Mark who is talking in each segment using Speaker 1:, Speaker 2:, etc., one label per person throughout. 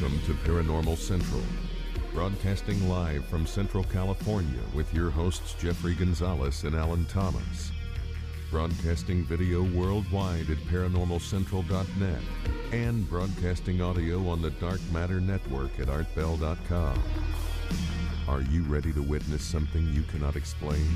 Speaker 1: Welcome to Paranormal Central, broadcasting live from Central California with your hosts Jeffrey Gonzalez and Alan Thomas. Broadcasting video worldwide at ParanormalCentral.net and broadcasting audio on the Dark Matter Network at ArtBell.com. Are you ready to witness something you cannot explain?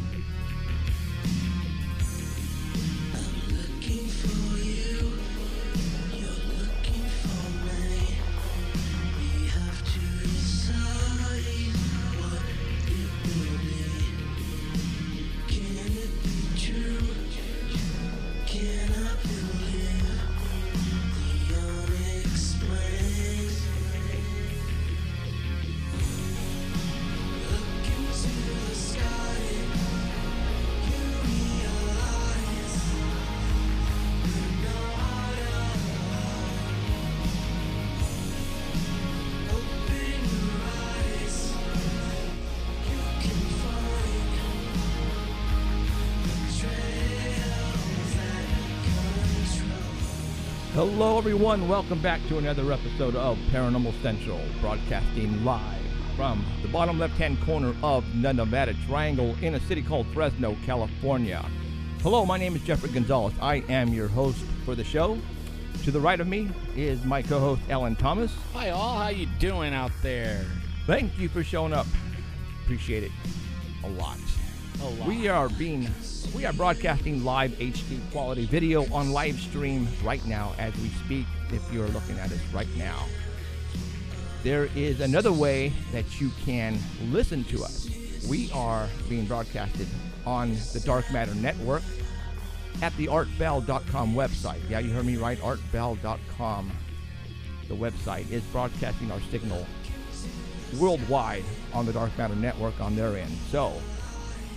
Speaker 2: Hello everyone, welcome back to another episode of Paranormal Central, broadcasting live from the bottom left-hand corner of the Nevada Triangle in a city called Fresno, California. Hello, my name is Jeffrey Gonzalez. I am your host for the show. To the right of me is my co-host Alan Thomas.
Speaker 3: Hi all, how you doing out there?
Speaker 2: Thank you for showing up. Appreciate it a lot. We are broadcasting live HD quality video on live stream right now as we speak, if you're looking at us right now. There is another way that you can listen to us. We are being broadcasted on the Dark Matter Network at the artbell.com website. Yeah, you heard me right, artbell.com. The website is broadcasting our signal worldwide on the Dark Matter Network on their end. So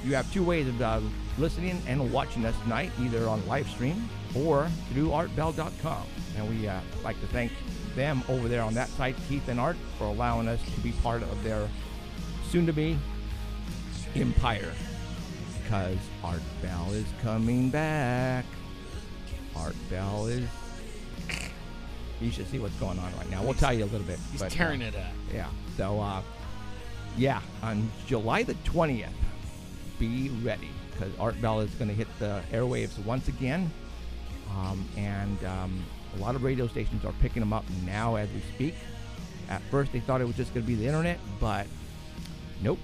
Speaker 2: you have two ways of listening and watching us tonight, either on live stream or through artbell.com. And we like to thank them over there on that site, Keith and Art, for allowing us to be part of their soon-to-be empire. Because Art Bell is coming back. Art Bell is... You should see what's going on right now. We'll tell you a little bit.
Speaker 3: He's tearing it up.
Speaker 2: Yeah. So, on July the 20th, be ready, because Art Bell is going to hit the airwaves once again, and a lot of radio stations are picking them up now as we speak. At first they thought it was just going to be the internet, but nope,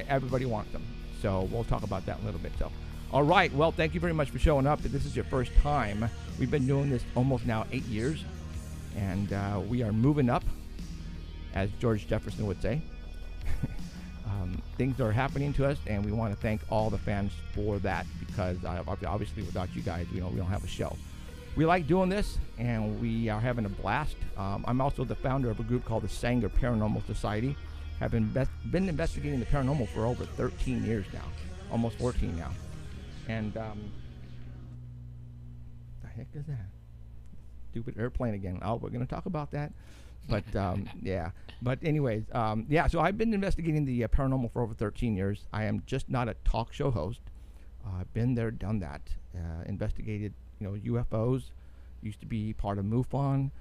Speaker 2: everybody wants them, so we'll talk about that in a little bit. So all right, well, thank you very much for showing up. If this is your first time, we've been doing this almost now 8 years, and we are moving up, as George Jefferson would say. Things are happening to us, and we want to thank all the fans for that, because obviously without you guys, we don't have a show. We like doing this, and we are having a blast. I'm also the founder of a group called the Sanger Paranormal Society. Have been investigating the paranormal for over 13 years now, almost 14 now. And the heck is that? Stupid airplane again. Oh, we're going to talk about that. But yeah. But anyways, so I've been investigating the paranormal for over 13 years. I am just not a talk show host. I've been there, done that. Investigated, UFOs. Used to be part of MUFON.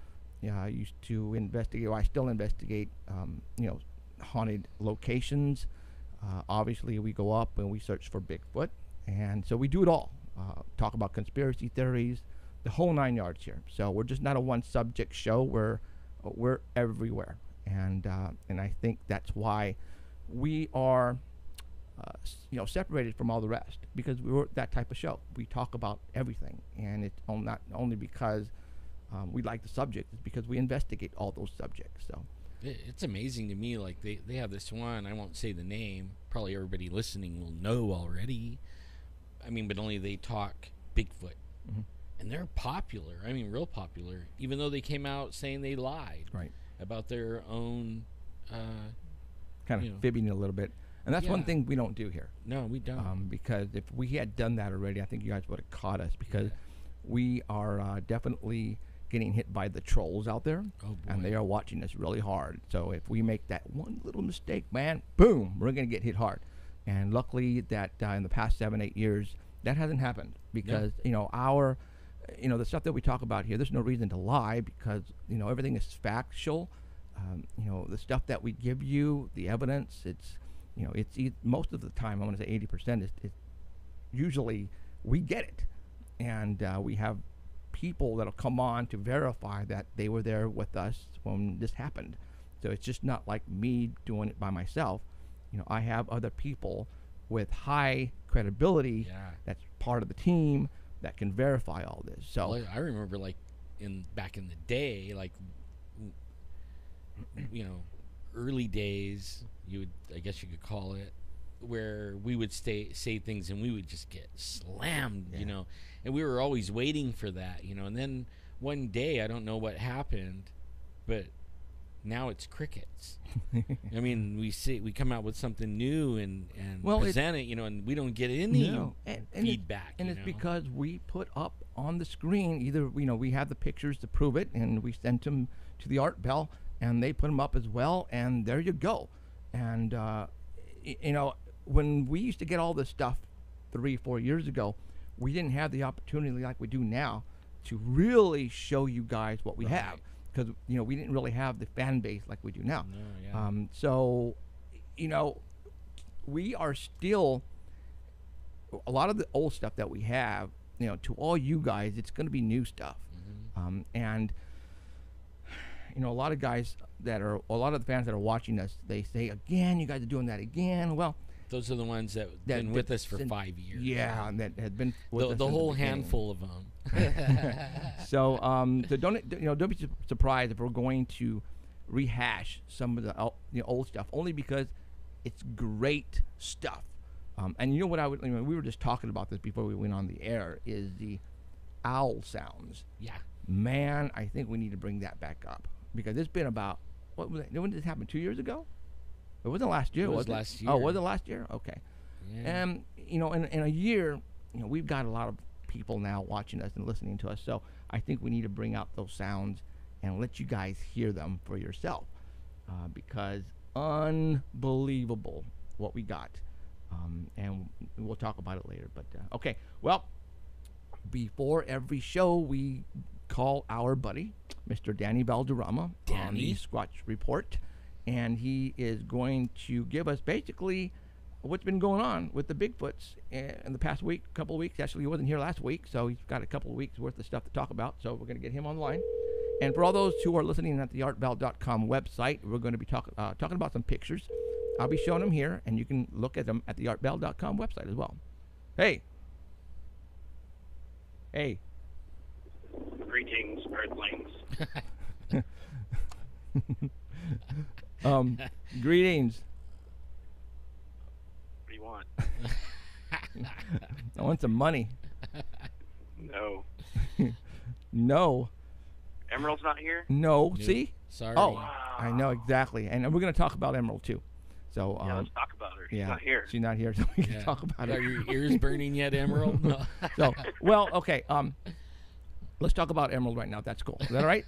Speaker 2: I used to investigate. I still investigate, haunted locations. Obviously, we go up and we search for Bigfoot, and so we do it all. Talk about conspiracy theories, the whole 9 yards here. So we're just not a one-subject show. We're everywhere, and I think that's why we are, separated from all the rest, because we're that type of show. We talk about everything, and it's not only because we like the subject, it's because we investigate all those subjects. So
Speaker 3: it's amazing to me. Like they have this one. I won't say the name. Probably everybody listening will know already. I mean, but only they talk Bigfoot. Mm-hmm. And they're popular. I mean, real popular. Even though they came out saying they lied about their own,
Speaker 2: kind of fibbing a little bit. And that's one thing we don't do here.
Speaker 3: No, we don't.
Speaker 2: Because if we had done that already, I think you guys would have caught us. Because we are definitely getting hit by the trolls out there, and they are watching us really hard. So if we make that one little mistake, man, boom, we're going to get hit hard. And luckily that in the past 7-8 years, that hasn't happened, because our the stuff that we talk about here, there's no reason to lie because, everything is factual. The stuff that we give you, the evidence, it's most of the time, I'm going to say 80%, is usually we get it. And we have people that'll come on to verify that they were there with us when this happened. So it's just not like me doing it by myself. I have other people with high credibility that's part of the team that can verify all this. So
Speaker 3: well, I remember back in the day, early days, I guess you could call it, where we would say things and we would just get slammed, and we were always waiting for that, and then one day, I don't know what happened, but now it's crickets. I mean, we come out with something new and present it, and we don't get any feedback.
Speaker 2: It's because we put up on the screen, either, we have the pictures to prove it, and we sent them to the Art Bell, and they put them up as well, and there you go. And, when we used to get all this stuff 3-4 years ago, we didn't have the opportunity like we do now to really show you guys what we have. Because, we didn't really have the fan base like we do now.
Speaker 3: No, yeah.
Speaker 2: So, we are still, a lot of the old stuff that we have, to all you guys, it's going to be new stuff.
Speaker 3: Mm-hmm.
Speaker 2: And, a lot of the fans that are watching us, they say, again, you guys are doing that again. Well,
Speaker 3: those are the ones that been with us for 5 years.
Speaker 2: Yeah, and that had been with us
Speaker 3: the whole
Speaker 2: the
Speaker 3: handful of them.
Speaker 2: So don't be surprised if we're going to rehash some of the old stuff, only because it's great stuff. And we were just talking about this before we went on the air, is the owl sounds.
Speaker 3: Yeah.
Speaker 2: Man, I think we need to bring that back up because it's been about, when did this happen? 2 years ago? It wasn't last year, was it?
Speaker 3: Last year.
Speaker 2: Oh, was it last year? Okay.
Speaker 3: Yeah.
Speaker 2: And, in a year, we've got a lot of people now watching us and listening to us. So I think we need to bring out those sounds and let you guys hear them for yourself because unbelievable what we got. And we'll talk about it later. But, okay. Well, before every show, we call our buddy, Mr. Danny Valderrama, on the Squatch Report. And he is going to give us basically what's been going on with the Bigfoots in the past couple of weeks. Actually, he wasn't here last week, so he's got a couple of weeks worth of stuff to talk about. So we're going to get him on the line. And for all those who are listening at the artbell.com website, we're going to be talking about some pictures. I'll be showing them here, and you can look at them at the artbell.com website as well. Hey.
Speaker 4: Greetings, Earthlings.
Speaker 2: Greetings.
Speaker 4: What do you want?
Speaker 2: I want some money.
Speaker 4: No.
Speaker 2: No.
Speaker 4: Emerald's not here?
Speaker 2: No.
Speaker 3: Nope.
Speaker 2: See?
Speaker 3: Sorry.
Speaker 2: Oh,
Speaker 4: Wow.
Speaker 2: I know exactly. And we're going to talk about Emerald too. So
Speaker 4: Yeah, let's talk about her. She's
Speaker 2: yeah,
Speaker 4: not here.
Speaker 2: she's not here, so we can talk about
Speaker 3: Are
Speaker 2: it.
Speaker 3: your ears burning yet, Emerald? No.
Speaker 2: So, well, okay. Let's talk about Emerald right now. If that's cool. Is that all right?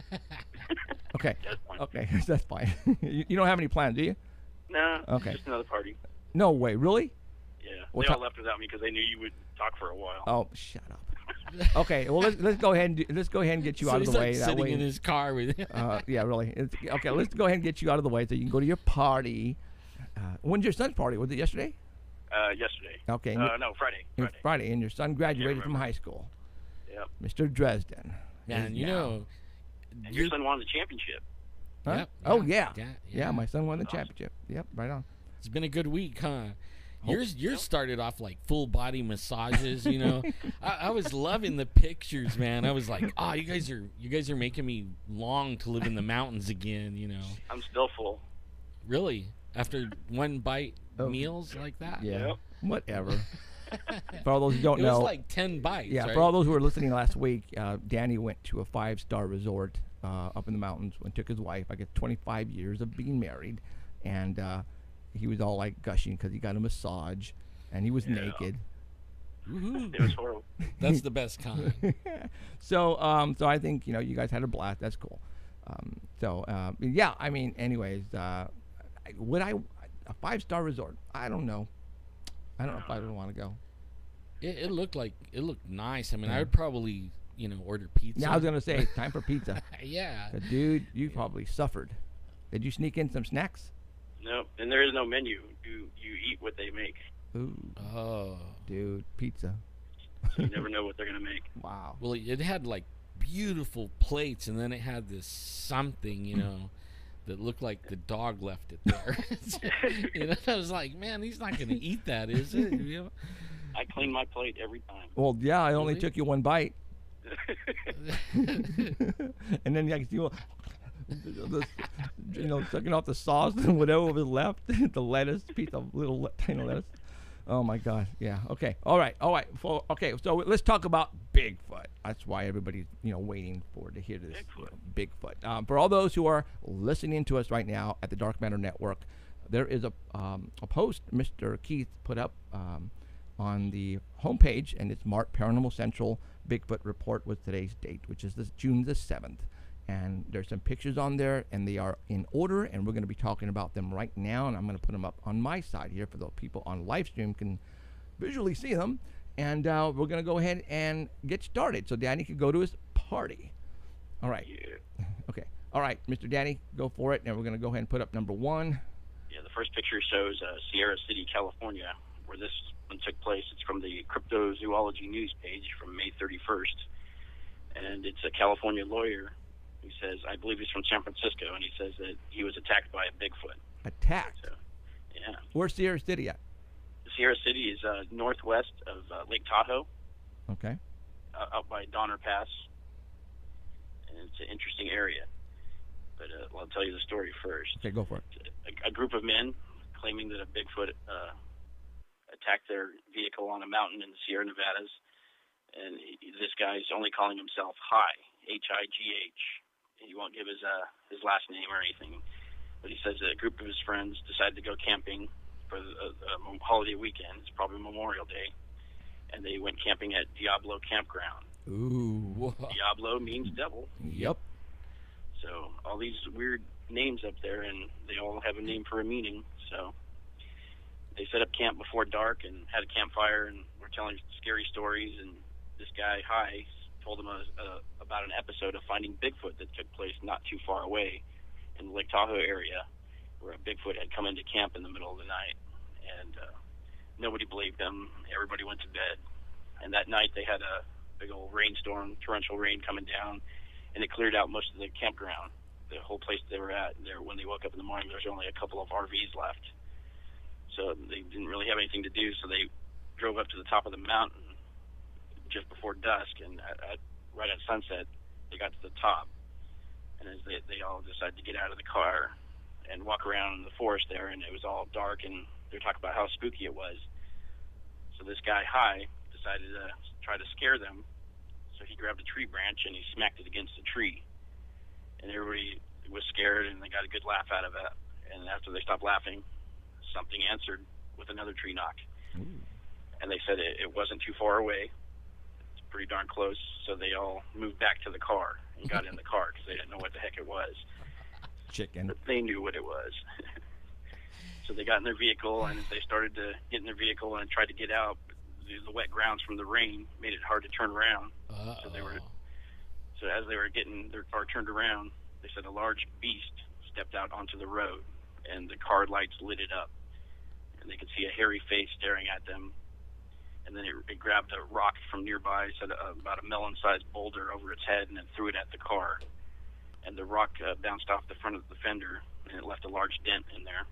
Speaker 2: Okay.
Speaker 4: That's fine.
Speaker 2: Okay, that's fine. You don't have any plans, do you?
Speaker 4: No.
Speaker 2: Okay.
Speaker 4: Just another party.
Speaker 2: No way. Really?
Speaker 4: Yeah.
Speaker 2: What
Speaker 4: They all
Speaker 2: ti-
Speaker 4: left without me because they knew you would talk for a while.
Speaker 2: Oh, shut up. Okay. Well, let's go ahead and get you
Speaker 3: So
Speaker 2: out of
Speaker 3: he's
Speaker 2: the
Speaker 3: like
Speaker 2: way. That
Speaker 3: sitting
Speaker 2: way.
Speaker 3: in his car with
Speaker 2: Yeah, really. Okay, let's go ahead and get you out of the way so you can go to your party. When's your son's party? Was it yesterday?
Speaker 4: Yesterday.
Speaker 2: Okay.
Speaker 4: No, Friday.
Speaker 2: Friday, and your son graduated from
Speaker 4: remember.
Speaker 2: high school.
Speaker 4: Yep.
Speaker 2: Mr. Dresden.
Speaker 3: Man,
Speaker 2: is
Speaker 3: you
Speaker 2: now-
Speaker 3: know.
Speaker 4: And your son won the championship.
Speaker 2: Huh?
Speaker 3: Yep,
Speaker 2: Oh,
Speaker 3: yeah,
Speaker 2: yeah.
Speaker 3: yeah,
Speaker 2: Yeah, my son won the
Speaker 4: Awesome.
Speaker 2: championship. Yep, right on.
Speaker 3: It's been a good week, huh? Yours started off like full body massages, you know. I was loving the pictures, man. I was like, oh, you guys are making me long to live in the mountains again, you know.
Speaker 4: I'm still full.
Speaker 3: Really? After one bite
Speaker 2: Oh.
Speaker 3: meals like that?
Speaker 2: Yeah.
Speaker 4: Yep.
Speaker 2: Whatever. For all those who don't
Speaker 3: It
Speaker 2: know.
Speaker 3: was like 10 bites,
Speaker 2: Yeah,
Speaker 3: right?
Speaker 2: for all those who were listening last week, Danny went to a 5-star resort up in the mountains and took his wife. I guess 25 years of being married, and he was all like gushing because he got a massage, and he was naked.
Speaker 3: Woohoo.
Speaker 4: It was horrible.
Speaker 3: That's the best kind.
Speaker 2: So I think you guys had a blast. That's cool. Yeah, I mean, anyways, would I a 5-star resort? I don't know. I don't know if I would want to go.
Speaker 3: It looked nice. I mean, I would probably order pizza.
Speaker 2: Yeah, I was gonna say time for pizza.
Speaker 3: Yeah.
Speaker 2: Dude, you probably suffered. Did you sneak in some snacks?
Speaker 4: No, and there is no menu. You eat what they make.
Speaker 2: Ooh.
Speaker 3: Oh.
Speaker 2: Dude, pizza.
Speaker 4: You never know what they're gonna make.
Speaker 2: Wow.
Speaker 3: Well, it had like beautiful plates, and then it had this something, that looked like the dog left it there. I was like, man, he's not gonna eat that, is it?
Speaker 4: I clean my plate every time.
Speaker 2: Well, yeah, I only
Speaker 3: Really?
Speaker 2: took you one bite. And then you sucking off the sauce and whatever was left, the lettuce, piece of little tiny lettuce. Oh my God! Yeah. Okay. All right. Okay. So let's talk about Bigfoot. That's why everybody's waiting to hear this. Bigfoot. For all those who are listening to us right now at the Dark Matter Network, there is a post Mr. Keith put up on the homepage, and it's marked Paranormal Central Bigfoot Report with today's date, which is June the 7th. And there's some pictures on there, and they are in order, and we're going to be talking about them right now, and I'm going to put them up on my side here for the people on live stream can visually see them. And we're going to go ahead and get started so Danny can go to his party. All right.
Speaker 4: Yeah.
Speaker 2: Okay. All right, Mr. Danny, go for it, and we're going to go ahead and put up number one.
Speaker 4: Yeah, the first picture shows Sierra City, California, where this one took place. It's from the Cryptozoology news page from May 31st, and it's a California lawyer. He says, I believe he's from San Francisco, and he says that he was attacked by a Bigfoot.
Speaker 2: Attacked?
Speaker 4: So, yeah.
Speaker 2: Where's Sierra City at?
Speaker 4: Sierra City is northwest of Lake Tahoe.
Speaker 2: Okay.
Speaker 4: Out by Donner Pass. And it's an interesting area. But I'll tell you the story first.
Speaker 2: Okay, go for it.
Speaker 4: A group of men claiming that a Bigfoot attacked their vehicle on a mountain in the Sierra Nevadas. And this guy's only calling himself High, H-I-G-H. He won't give his last name or anything, but he says that a group of his friends decided to go camping for a holiday weekend. It's probably Memorial Day, and they went camping at Diablo Campground.
Speaker 2: Ooh.
Speaker 4: Diablo means devil.
Speaker 2: Yep.
Speaker 4: So all these weird names up there, and they all have a name for a meaning. So they set up camp before dark and had a campfire, and were telling scary stories. And this guy, High, told them about an episode of finding Bigfoot that took place not too far away in the Lake Tahoe area, where a Bigfoot had come into camp in the middle of the night. And nobody believed him. Everybody went to bed. And that night they had a big old rainstorm, torrential rain coming down, and it cleared out most of the campground. The whole place they were at, when they woke up in the morning, there was only a couple of RVs left. So they didn't really have anything to do, so they drove up to the top of the mountain just before dusk, and right at sunset, they got to the top. And as they all decided to get out of the car and walk around in the forest there, and it was all dark, and they're talking about how spooky it was. So this guy, High, decided to try to scare them. So he grabbed a tree branch and he smacked it against the tree. And everybody was scared, and they got a good laugh out of it. And after they stopped laughing, something answered with another tree knock.
Speaker 2: Ooh.
Speaker 4: And they said it wasn't too far away. It's pretty darn close. So they all moved back to the car and got in the car because they didn't know what the heck it was.
Speaker 2: Chicken.
Speaker 4: But they knew what it was. So they got in their vehicle, and they started to get in their vehicle and tried to get out. The wet grounds from the rain made it hard to turn around. So as they were getting their car turned around, they said a large beast stepped out onto the road, and the car lights lit it up. And they could see a hairy face staring at them. And then it grabbed a rock from nearby, set about a melon-sized boulder over its head, and then threw it at the car. And the rock bounced off the front of the fender, and it left a large dent in there.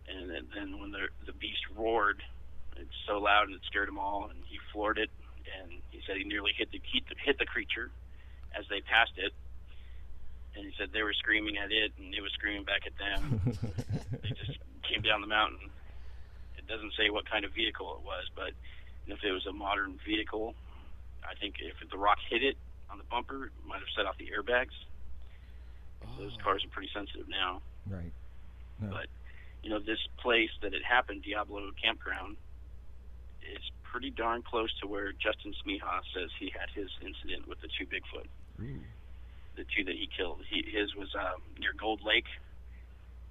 Speaker 4: And then when the beast roared, it's so loud and it scared them all, and he floored it. And he said he nearly hit the creature as they passed it. And he said they were screaming at it, and it was screaming back at them. They just came down the mountain. It doesn't say what kind of vehicle it was, but if it was a modern vehicle, I think if the rock hit it on the bumper, it might have set off the airbags. Those cars are pretty sensitive now.
Speaker 2: Right. No.
Speaker 4: But, this place that it happened, Diablo Campground, is pretty darn close to where Justin Smeha says he had his incident with the two Bigfoot.
Speaker 2: Ooh.
Speaker 4: The two that he killed. His was near Gold Lake,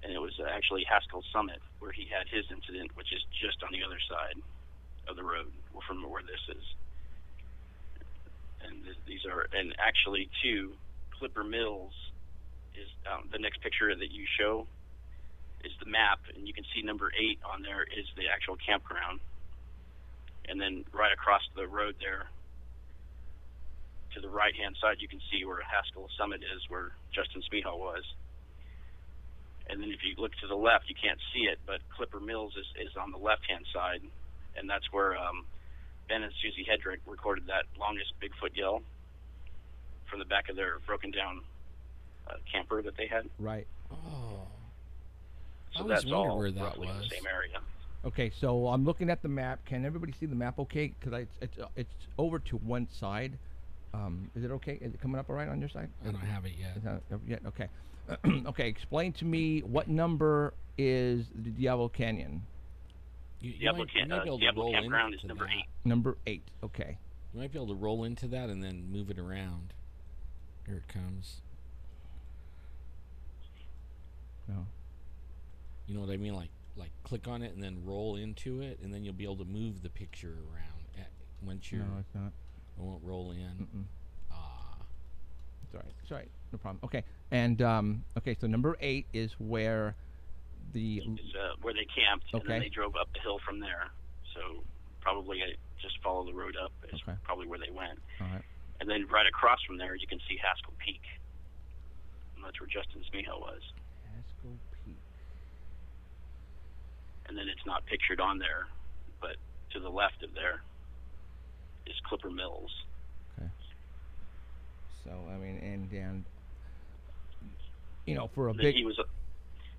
Speaker 4: and it was actually Haskell Summit where he had his incident, which is just on the other side of the road from where this is. And these are, and actually too, Clipper Mills is the next picture that you show is the map, and you can see number 8 on there is the actual campground. And then right across the road there, to the right-hand side, you can see where Haskell Summit is, where Justin Smeehaw was. And then if you look to the left, you can't see it, but Clipper Mills is on the left-hand side, and that's where Ben and Susie Hedrick recorded that longest Bigfoot yell from the back of their broken-down camper that they had.
Speaker 2: Right.
Speaker 3: Oh.
Speaker 4: So
Speaker 3: I
Speaker 4: that's
Speaker 3: always wondered
Speaker 4: all
Speaker 3: where that
Speaker 4: roughly in
Speaker 3: was.
Speaker 4: the same area.
Speaker 2: Okay, so I'm looking at the map. Can everybody see the map okay? Because it's over to one side. Is it okay? Is it coming up all right on your side?
Speaker 3: I don't have it yet.
Speaker 2: Is that yet? Okay. Okay, explain to me what number is the Diablo Canyon?
Speaker 3: You might be able to
Speaker 4: Diablo
Speaker 3: roll
Speaker 4: Campground is
Speaker 3: into
Speaker 4: number
Speaker 3: that.
Speaker 4: 8.
Speaker 2: Number 8. Okay.
Speaker 3: You might be able to roll into that and then move it around. Here it comes.
Speaker 2: No.
Speaker 3: You know what I mean? Like click on it and then roll into it, and then you'll be able to move the picture around once you're.
Speaker 2: No, it's not.
Speaker 3: It won't roll in.
Speaker 2: Mm-mm.
Speaker 3: Ah.
Speaker 2: It's all right. It's all right. No problem. Okay. And okay, so number 8 is where the
Speaker 4: Where they camped, and
Speaker 2: Okay.
Speaker 4: then they drove up the hill from there. So probably just follow the road up is
Speaker 2: Okay.
Speaker 4: probably where they went.
Speaker 2: all right.
Speaker 4: And then right across from there, you can see Haskell Peak. And that's where Justin Smeehaw was.
Speaker 2: Haskell Peak.
Speaker 4: And then it's not pictured on there, but to the left of there is Clipper Mills.
Speaker 2: Okay. So I mean, and you know, for a big.
Speaker 4: He was,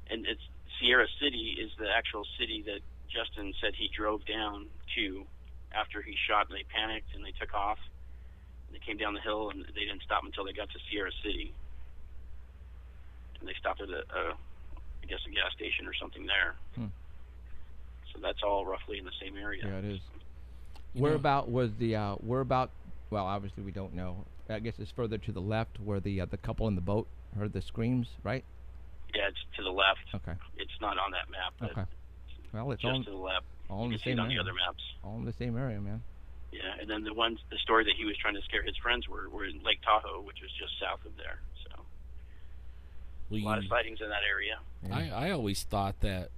Speaker 4: and it's Sierra City is the actual city that Justin said he drove down to after he shot. And they panicked and they took off. They came down the hill and they didn't stop until they got to Sierra City. And they stopped at I guess a gas station or something there. So that's all roughly in the same area.
Speaker 2: Yeah, it is.
Speaker 3: You
Speaker 2: Where
Speaker 3: know-
Speaker 2: about was the well, obviously we don't know. I guess it's further to the left where the couple in the boat heard the screams, right?
Speaker 4: Yeah, it's to the left.
Speaker 2: Okay.
Speaker 4: It's not on that map. But
Speaker 2: Okay. Well, it's
Speaker 4: just
Speaker 2: all
Speaker 4: to the left.
Speaker 2: all in
Speaker 4: You
Speaker 2: the
Speaker 4: can see
Speaker 2: same
Speaker 4: it on the
Speaker 2: area.
Speaker 4: other maps.
Speaker 2: All in the same area, man.
Speaker 4: Yeah, and then the story that he was trying to scare his friends were in Lake Tahoe, which was just south of there. So
Speaker 3: Well,
Speaker 4: a lot of sightings in that area.
Speaker 2: Yeah.
Speaker 3: I always thought that,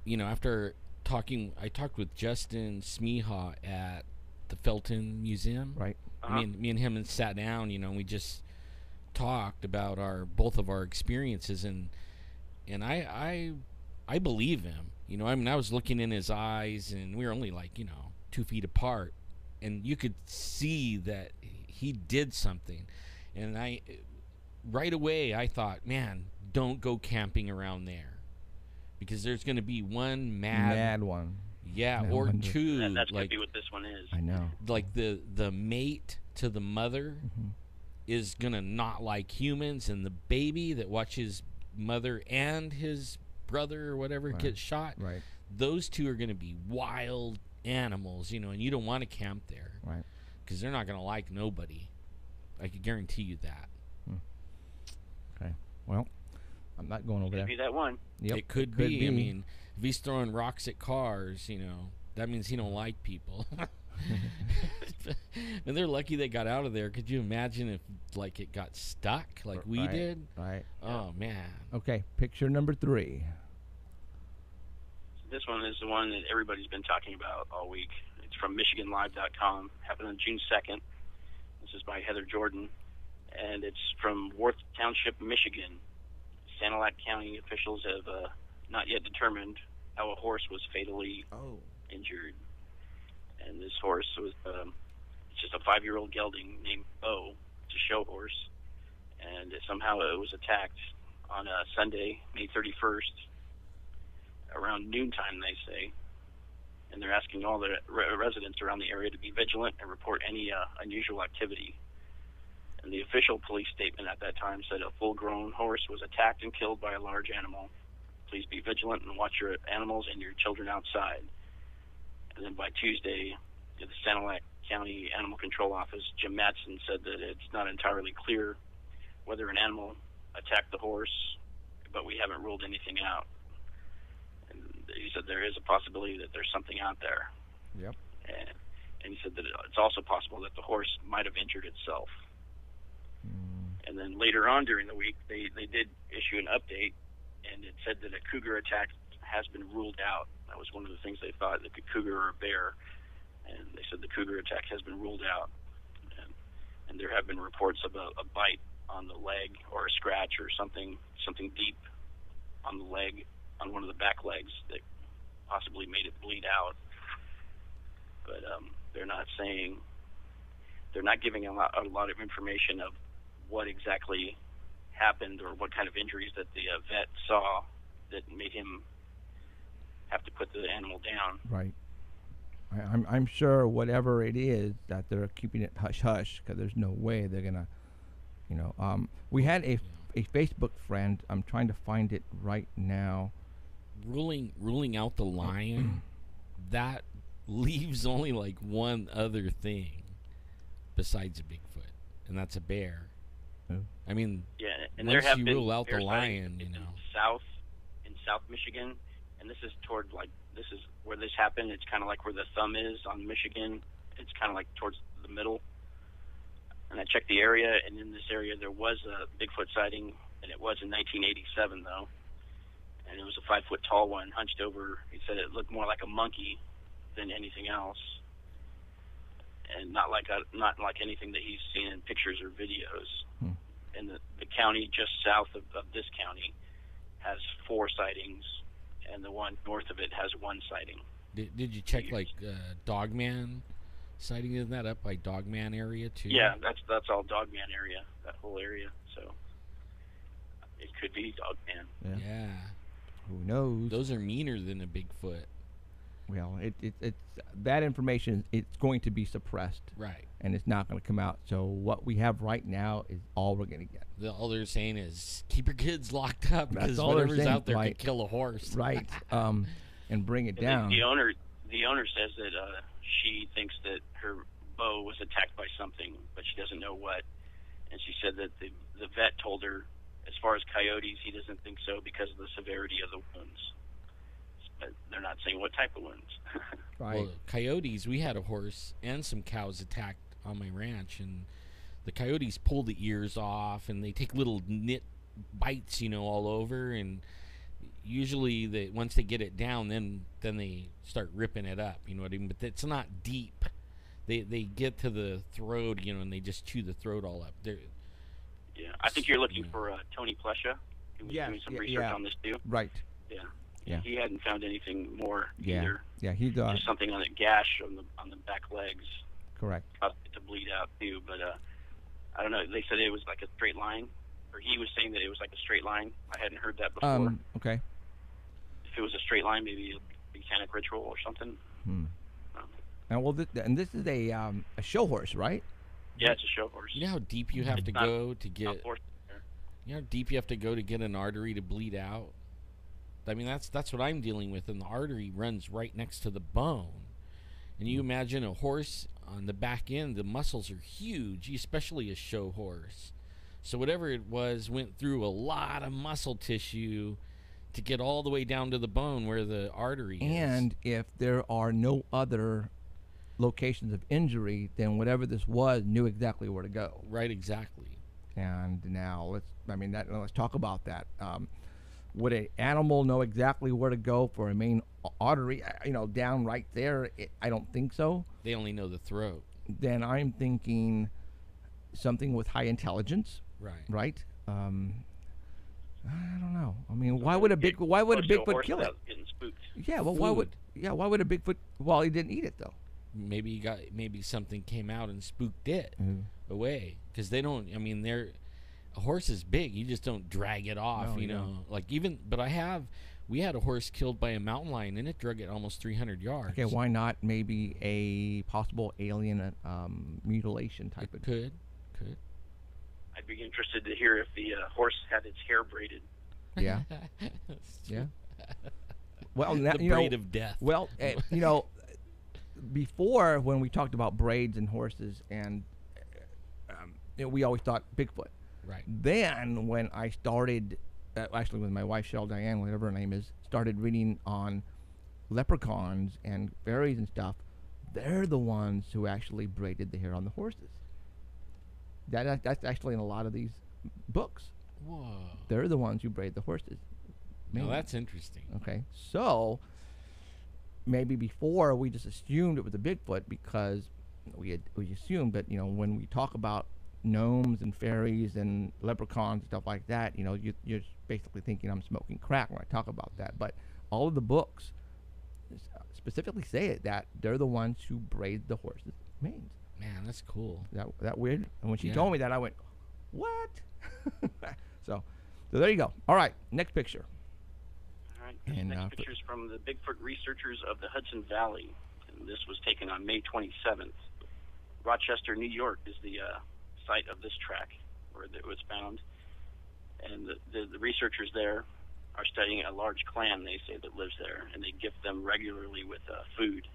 Speaker 3: you know, after I talked with Justin Smeehaw at the Felton Museum.
Speaker 2: Right.
Speaker 3: Me and him sat down, you know, and we just talked about both of our experiences, and I believe him. You know, I mean, I was looking in his eyes, and we were only like, 2 feet apart, and you could see that he did something. And right away I thought, man, don't go camping around there, because there's going to be one mad
Speaker 2: one.
Speaker 3: yeah,
Speaker 2: No
Speaker 3: or
Speaker 2: wonder.
Speaker 3: two,
Speaker 4: And that's
Speaker 3: like
Speaker 4: gonna be what this one is.
Speaker 2: I know.
Speaker 3: like the mate to the mother is gonna not like humans, and the baby that watches mother and his brother or whatever
Speaker 2: Right.
Speaker 3: get shot.
Speaker 2: Right.
Speaker 3: Those two are gonna be wild animals, and you don't want to camp there,
Speaker 2: Right.
Speaker 3: because they're not gonna like nobody. I can guarantee you that.
Speaker 2: Okay. Well, I'm not going over
Speaker 4: Could
Speaker 2: there.
Speaker 4: be that one.
Speaker 2: Yep.
Speaker 3: It could be. I mean, if he's throwing rocks at cars, that means he don't like people. And they're lucky they got out of there. Could you imagine if, like, it got stuck like we
Speaker 2: Right.
Speaker 3: did?
Speaker 2: Right.
Speaker 3: Oh, man.
Speaker 2: Okay. Picture number 3.
Speaker 4: This one is the one that everybody's been talking about all week. It's from MichiganLive.com. Happened on June 2nd. This is by Heather Jordan, and it's from Worth Township, Michigan. Sanilac County officials have not yet determined how a horse was fatally injured. And this horse was it's just a 5-year-old gelding named Bo. It's a show horse, and somehow it was attacked on Sunday, May 31st, around noontime, they say. And they're asking all the residents around the area to be vigilant and report any unusual activity. And the official police statement at that time said a full-grown horse was attacked and killed by a large animal. Please be vigilant and watch your animals and your children outside. And then by Tuesday, the Sanilac County Animal Control Office, Jim Madsen, said that it's not entirely clear whether an animal attacked the horse, but we haven't ruled anything out. And he said there is a possibility that there's something out there.
Speaker 2: Yep.
Speaker 4: And he said that it's also possible that the horse might have injured itself. And then later on during the week, they did issue an update, and it said that a cougar attack has been ruled out. That was one of the things they thought, like a cougar or a bear. And they said the cougar attack has been ruled out. And there have been reports of a bite on the leg or a scratch or something deep on the leg, on one of the back legs that possibly made it bleed out. But they're not giving a lot of information of what exactly happened or what kind of injuries that the vet saw that made him have to put the animal down.
Speaker 2: Right. I'm sure whatever it is that they're keeping it hush hush, because there's no way they're gonna, we had a Facebook friend. I'm trying to find it right now.
Speaker 3: Ruling out the lion, that leaves only like one other thing besides a Bigfoot, and that's a bear.
Speaker 2: Oh.
Speaker 3: I mean,
Speaker 4: yeah, and
Speaker 3: once
Speaker 4: there have
Speaker 3: you
Speaker 4: been
Speaker 3: rule out the
Speaker 4: bear
Speaker 3: lion,
Speaker 4: sightings in South Michigan, and this is where this happened. It's kind of like where the thumb is on Michigan. It's kind of like towards the middle. And I checked the area, and in this area there was a Bigfoot sighting, and it was in 1987 though, and it was a 5-foot tall one, hunched over. He said it looked more like a monkey than anything else, and not like anything that he's seen in pictures or videos. And the county just south of this county has 4 sightings, and the one north of it has 1 sighting.
Speaker 3: Did you check like Dogman sighting? Isn't that up by Dogman area too?
Speaker 4: Yeah, that's all Dogman area, that whole area. So it could be Dogman.
Speaker 3: Yeah.
Speaker 2: Who knows?
Speaker 3: Those are meaner than a Bigfoot.
Speaker 2: Well, it's that information. It's going to be suppressed,
Speaker 3: right?
Speaker 2: And it's not going to come out. So what we have right now is all we're going to get.
Speaker 3: All they're saying is keep your kids locked up, because whatever's out there could kill a horse,
Speaker 2: right? And bring it down.
Speaker 4: The owner says that she thinks that her bow was attacked by something, but she doesn't know what. And she said that the vet told her, as far as coyotes, he doesn't think so because of the severity of the wounds. But they're not saying what type of wounds.
Speaker 2: Right.
Speaker 3: Well, coyotes, we had a horse and some cows attacked on my ranch, and the coyotes pull the ears off, and they take little nit bites, all over, and usually once they get it down, then they start ripping it up, you know what I mean? But it's not deep. They get to the throat, and they just chew the throat all up.
Speaker 4: Yeah, I think you're looking for Tony Plesha, who was doing some research on this too.
Speaker 2: Right.
Speaker 4: Yeah. He hadn't found anything more either.
Speaker 2: Yeah, he does.
Speaker 4: Just something on a gash on the back legs.
Speaker 2: Correct.
Speaker 4: Caused it to bleed out too, but I don't know. They said it was like a straight line, or he was saying that it was like a straight line. I hadn't heard that before.
Speaker 2: Okay.
Speaker 4: If it was a straight line, maybe a satanic ritual or something.
Speaker 2: And this is a show horse, right?
Speaker 4: Yeah, it's a show horse.
Speaker 3: You know how deep you have to go to get? You know how deep you have to go to get an artery to bleed out? I mean, that's what I'm dealing with, and the artery runs right next to the bone. And you imagine a horse on the back end, the muscles are huge, especially a show horse. So whatever it was went through a lot of muscle tissue to get all the way down to the bone where the artery is.
Speaker 2: And if there are no other locations of injury, then whatever this was knew exactly where to go.
Speaker 3: Right, exactly.
Speaker 2: And now let's talk about that. Would an animal know exactly where to go for a main artery, down right there? I don't think so.
Speaker 3: They only know the throat.
Speaker 2: Then I'm thinking something with high intelligence.
Speaker 3: Right.
Speaker 2: I don't know. I mean, why would a Bigfoot kill it?
Speaker 4: Getting spooked.
Speaker 2: Yeah, well, why would a Bigfoot? Well, he didn't eat it though.
Speaker 3: Maybe something came out and spooked it away, because they don't. I mean, a horse is big. You just don't drag it off, But we had a horse killed by a mountain lion, and it drug it almost 300 yards.
Speaker 2: Okay, why not maybe a possible alien mutilation type of?
Speaker 3: Could.
Speaker 4: I'd be interested to hear if the horse had its hair braided.
Speaker 2: Yeah. Yeah. Well,
Speaker 3: the braid of death.
Speaker 2: Well, before, when we talked about braids and horses, and we always thought Bigfoot.
Speaker 3: Right.
Speaker 2: Then when I started, actually with my wife, Cheryl Diane, whatever her name is, started reading on leprechauns and fairies and stuff, they're the ones who actually braided the hair on the horses. That's actually in a lot of these books.
Speaker 3: Whoa.
Speaker 2: They're the ones who braid the horses.
Speaker 3: Well, that's interesting.
Speaker 2: Okay, so maybe before we just assumed it was a Bigfoot because we assumed that, you know, when we talk about gnomes and fairies and leprechauns and stuff like that, you know, you're basically thinking I'm smoking crack when I talk about that. But all of the books specifically say it, that they're the ones who braid the horses' manes.
Speaker 3: Man, that's cool.
Speaker 2: That weird? And when she
Speaker 3: Yeah.
Speaker 2: told me that, I went, what? so there you go. All right, next picture.
Speaker 4: All right.
Speaker 2: And,
Speaker 4: next picture is from the Bigfoot researchers of the Hudson Valley. And this was taken on May 27th. Rochester, New York is the site of this track where it was found. And the researchers there are studying a large clan, they say, that lives there, and they gift them regularly with food.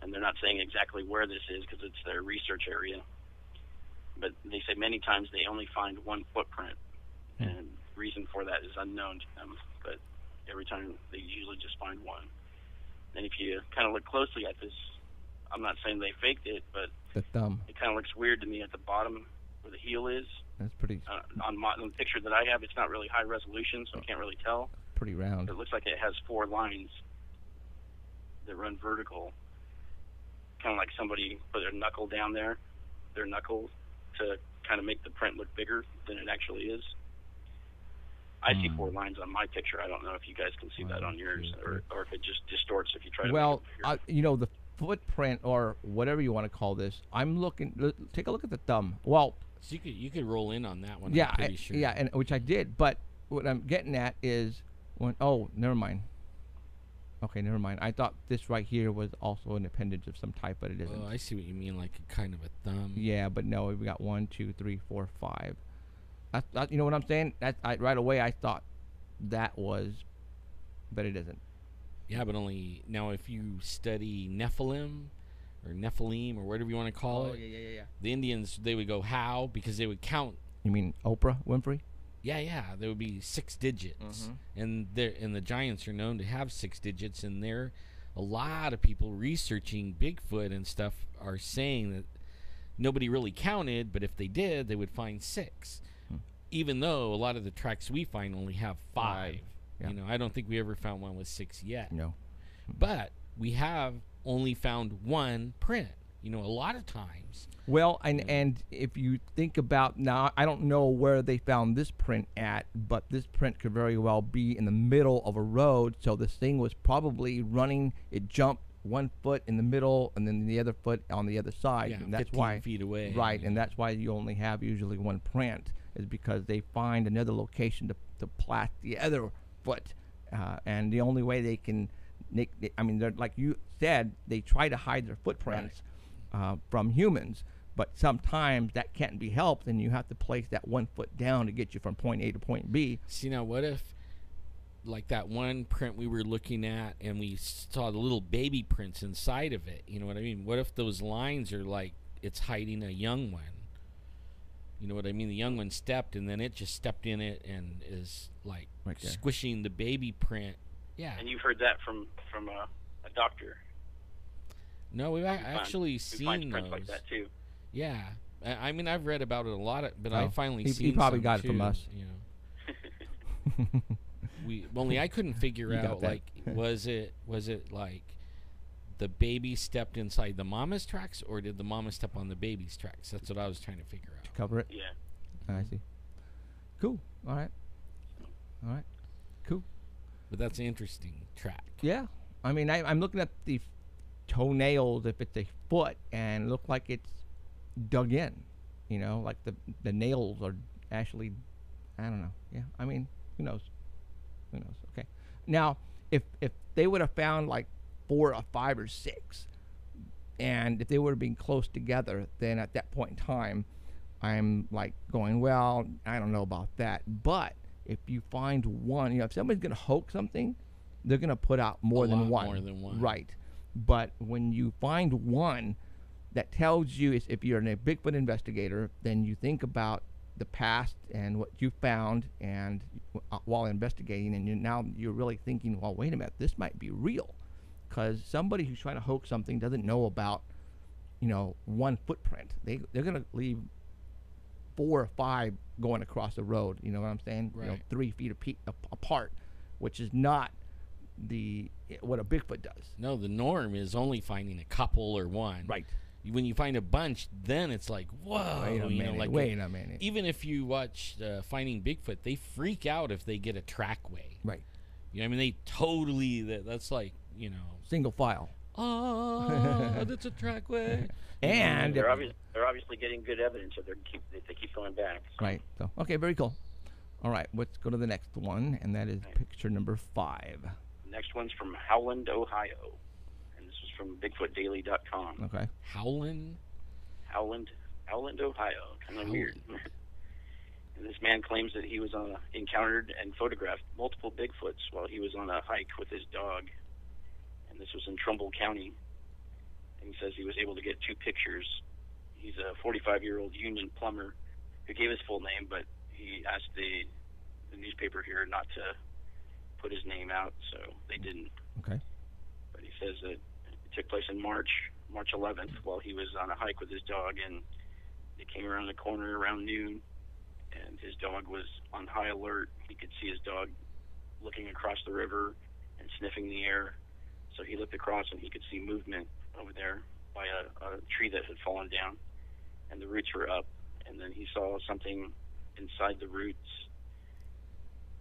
Speaker 4: And they're not saying exactly where this is because it's their research area. But they say many times they only find one footprint, and the reason for that is unknown to them. But every time they usually just find one. And if you kind of look closely at this, I'm not saying they faked it, but
Speaker 2: The thumb.
Speaker 4: it kind of looks weird to me at the bottom where the heel is.
Speaker 2: That's pretty
Speaker 4: On the picture that I have, it's not really high resolution, so I can't really tell.
Speaker 2: pretty round.
Speaker 4: It looks like it has 4 lines that run vertical, kind of like somebody put their knuckle down there, their knuckle, to kind of make the print look bigger than it actually is. I see 4 lines on my picture. I don't know if you guys can see that on yours, or if it just distorts if you try to
Speaker 2: Well,
Speaker 4: make it bigger.
Speaker 2: you know, the footprint or whatever you want to call this, I'm looking. Take a look at the thumb. Well,
Speaker 3: So you could roll in on that one.
Speaker 2: yeah,
Speaker 3: I'm pretty sure.
Speaker 2: yeah, and which I did. But what I'm getting at is when. Oh, never mind. Okay, never mind. I thought this right here was also an appendage of some type, but it isn't.
Speaker 3: Oh, I see what you mean, like a kind of a thumb.
Speaker 2: Yeah, but no, we got 1, 2, 3, 4, 5. You know what I'm saying? Right away I thought that was, but it isn't.
Speaker 3: Yeah, but only now if you study Nephilim or whatever you want to call it,
Speaker 2: yeah.
Speaker 3: the Indians, they would go how, because they would count.
Speaker 2: You mean Oprah Winfrey?
Speaker 3: Yeah, there would be 6 digits, and the Giants are known to have 6 digits, and there, a lot of people researching Bigfoot and stuff are saying that nobody really counted, but if they did, they would find 6. Even though a lot of the tracks we find only have 5.
Speaker 2: Yeah.
Speaker 3: You know, I don't think we ever found one with 6 yet.
Speaker 2: No.
Speaker 3: But we have only found 1 print. You know, a lot of times.
Speaker 2: Well, and if you think about, now, I don't know where they found this print at, but this print could very well be in the middle of a road. So this thing was probably running. It jumped 1 foot in the middle, and then the other foot on the other side.
Speaker 3: Yeah,
Speaker 2: and that's
Speaker 3: 15
Speaker 2: why,
Speaker 3: feet away.
Speaker 2: Right, and that's why you only have usually 1 print, is because they find another location to plant the other foot, and the only way they can, I mean, they're, like you said, they try to hide their footprints from humans, but sometimes that can't be helped, and you have to place that 1 foot down to get you from point A to point B.
Speaker 3: See, now what if, like that one print we were looking at, and we saw the little baby prints inside of it? You know what I mean? What if those lines are like it's hiding a young one? You know what I mean? The young one stepped, and then it just stepped in it and is like squishing the baby print. Yeah.
Speaker 4: And you've heard that from a doctor.
Speaker 3: No, we've actually seen
Speaker 4: prints
Speaker 3: those.
Speaker 4: like that too.
Speaker 3: Yeah. I mean, I've read about it a lot, but I finally seen
Speaker 2: he probably
Speaker 3: some
Speaker 2: got it
Speaker 3: too,
Speaker 2: from us.
Speaker 3: You know. Only I couldn't figure out, like, was it like the baby stepped inside the mama's tracks, or did the mama step on the baby's tracks? That's what I was trying to figure out.
Speaker 2: Cover it.
Speaker 4: Yeah.
Speaker 2: I see. Cool. All right. Cool.
Speaker 3: But that's an interesting track.
Speaker 2: Yeah. I mean, I'm looking at the toenails, if it's a foot, and it looks like it's dug in. You know, like the nails are actually, I don't know. Yeah. I mean, who knows? Okay. Now, if they would have found like 4 or 5 or 6, and if they would have been close together, then at that point in time, I'm like going, well, I don't know about that. But if you find one, you know, if somebody's going to hoax something, they're going to put out more than one. Right. But when you find one that tells you, if you're a Bigfoot investigator, then you think about the past and what you found, and while investigating, and now you're really thinking, well, wait a minute, this might be real, because somebody who's trying to hoax something doesn't know about, you know, 1 footprint. They're going to leave 4 or 5 going across the road. You know what I'm saying?
Speaker 3: Right.
Speaker 2: You know, 3 feet apart, which is not what a Bigfoot does.
Speaker 3: No, the norm is only finding a couple or one.
Speaker 2: Right.
Speaker 3: When you find a bunch, then it's like, whoa.
Speaker 2: Wait a minute. Wait a minute.
Speaker 3: Even if you watch Finding Bigfoot, they freak out if they get a trackway.
Speaker 2: Right.
Speaker 3: You know, I mean, they totally. That's like, you know,
Speaker 2: Single file.
Speaker 3: oh, that's a trackway.
Speaker 2: And
Speaker 4: they're obviously getting good evidence if they keep going back.
Speaker 2: right. So okay, very cool. All right, let's go to the next one, and that is picture number 5.
Speaker 4: Next one's from Howland, Ohio, and this was from BigfootDaily.com.
Speaker 2: Okay.
Speaker 4: Howland, Ohio. Kind of weird. And this man claims that he was encountered and photographed multiple Bigfoots while he was on a hike with his dog. And this was in Trumbull County. And he says he was able to get 2 pictures. He's a 45-year-old union plumber who gave his full name, but he asked the newspaper here not to put his name out, so they didn't.
Speaker 2: Okay.
Speaker 4: But he says that it took place in March 11th, while he was on a hike with his dog, and they came around the corner around noon, and his dog was on high alert. He could see his dog looking across the river and sniffing the air. So he looked across, and he could see movement over there by a tree that had fallen down, and the roots were up. And then he saw something inside the roots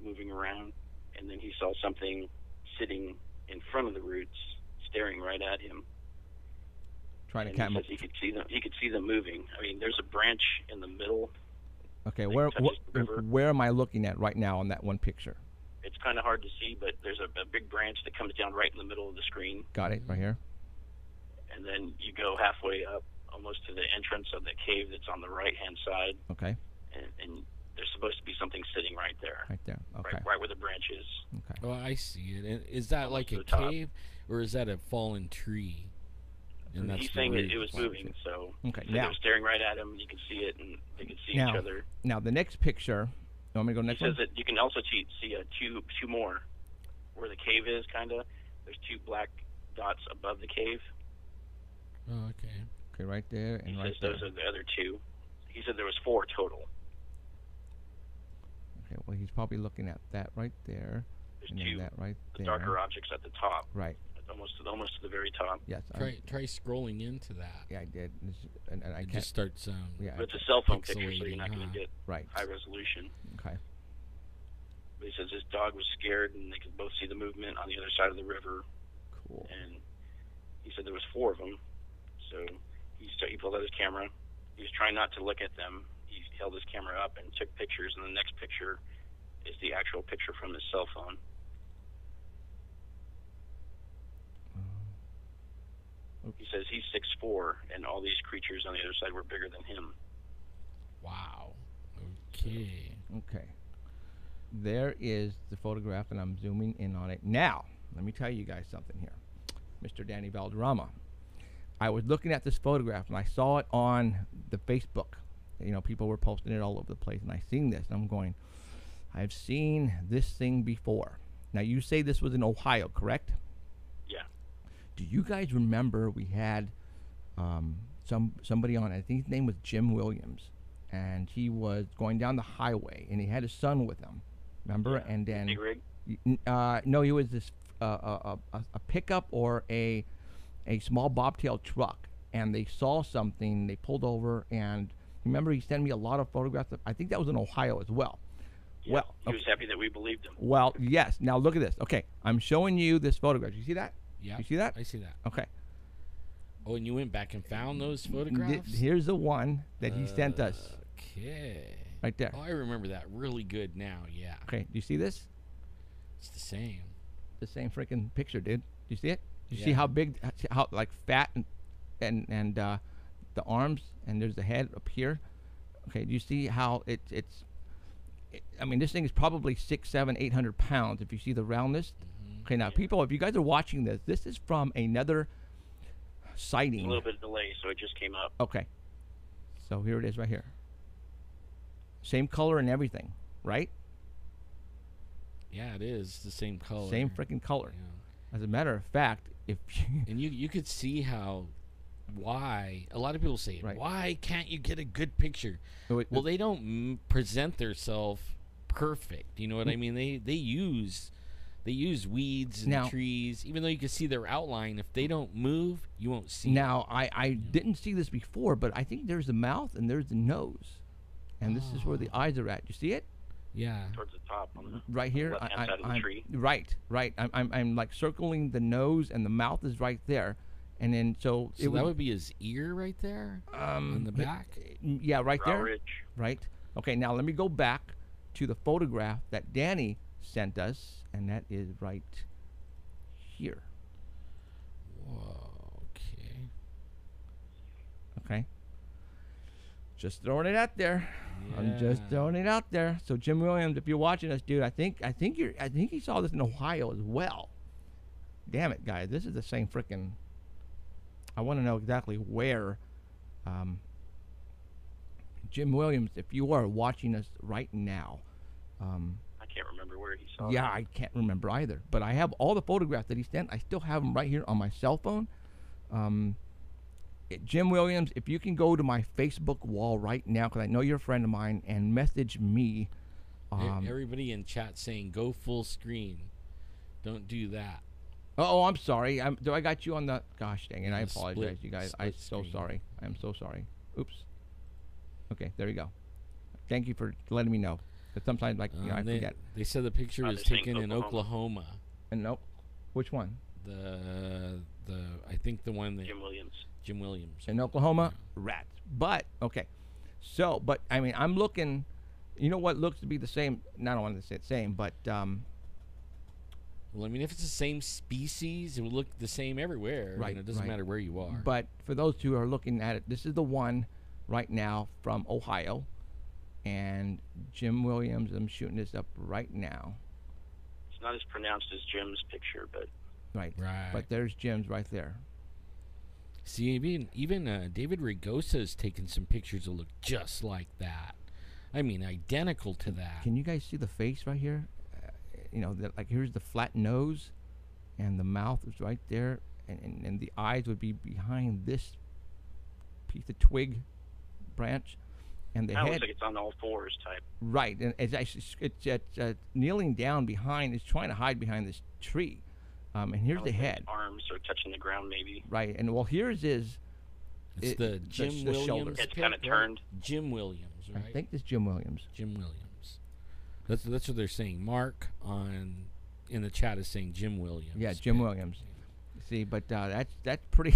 Speaker 4: moving around, and then he saw something sitting in front of the roots, staring right at him.
Speaker 2: Trying to
Speaker 4: and
Speaker 2: catch
Speaker 4: he
Speaker 2: him.
Speaker 4: says he could see them moving. I mean, there's a branch in the middle.
Speaker 2: Okay,
Speaker 4: that touches the river.
Speaker 2: where am I looking at right now on that one picture?
Speaker 4: It's kind of hard to see, but there's a big branch that comes down right in the middle of the screen.
Speaker 2: Got it, right here.
Speaker 4: And then you go halfway up, almost to the entrance of the cave that's on the right-hand side.
Speaker 2: Okay.
Speaker 4: And there's supposed to be something sitting right there.
Speaker 2: Right there. Okay.
Speaker 4: Right where the branch is.
Speaker 2: Okay.
Speaker 3: Oh, I see it. And is that like a cave, or is that a fallen tree? And
Speaker 4: He's saying it was moving, so
Speaker 2: okay.
Speaker 4: it was staring right at him. You can see it, and they can see each other.
Speaker 2: Now the next picture. You want me to go next one?
Speaker 4: He says that you can also see two more, where the cave is, kind of. There's 2 black dots above the cave.
Speaker 3: Oh, okay.
Speaker 2: Okay, right there and
Speaker 4: he
Speaker 2: right
Speaker 4: says
Speaker 2: there.
Speaker 4: Those are the other 2. He said there was 4 total.
Speaker 2: Okay, well he's probably looking at that right there.
Speaker 4: There's
Speaker 2: and
Speaker 4: 2
Speaker 2: that right there.
Speaker 4: darker objects at the top.
Speaker 2: Right.
Speaker 4: Almost to the very top.
Speaker 2: Yes.
Speaker 3: Try scrolling into that.
Speaker 2: Yeah, I did. And I can't.
Speaker 3: Just starts.
Speaker 2: Yeah.
Speaker 4: But it's a cell phone picture, so you're not going to get
Speaker 2: right.
Speaker 4: high resolution.
Speaker 2: Okay.
Speaker 4: But he says his dog was scared, and they could both see the movement on the other side of the river.
Speaker 2: Cool.
Speaker 4: And he said there was 4 of them. So he pulled out his camera. He was trying not to look at them. He held his camera up and took pictures, and the next picture is the actual picture from his cell phone. He says he's 6'4", and all these creatures on the other side were bigger than him.
Speaker 3: Wow. Okay.
Speaker 2: Okay. There is the photograph, and I'm zooming in on it. Now, let me tell you guys something here. Mr. Danny Valderrama. I was looking at this photograph, and I saw it on the Facebook. You know, people were posting it all over the place, and I seen this, and I'm going, I've seen this thing before. Now, you say this was in Ohio, correct?
Speaker 4: Yeah.
Speaker 2: Do you guys remember we had somebody on, I think his name was Jim Williams, and he was going down the highway, and he had his son with him, remember?
Speaker 4: Yeah.
Speaker 2: And then
Speaker 4: Big rig?
Speaker 2: no, he was this a pickup or a small bobtail truck, and they saw something. They pulled over, and remember he sent me a lot of photographs. I think that was in Ohio as well.
Speaker 4: Yeah.
Speaker 2: Well,
Speaker 4: he was happy that we believed him.
Speaker 2: Well, yes. Now look at this. Okay, I'm showing you this photograph. You see that?
Speaker 3: Yeah.
Speaker 2: You see that?
Speaker 3: I see that.
Speaker 2: Okay.
Speaker 3: Oh, and you went back and found those photographs?
Speaker 2: Here's the one that he sent us.
Speaker 3: Okay.
Speaker 2: Right there.
Speaker 3: Oh, I remember that really good now. Yeah.
Speaker 2: Okay. Do you see this?
Speaker 3: It's the same.
Speaker 2: The same freaking picture, dude. Do you see it? You see
Speaker 3: Yeah.
Speaker 2: how big, how like fat and the arms, and there's the head up here. Okay. Do you see how it's I mean, this thing is probably 600, 700, 800 pounds if you see the roundness.
Speaker 3: Mm-hmm.
Speaker 2: Okay, now people, if you guys are watching this is from another sighting.
Speaker 4: A little bit of delay, so it just came up.
Speaker 2: Okay, so here it is right here. Same color and everything, right?
Speaker 3: Yeah, it is the same color.
Speaker 2: Same freaking color.
Speaker 3: Yeah.
Speaker 2: As a matter of fact, if you
Speaker 3: And you could see how why a lot of people say,
Speaker 2: Right.
Speaker 3: why can't you get a good picture? Well, they don't present themselves perfect. You know what I mean? They use weeds and
Speaker 2: Now-
Speaker 3: trees. Even though you can see their outline, if they don't move, you won't see.
Speaker 2: Now, I didn't see this before, but I think there's the mouth and there's the nose. And this is where the eyes are at. You see it?
Speaker 3: it. Yeah.
Speaker 4: Towards the top on the
Speaker 2: Right here.
Speaker 4: left-hand side of the tree.
Speaker 2: Right. I'm like circling the nose, and the mouth is right there. And then
Speaker 3: So that would be his ear right there on the back.
Speaker 2: Yeah, right
Speaker 4: Raw
Speaker 2: there.
Speaker 4: ridge.
Speaker 2: Right. Okay, now let me go back to the photograph that Danny sent us, and that is right here.
Speaker 3: Whoa. Okay.
Speaker 2: Okay. Just throwing it out there. I'm just throwing it out there. So Jim Williams, if you're watching us, dude, I think he saw this in Ohio as well. Damn it, guys, this is the same freaking. I want to know exactly where. Jim Williams, if you are watching us right now.
Speaker 4: I can't remember where he saw
Speaker 2: Yeah,
Speaker 4: it.
Speaker 2: I can't remember either. But I have all the photographs that he sent. I still have them right here on my cell phone. Jim Williams, if you can go to my Facebook wall right now, because I know you're a friend of mine, and message me.
Speaker 3: Everybody in chat saying go full screen. Don't do that.
Speaker 2: Oh, I'm sorry. Do I got you on the? Gosh dang it! I
Speaker 3: Yeah,
Speaker 2: apologize, you guys. I'm
Speaker 3: split
Speaker 2: so
Speaker 3: screen.
Speaker 2: sorry. I'm so sorry. Oops. Okay, there you go. Thank you for letting me know. But sometimes, like, I forget.
Speaker 3: They said the picture was
Speaker 4: they're saying
Speaker 3: taken in
Speaker 4: Oklahoma.
Speaker 3: Oklahoma.
Speaker 2: And nope. Which one?
Speaker 3: The I think the one that
Speaker 4: Jim Williams.
Speaker 3: Jim Williams.
Speaker 2: In Oklahoma, rats. But okay, so but I mean, I'm looking. You know what looks to be the same? I don't want to say the same, but
Speaker 3: Well, I mean, if it's the same species, it would look the same everywhere.
Speaker 2: Right,
Speaker 3: And it doesn't
Speaker 2: right.
Speaker 3: matter where you are.
Speaker 2: But for those who are looking at it, this is the one right now from Ohio, and Jim Williams. I'm shooting this up right now.
Speaker 4: It's not as pronounced as Jim's picture, but
Speaker 2: Right.
Speaker 3: Right.
Speaker 2: But there's Jim's right there.
Speaker 3: See, even David Rigosa has taken some pictures that look just like that. I mean, identical to that.
Speaker 2: Can you guys see the face right here? You know, like here's the flat nose, and the mouth is right there, and the eyes would be behind this piece of twig branch, and the
Speaker 4: that
Speaker 2: head.
Speaker 4: looks like it's on all fours type.
Speaker 2: Right, and it's actually it's kneeling down behind. It's trying to hide behind this tree, and here's the
Speaker 4: Kinda like
Speaker 2: head.
Speaker 4: his arms are touching the ground, maybe.
Speaker 2: Right, and well, here's his.
Speaker 3: It's the Jim
Speaker 2: the
Speaker 3: Williams.
Speaker 2: shoulder.
Speaker 4: It's
Speaker 3: pic,
Speaker 4: kinda
Speaker 3: right?
Speaker 4: turned.
Speaker 3: Jim Williams, right?
Speaker 2: I think this Jim Williams.
Speaker 3: Jim Williams. That's what they're saying. Mark in the chat is saying Jim Williams.
Speaker 2: Yeah, Jim Williams. See, but that's pretty.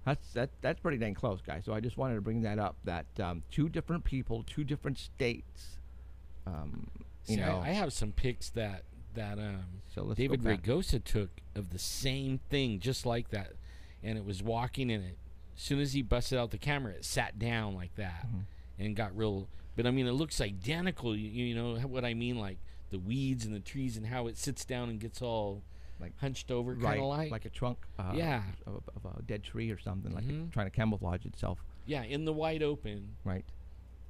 Speaker 2: that's pretty dang close, guys. So I just wanted to bring that up. That two different people, two different states.
Speaker 3: See, I have some pics that
Speaker 2: So let's
Speaker 3: David
Speaker 2: go back.
Speaker 3: Rigosa took of the same thing, just like that, and it was walking in it. As soon as he busted out the camera, it sat down like that and got real. But I mean, it looks identical. You know what I mean? Like the weeds and the trees and how it sits down and gets all
Speaker 2: Like-
Speaker 3: hunched over,
Speaker 2: right,
Speaker 3: kind of like
Speaker 2: a trunk.
Speaker 3: Yeah.
Speaker 2: Of a dead tree or something, like
Speaker 3: Mhm.
Speaker 2: it's trying to camouflage itself.
Speaker 3: yeah, in the wide open.
Speaker 2: Right.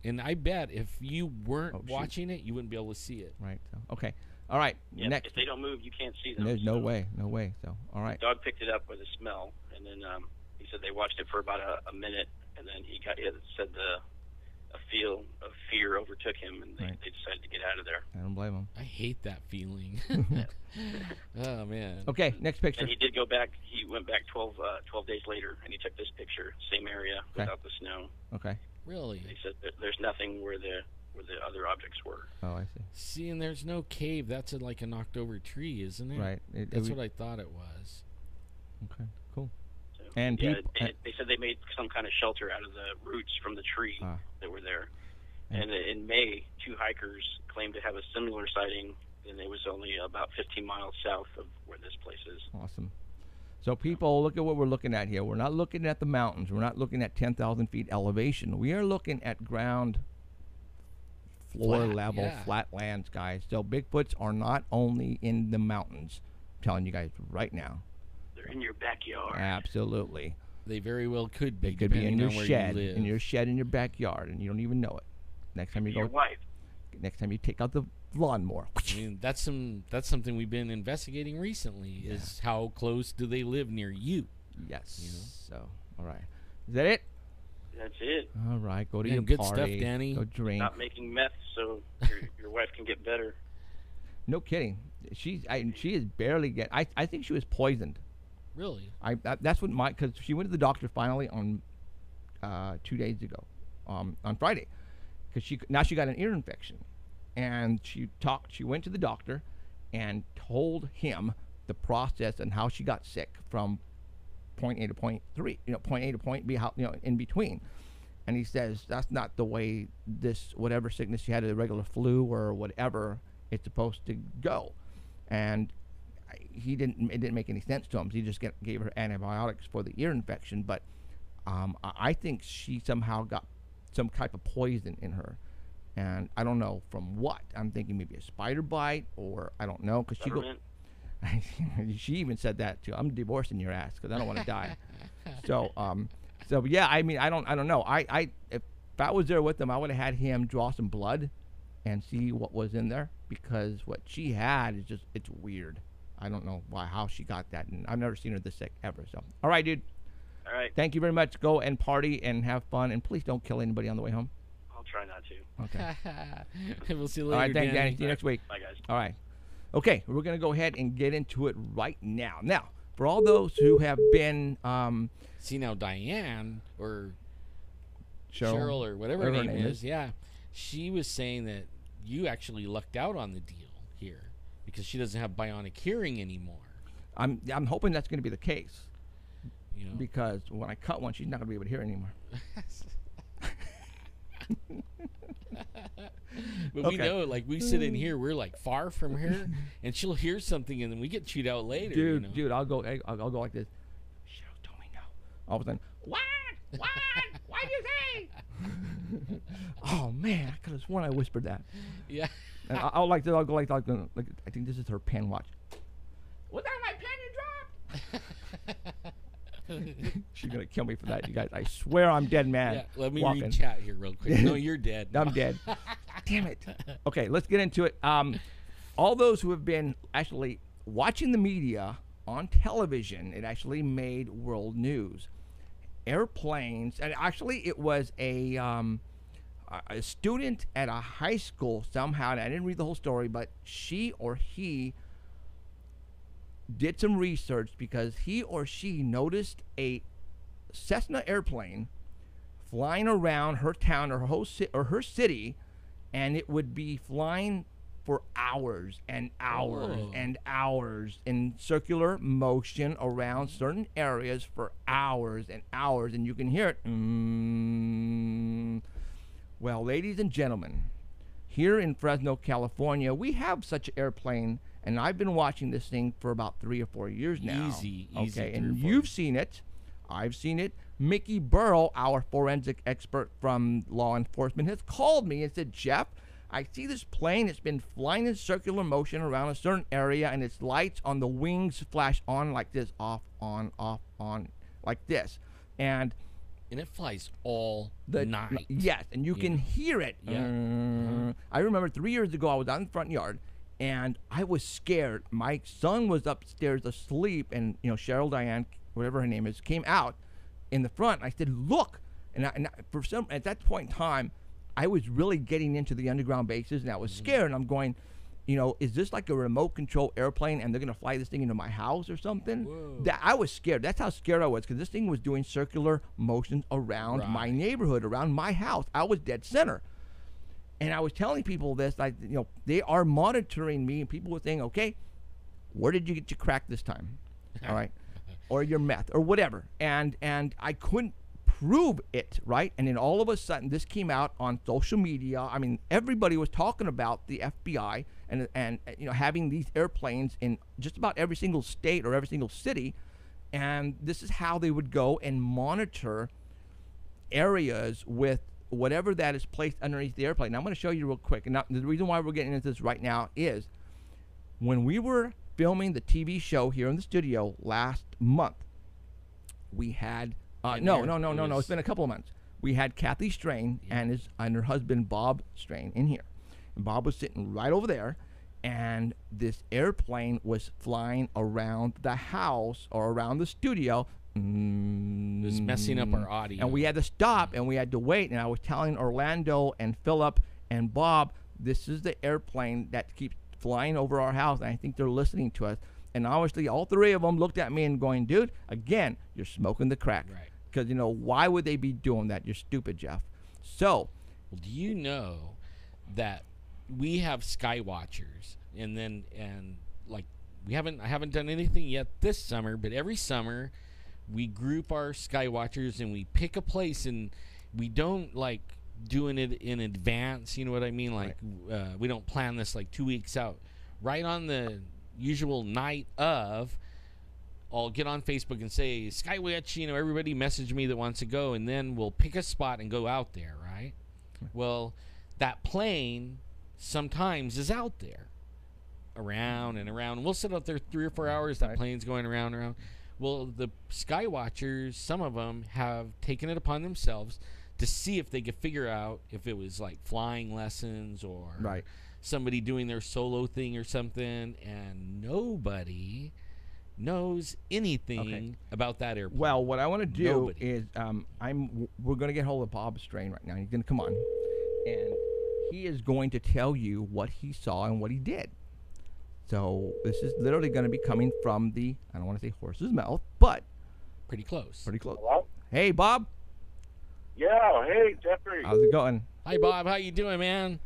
Speaker 3: And I bet if you weren't
Speaker 2: Oh, shoot.
Speaker 3: watching it, you wouldn't be able to see it.
Speaker 2: Right. So okay. All right.
Speaker 4: Yeah,
Speaker 2: Next.
Speaker 4: if they don't move, you can't see them.
Speaker 2: There's no
Speaker 4: so-
Speaker 2: way. No way. So all right.
Speaker 4: Dog picked it up with a smell, and then he said they watched it for about a minute, and then he said a feel of fear overtook him, and they decided to get out of there.
Speaker 2: I don't blame him.
Speaker 3: I hate that feeling. Oh man.
Speaker 2: Okay. Next picture.
Speaker 4: And he did go back. He went back 12 days later, and he took this picture, same area
Speaker 2: Okay.
Speaker 4: without the snow.
Speaker 2: Okay.
Speaker 3: Really?
Speaker 4: He said there's nothing where the other objects were.
Speaker 2: Oh, I see.
Speaker 3: See, and there's no cave. That's like a knocked over tree, isn't it?
Speaker 2: Right.
Speaker 3: That's what I thought it was.
Speaker 2: Okay. Cool.
Speaker 4: So,
Speaker 2: And
Speaker 4: yeah,
Speaker 2: people-
Speaker 4: they said they made some kind of shelter out of the roots from the tree
Speaker 2: Ah.
Speaker 4: that were there.
Speaker 2: And-
Speaker 4: And in May, 2 hikers claimed to have a similar sighting, and it was only about 15 miles south of where this place is.
Speaker 2: Awesome. So people, look at what we're looking at here. We're not looking at the mountains. We're not looking at 10,000 feet elevation. We are looking at ground floor
Speaker 3: Flat,
Speaker 2: level,
Speaker 3: yeah.
Speaker 2: flat lands, guys. So Bigfoots are not only in the mountains. I'm telling you guys right now.
Speaker 4: They're in your backyard.
Speaker 2: Absolutely.
Speaker 3: They very well could be.
Speaker 2: They could be in
Speaker 3: depending
Speaker 2: your
Speaker 3: on where
Speaker 2: shed,
Speaker 3: you live.
Speaker 2: in your shed in your backyard, and you don't even know it. Next time you
Speaker 4: Your
Speaker 2: go,
Speaker 4: wife.
Speaker 2: next time you take out the lawnmower.
Speaker 3: I mean, that's something we've been investigating recently. Is how close do they live near you?
Speaker 2: Yes.
Speaker 3: You know?
Speaker 2: So All right. Is that it?
Speaker 4: That's it.
Speaker 2: All right. Go to
Speaker 3: Man,
Speaker 2: your
Speaker 3: good
Speaker 2: party.
Speaker 3: stuff, Danny.
Speaker 2: Go drink.
Speaker 4: Stop making meth so your wife can get better.
Speaker 2: No kidding. She is barely I think she was poisoned.
Speaker 3: Really?
Speaker 2: That's what because she went to the doctor finally on 2 days ago, on Friday, because she got an ear infection, and she went to the doctor, and told him the process and how she got sick from point A to point 3, point A to point B, how in between, and he says that's not the way this whatever sickness she had, a regular flu or whatever, it's supposed to go, and it didn't make any sense to him. So he just gave her antibiotics for the ear infection, but I think she somehow got some type of poison in her, and I don't know from what. I'm thinking maybe a spider bite, or I don't know, because she even said that too. I'm divorcing your ass because I don't want to die. So yeah, I mean, I don't know. If I was there with him, I would have had him draw some blood and see what was in there, because what she had is it's weird. I don't know how she got that, and I've never seen her this sick ever. So, all right, dude.
Speaker 4: All right.
Speaker 2: Thank you very much. Go and party and have fun, and please don't kill anybody on the way home.
Speaker 4: I'll try not to.
Speaker 2: Okay.
Speaker 3: We'll see you later,
Speaker 2: All right, thanks,
Speaker 3: Danny.
Speaker 2: Danny. See you next week.
Speaker 4: Bye, guys.
Speaker 2: All right. Okay, we're going to go ahead and get into it right now. Now, for all those who have been...
Speaker 3: See, now Diane, or
Speaker 2: Cheryl
Speaker 3: or whatever her name is, yeah, she was saying that you actually lucked out on the deal here because she doesn't have bionic hearing anymore.
Speaker 2: I'm hoping that's going to be the case. Because when I cut one, she's not going to be able to hear anymore.
Speaker 3: But we know, like, we sit in here, we're like far from her, and she'll hear something, and then we get chewed out later.
Speaker 2: Dude, I'll go like this. Cheryl told me no. All of a sudden, what? What'd you say? Oh man, I could have sworn I whispered that.
Speaker 3: Yeah.
Speaker 2: And I'll go like I think this is her pen. Watch. Was that my pen you dropped? She's gonna kill me for that, you guys. I swear I'm dead, man.
Speaker 3: Yeah, let me read chat here real quick. No, you're dead.
Speaker 2: I'm dead. Damn it. Okay, let's get into it. All those who have been actually watching the media on television, it actually made world news. Airplanes, and actually it was a student at a high school somehow, and I didn't read the whole story, but she or he did some research because he or she noticed a Cessna airplane flying around her town or her city, and it would be flying for hours and hours and hours in circular motion around certain areas for hours and hours, and you can hear it. Well, ladies and gentlemen, here in Fresno, California, we have such an airplane, and I've been watching this thing for about 3 or 4 years now.
Speaker 3: Easy.
Speaker 2: Okay, and you've seen it. I've seen it. Mickey Burrow, our forensic expert from law enforcement, has called me and said, Jeff, I see this plane. It's been flying in circular motion around a certain area, and its lights on the wings flash on like this, off, on, like this. And
Speaker 3: it flies all the night.
Speaker 2: Yes, and you can hear it.
Speaker 3: Yeah.
Speaker 2: I remember 3 years ago, I was out in the front yard, and I was scared. My son was upstairs asleep, and Cheryl Diane, whatever her name is, came out in the front. And I said, "Look!" And at that point in time, I was really getting into the underground bases, and I was scared. And I'm going, is this like a remote control airplane, and they're gonna fly this thing into my house or something? I was scared. That's how scared I was, because this thing was doing circular motions around my neighborhood, around my house. I was dead center. And I was telling people this, they are monitoring me, and people were saying, okay, where did you get your crack this time? All right. Or your meth, or whatever. And I couldn't prove it, right? And then all of a sudden, this came out on social media. I mean, everybody was talking about the FBI and having these airplanes in just about every single state or every single city. And this is how they would go and monitor areas with whatever that is placed underneath the airplane. Now, I'm going to show you real quick. And now, the reason why we're getting into this right now is when we were filming the TV show here in the studio last month, we had no. It's been a couple of months. We had Kathy Strain and her husband Bob Strain in here, and Bob was sitting right over there, and this airplane was flying around the house or around the studio
Speaker 3: It was messing up our audio.
Speaker 2: And we had to stop and we had to wait. And I was telling Orlando and Philip and Bob, this is the airplane that keeps flying over our house. And I think they're listening to us. And obviously, all three of them looked at me and going, dude, again, you're smoking the crack.
Speaker 3: Right.
Speaker 2: Because, you know, why would they be doing that? You're stupid, Jeff. So.
Speaker 3: Well, do you know that we have sky watchers? And like, I haven't done anything yet this summer, but every summer we group our sky watchers and we pick a place, and we don't like doing it in advance. You know what I mean? Like, right. We don't plan this like 2 weeks out. Right on the usual night of, I'll get on Facebook and say, Skywatch, you know, everybody message me that wants to go, and then we'll pick a spot and go out there, right? Well, that plane sometimes is out there around and around. We'll sit out there 3 or 4 hours. That plane's going around and around. Well, the sky watchers, some of them have taken it upon themselves to see if they could figure out if it was like flying lessons or somebody doing their solo thing or something, and nobody knows anything about that airplane.
Speaker 2: Well, what I want to do is we're going to get hold of Bob Strain right now. He's going to come on, and he is going to tell you what he saw and what he did. So this is literally going to be coming from the, I don't want to say horse's mouth, but
Speaker 3: pretty close.
Speaker 2: Pretty close.
Speaker 5: Hello?
Speaker 2: Hey, Bob.
Speaker 5: Yeah, hey, Jeffrey.
Speaker 2: How's it going?
Speaker 3: Hi, Bob. How you doing, man?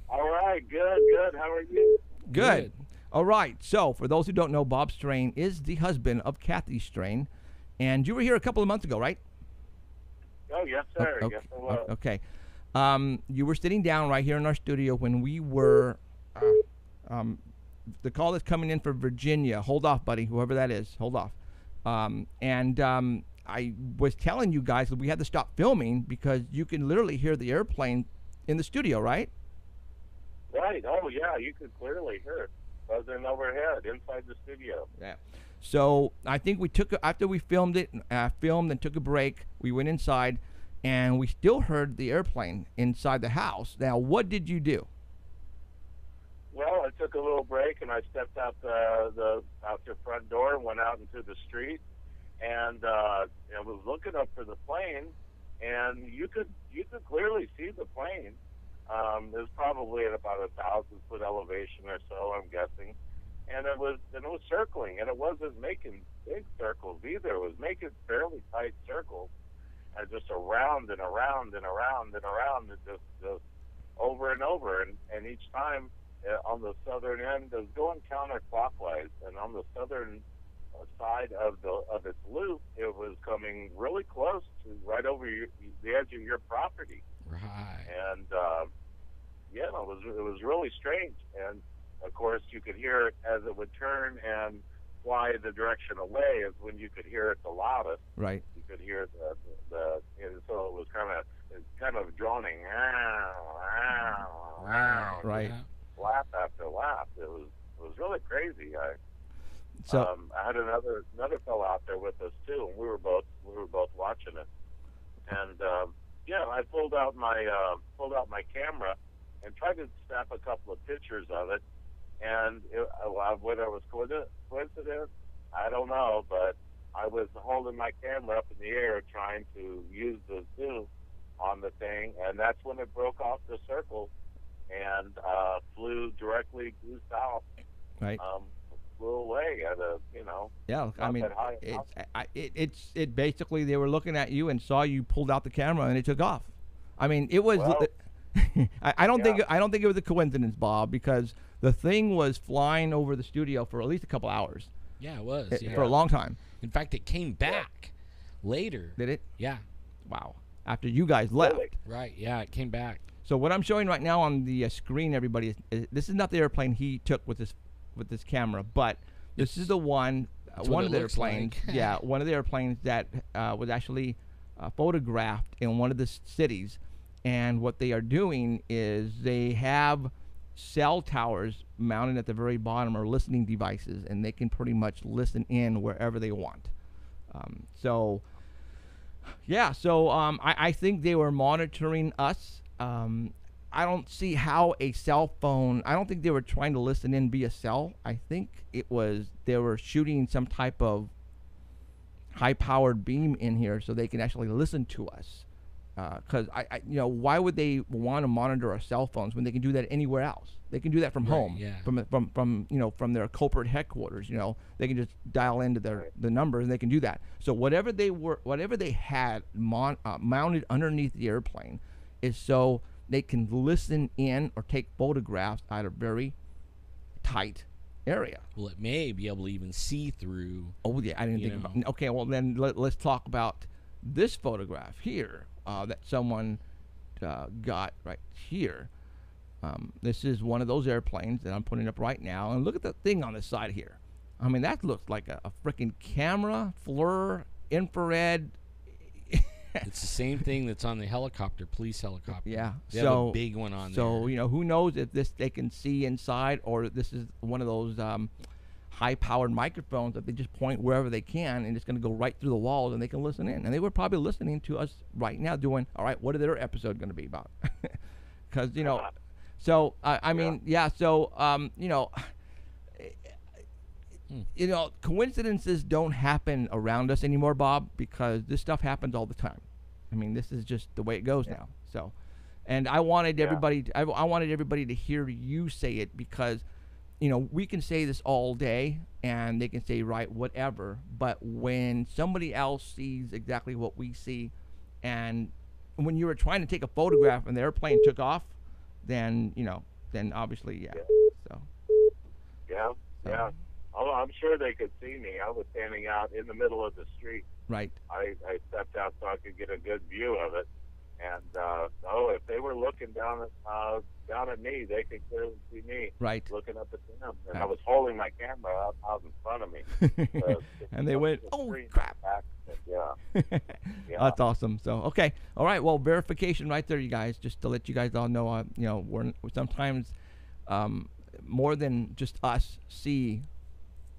Speaker 5: All right, good. How are you?
Speaker 2: Good. All right. So for those who don't know, Bob Strain is the husband of Kathy Strain, and you were here a couple of months ago, right?
Speaker 5: Oh, yes, sir.
Speaker 2: Okay.
Speaker 5: Yes, I was.
Speaker 2: Okay. You were sitting down right here in our studio when we were the call that's coming in for Virginia. Hold off, buddy, whoever that is. Hold off. I was telling you guys that we had to stop filming because you can literally hear the airplane in the studio, right?
Speaker 5: Right. Oh, yeah, you could clearly hear it buzzing overhead inside the studio.
Speaker 2: Yeah. So I think we took, after we filmed and took a break, we went inside, and we still heard the airplane inside the house. Now, what did you do?
Speaker 5: Well, I took a little break, and I stepped out the front door and went out into the street, and I was looking up for the plane, and you could clearly see the plane. It was probably at about 1,000-foot elevation or so, I'm guessing, and it was circling, and it wasn't making big circles either. It was making fairly tight circles, and just around and around and around and around, and just over and over, and each time. On the southern end, it was going counterclockwise, and on the southern side of its loop, it was coming really close to right over the edge of your property.
Speaker 3: Right.
Speaker 5: And it was really strange. And of course, you could hear it as it would turn and fly the direction away. Is when you could hear it the loudest.
Speaker 2: Right.
Speaker 5: You could hear so it was kind of droning.
Speaker 2: Right.
Speaker 5: Laugh after laugh. It was really crazy. I had another fellow out there with us too, and we were both watching it. And I pulled out my camera and tried to snap a couple of pictures of it. And whether it was coincidence, I don't know, but I was holding my camera up in the air trying to use the zoom on the thing, and that's when it broke off the circle and flew directly due south.
Speaker 2: Right.
Speaker 5: Flew away at a,
Speaker 2: Yeah, I mean, it basically, they were looking at you and saw you pulled out the camera and it took off. I mean, it was. Well, I don't think it was a coincidence, Bob, because the thing was flying over the studio for at least a couple hours.
Speaker 3: Yeah, it was.
Speaker 2: For a long time.
Speaker 3: In fact, it came back later.
Speaker 2: Did it?
Speaker 3: Yeah.
Speaker 2: Wow. After you guys left.
Speaker 5: Really?
Speaker 3: Right. Yeah, it came back.
Speaker 2: So what I'm showing right now on the screen, everybody, is this is not the airplane he took with this camera, but this is the one of the airplanes.
Speaker 3: Like.
Speaker 2: Yeah, one of the airplanes that was actually photographed in one of the cities. And what they are doing is they have cell towers mounted at the very bottom, or listening devices, and they can pretty much listen in wherever they want. I think they were monitoring us. I don't see how a cell phone, I don't think they were trying to listen in via cell. I think they were shooting some type of, high-powered beam in here so they can actually listen to us. Because why would they want to monitor our cell phones when they can do that anywhere else? They can do that from home, from their corporate headquarters. They can just dial into the numbers and they can do that. So whatever they had mounted underneath the airplane is so they can listen in or take photographs at a very tight area.
Speaker 3: Well, it may be able to even see through.
Speaker 2: Oh yeah, I didn't think about. Okay, well then let's talk about this photograph here that someone got right here. This is one of those airplanes that I'm putting up right now, and look at the thing on the side here. I mean, that looks like a freaking camera, FLIR, infrared.
Speaker 3: It's the same thing that's on the helicopter, police helicopter.
Speaker 2: Yeah,
Speaker 3: they have a big one on there.
Speaker 2: So who knows if they can see inside, or this is one of those high-powered microphones that they just point wherever they can, and it's going to go right through the walls, and they can listen in. And they were probably listening to us right now, doing, all right, what are their episode going to be about? Because so I mean, yeah. So coincidences don't happen around us anymore, Bob, because this stuff happens all the time. I mean, this is just the way it goes now. So, and I wanted everybody, I wanted everybody to hear you say it, because, we can say this all day and they can say, right, whatever. But when somebody else sees exactly what we see, and when you were trying to take a photograph and the airplane took off, then, then obviously, yeah. So.
Speaker 5: Yeah. Yeah. Oh, I'm sure they could see me. I was standing out in the middle of the street.
Speaker 2: Right.
Speaker 5: I stepped out so I could get a good view of it. And if they were looking down at me, they could clearly see me.
Speaker 2: Right.
Speaker 5: Looking up at them. And I was holding my camera out in front of me.
Speaker 2: And they went, oh crap.
Speaker 5: Yeah.
Speaker 2: That's awesome. So okay, all right. Well, verification right there, you guys. Just to let you guys all know, we're sometimes more than just us see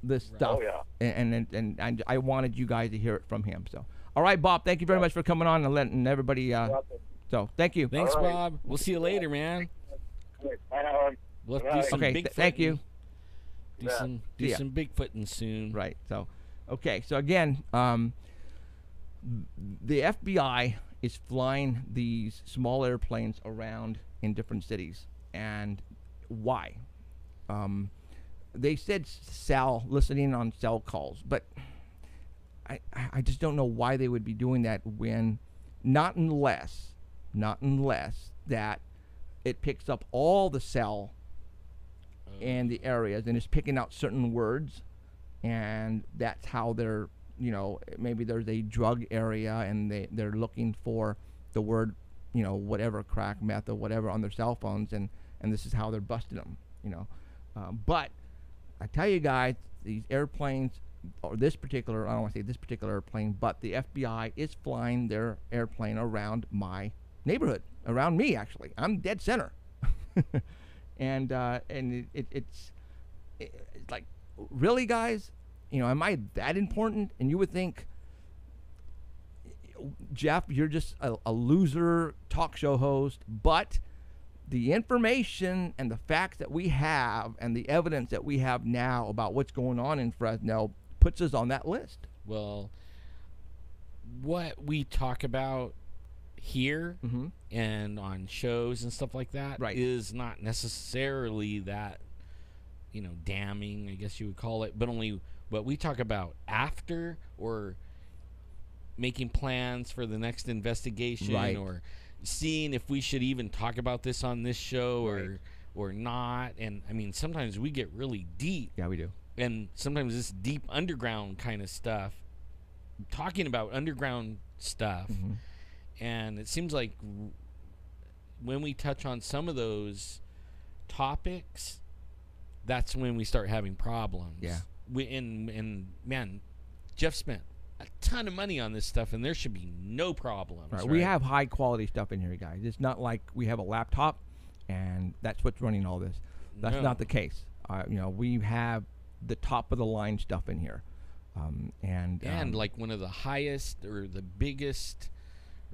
Speaker 2: this stuff.
Speaker 5: Oh, yeah.
Speaker 2: And I wanted you guys to hear it from him. So, all right, Bob, thank you very much for coming on and letting everybody. So, thank you.
Speaker 3: Thanks, Bob. We'll see you later, man. We'll do some Bigfoot.
Speaker 2: Thank you.
Speaker 3: Do some Bigfooting soon.
Speaker 2: Right. So, okay. So again, the FBI is flying these small airplanes around in different cities, and why? They said listening on cell calls, but I just don't know why they would be doing that when, not unless that it picks up all the cell in the areas and is picking out certain words, and that's how they're, maybe there's a drug area and they're looking for the word, whatever, crack, meth, or whatever on their cell phones, and this is how they're busting them, but I tell you guys, these airplanes, or this particular, I don't want to say this particular airplane, but the FBI is flying their airplane around my neighborhood, around me actually. I'm dead center. and it's like, really, guys? Am I that important? And you would think, Jeff, you're just a loser talk show host, but the information and the facts that we have and the evidence that we have now about what's going on in Fresno puts us on that list.
Speaker 3: Well, what we talk about here and on shows and stuff like that is not necessarily that, damning, I guess you would call it, but only what we talk about after, or making plans for the next investigation, or seeing if we should even talk about this on this show or not. And I mean, sometimes we get really deep.
Speaker 2: Yeah, we do. And
Speaker 3: sometimes this deep underground kind of stuff, talking about underground stuff. And it seems like when we touch on some of those topics, that's when we start having problems.
Speaker 2: Yeah.
Speaker 3: And man, Jeff spent a ton of money on this stuff, and there should be no problems.
Speaker 2: Right. We have high quality stuff in here, guys. It's not like we have a laptop and that's what's running all this. That's not the case. We have the top of the line stuff in here, and
Speaker 3: like one of the highest or the biggest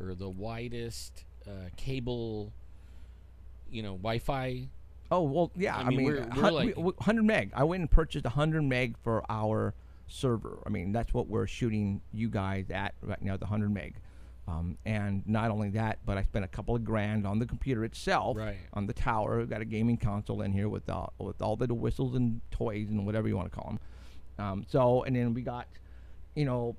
Speaker 3: or the widest cable, Wi-Fi.
Speaker 2: Oh well, yeah. I mean,
Speaker 3: we're like
Speaker 2: 100 meg. I went and purchased 100 meg for our server. I mean, that's what we're shooting you guys at right now, the 100 meg. And not only that, but I spent a couple of grand on the computer itself, on the tower. We've got a gaming console in here with all the whistles and toys and whatever you want to call them. And then we got, you know,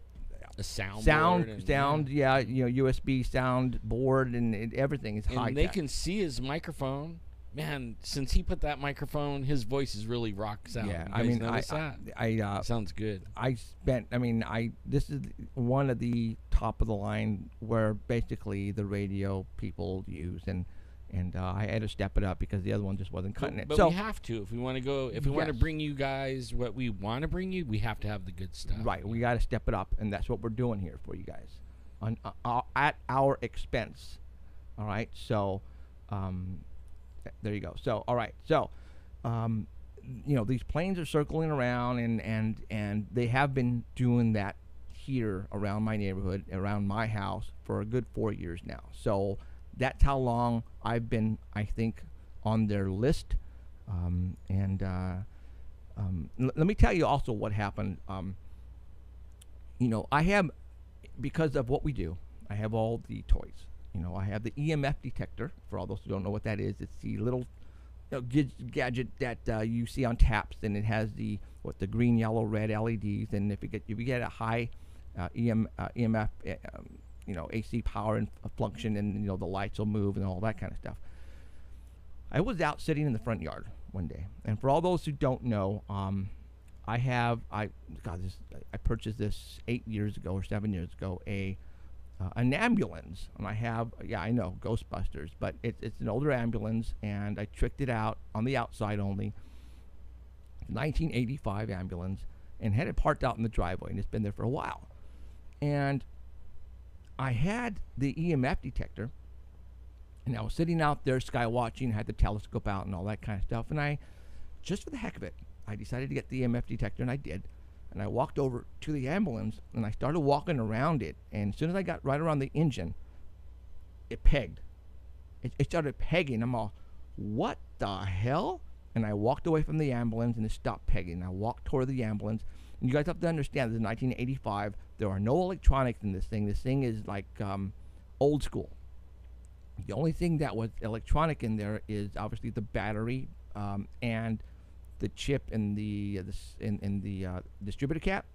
Speaker 3: a sound,
Speaker 2: yeah, you know, USB sound board and everything is high.
Speaker 3: And they can see his microphone. Man, since he put that microphone, his voice is really rocks out.
Speaker 2: Yeah,
Speaker 3: I mean, I sounds good.
Speaker 2: This is one of the top of the line where basically the radio people use, and I had to step it up because the other one just wasn't cutting it.
Speaker 3: But
Speaker 2: so
Speaker 3: we have to if we want to go. If we want to bring you guys what we want to bring you, we have to have the good stuff.
Speaker 2: Right, we got to step it up, and that's what we're doing here for you guys, at our expense. All right, so. There you go. So, all right. So, you know, these planes are circling around, and they have been doing that here around my neighborhood, around my house, for a good 4 years now. So that's how long I've been, I think, on their list. Let me tell you also what happened. You know, I have, because of what we do, I have all the toys. You know, I have the EMF detector. For all those who don't know what that is, it's the little gadget that you see on taps, and it has the green, yellow, red LEDs. And if you get a high EMF, you know, AC power and function, and you know the lights will move and all that kind of stuff. I was out sitting in the front yard one day, and for all those who don't know, I purchased this 8 years ago or 7 years ago, an ambulance, and I have, I know, Ghostbusters, but it's an older ambulance, and I tricked it out on the outside only, 1985 ambulance, and had it parked out in the driveway, and it's been there for a while. And I had the EMF detector, and I was sitting out there sky watching, had the telescope out and all that kind of stuff, and I, just for the heck of it, I decided to get the EMF detector, and I did. And I walked over to the ambulance, and I started walking around it. And as soon as I got right around the engine, it pegged. It started pegging. I'm all, what the hell? And I walked away from the ambulance, and it stopped pegging. I walked toward the ambulance. And you guys have to understand, this is 1985. There are no electronics in this thing. This thing is like old school. The only thing that was electronic in there is obviously the battery and the chip in the distributor cap.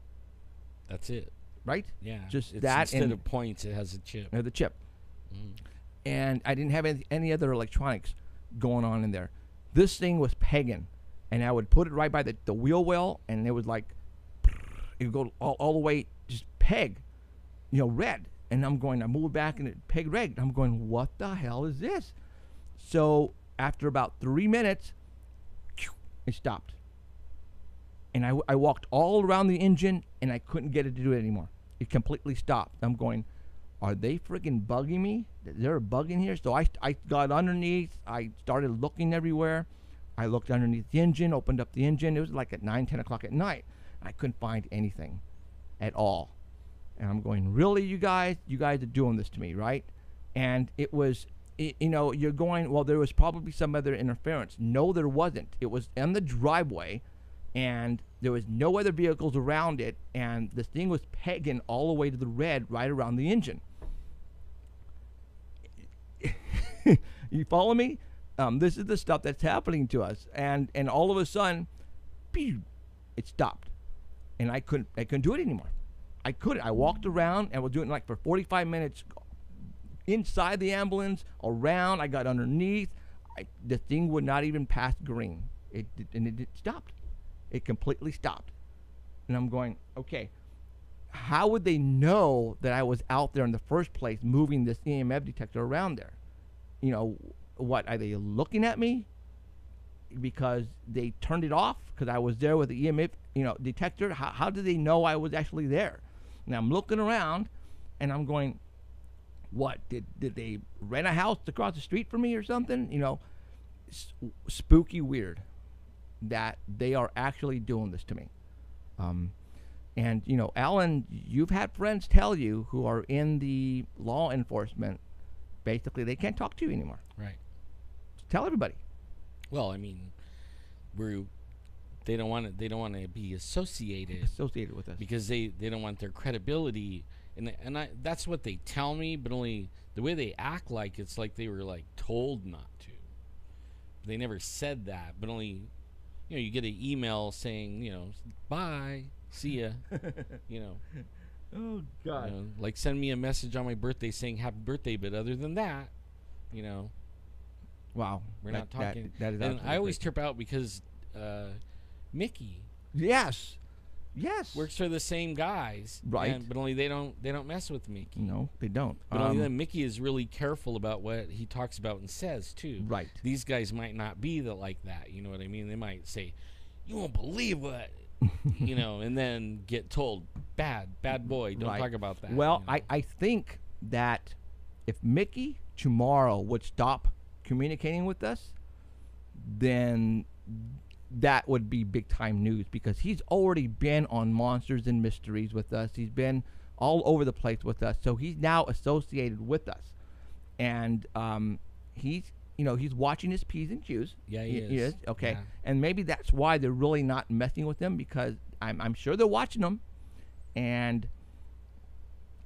Speaker 3: That's it,
Speaker 2: right?
Speaker 3: Yeah,
Speaker 2: just
Speaker 3: it's
Speaker 2: that.
Speaker 3: Instead of points, it has a chip.
Speaker 2: The chip. And I didn't have any other electronics going on in there. This thing was pegging, and I would put it right by the wheel well, and it was like, it would go all the way, just peg, you know, red. And I'm going, I moved back, and it pegged red. I'm going, what the hell is this? So after about 3 minutes, it stopped. And I walked all around the engine, and I couldn't get it to do it anymore. It completely stopped. I'm going, are they freaking bugging me? Is there a bug in here? So I got underneath. I started looking everywhere. I looked underneath the engine, opened up the engine. It was like at 9, 10 o'clock at night. I couldn't find anything at all. And I'm going, really, you guys are doing this to me, right? And it was, you know, you're going, well, there was probably some other interference. No, there wasn't. It was in the driveway, and there was no other vehicles around it, and this thing was pegging all the way to the red right around the engine. You follow me? This is the stuff that's happening to us, and all of a sudden, pew, it stopped, and I couldn't do it anymore. I couldn't. I walked around and was doing it like for 45 minutes. Inside the ambulance, around, I got underneath. The thing would not even pass green. It stopped. It completely stopped. And I'm going, okay, how would they know that I was out there in the first place moving this EMF detector around there? You know, what, are they looking at me because they turned it off because I was there with the EMF, you know, detector? How did they know I was actually there? And I'm looking around, and I'm going, what, did they rent a house across the street from me or something? You know, spooky weird that they are actually doing this to me. And, you know, Alan, you've had friends tell you who are in the law enforcement, basically they can't talk to you anymore.
Speaker 3: Right.
Speaker 2: So tell everybody.
Speaker 3: Well, I mean, we're they don't want to be associated
Speaker 2: with us
Speaker 3: because they don't want their credibility, and that's what they tell me, but only the way they act like it's like they were like told not to. They never said that, but only, you get an email saying, bye, see ya,
Speaker 2: Oh God!
Speaker 3: like send me a message on my birthday saying happy birthday, but other than that,
Speaker 2: wow,
Speaker 3: we're not talking.
Speaker 2: That is,
Speaker 3: and I always trip out because Mickey,
Speaker 2: yes,
Speaker 3: works for the same guys,
Speaker 2: right?
Speaker 3: But only they don't mess with Mickey.
Speaker 2: No, they don't.
Speaker 3: But only then Mickey is really careful about what he talks about and says too.
Speaker 2: Right.
Speaker 3: These guys might not be like that. You know what I mean? They might say, "You won't believe what." And then get told, bad boy, don't talk about that.
Speaker 2: Well, I think that if Mickey tomorrow would stop communicating with us, then that would be big time news, because he's already been on Monsters and Mysteries with us. He's been all over the place with us, so he's now associated with us, and he's watching his P's and Q's.
Speaker 3: Yeah, he is.
Speaker 2: Okay.
Speaker 3: Yeah.
Speaker 2: And maybe that's why they're really not messing with him, because I'm sure they're watching him. And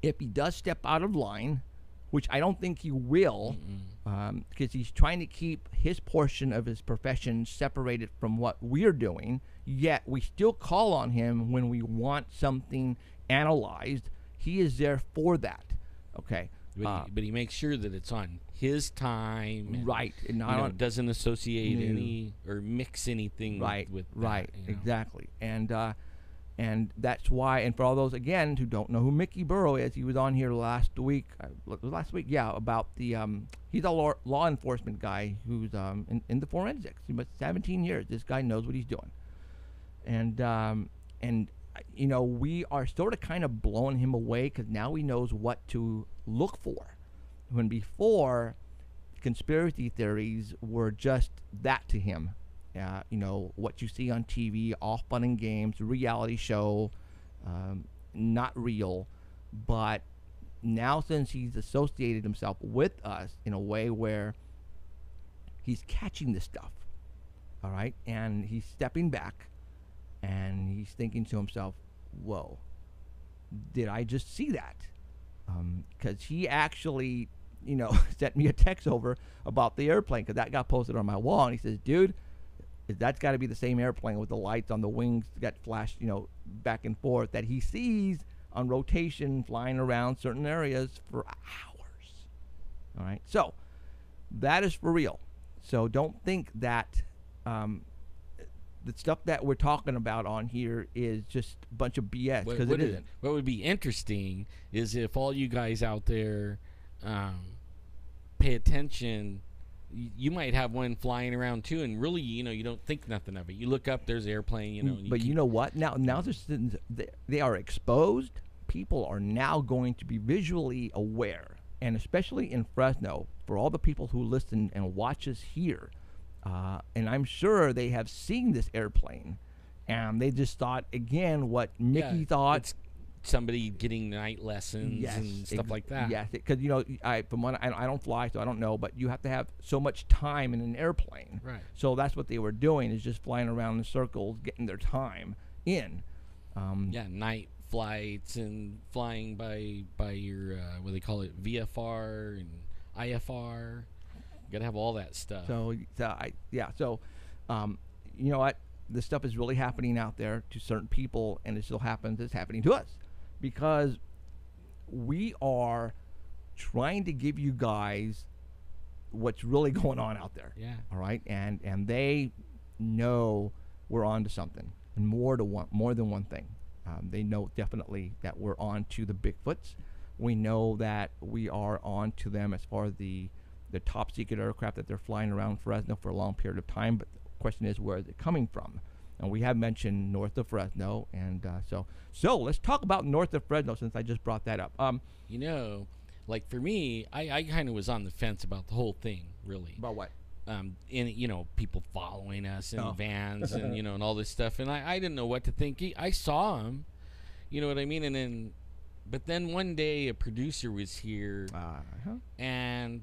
Speaker 2: if he does step out of line, which I don't think he will, because he's trying to keep his portion of his profession separated from what we're doing, yet we still call on him when we want something analyzed. He is there for that. Okay.
Speaker 3: But he makes sure that it's on his time, and,
Speaker 2: right? And
Speaker 3: doesn't associate any or mix anything with that,
Speaker 2: exactly. And that's why. And for all those again who don't know who Mickey Burrow is, he was on here last week. About the he's a law enforcement guy who's in the forensics. He was 17 years. This guy knows what he's doing, and we are sort of kind of blowing him away, because now he knows what to look for, when before conspiracy theories were just that to him. What you see on TV, all fun and games, reality show, not real. But now, since he's associated himself with us in a way where he's catching this stuff, all right, and he's stepping back, and he's thinking to himself, whoa, did I just see that? Because he actually, sent me a text over about the airplane, because that got posted on my wall, and he says, dude, that's got to be the same airplane with the lights on the wings that flash, back and forth, that he sees on rotation flying around certain areas for hours. All right, so that is for real. So don't think that the stuff that we're talking about on here is just a bunch of BS, because it isn't.
Speaker 3: What would be interesting is if all you guys out there pay attention, you might have one flying around too, and really, you don't think nothing of it. You look up, there's an airplane,
Speaker 2: But you know what? Now they are exposed. People are now going to be visually aware, and especially in Fresno, for all the people who listen and watch us here. And I'm sure they have seen this airplane, and they just thought, again, what Mickey thought.
Speaker 3: It's somebody getting night lessons and stuff like that.
Speaker 2: Yes, because I don't fly, so I don't know, but you have to have so much time in an airplane.
Speaker 3: Right.
Speaker 2: So that's what they were doing, is just flying around in circles, getting their time in.
Speaker 3: Night flights and flying by your what they call it, VFR and IFR. You gotta have all that stuff.
Speaker 2: So you know what? This stuff is really happening out there to certain people, and it still happens. It's happening to us, because we are trying to give you guys what's really going on out there.
Speaker 3: Yeah.
Speaker 2: All right, and they know we're on to something, and more than one thing. They know definitely that we're on to the Bigfoots. We know that we are on to them as far as the top secret aircraft that they're flying around Fresno for a long period of time. But the question is, where is it coming from? And we have mentioned north of Fresno, and so let's talk about north of Fresno, since I just brought that up.
Speaker 3: Like for me, I kind of was on the fence about the whole thing, really.
Speaker 2: About what?
Speaker 3: People following us in vans and and all this stuff, and I didn't know what to think. I saw him, you know what I mean, but then one day a producer was here, and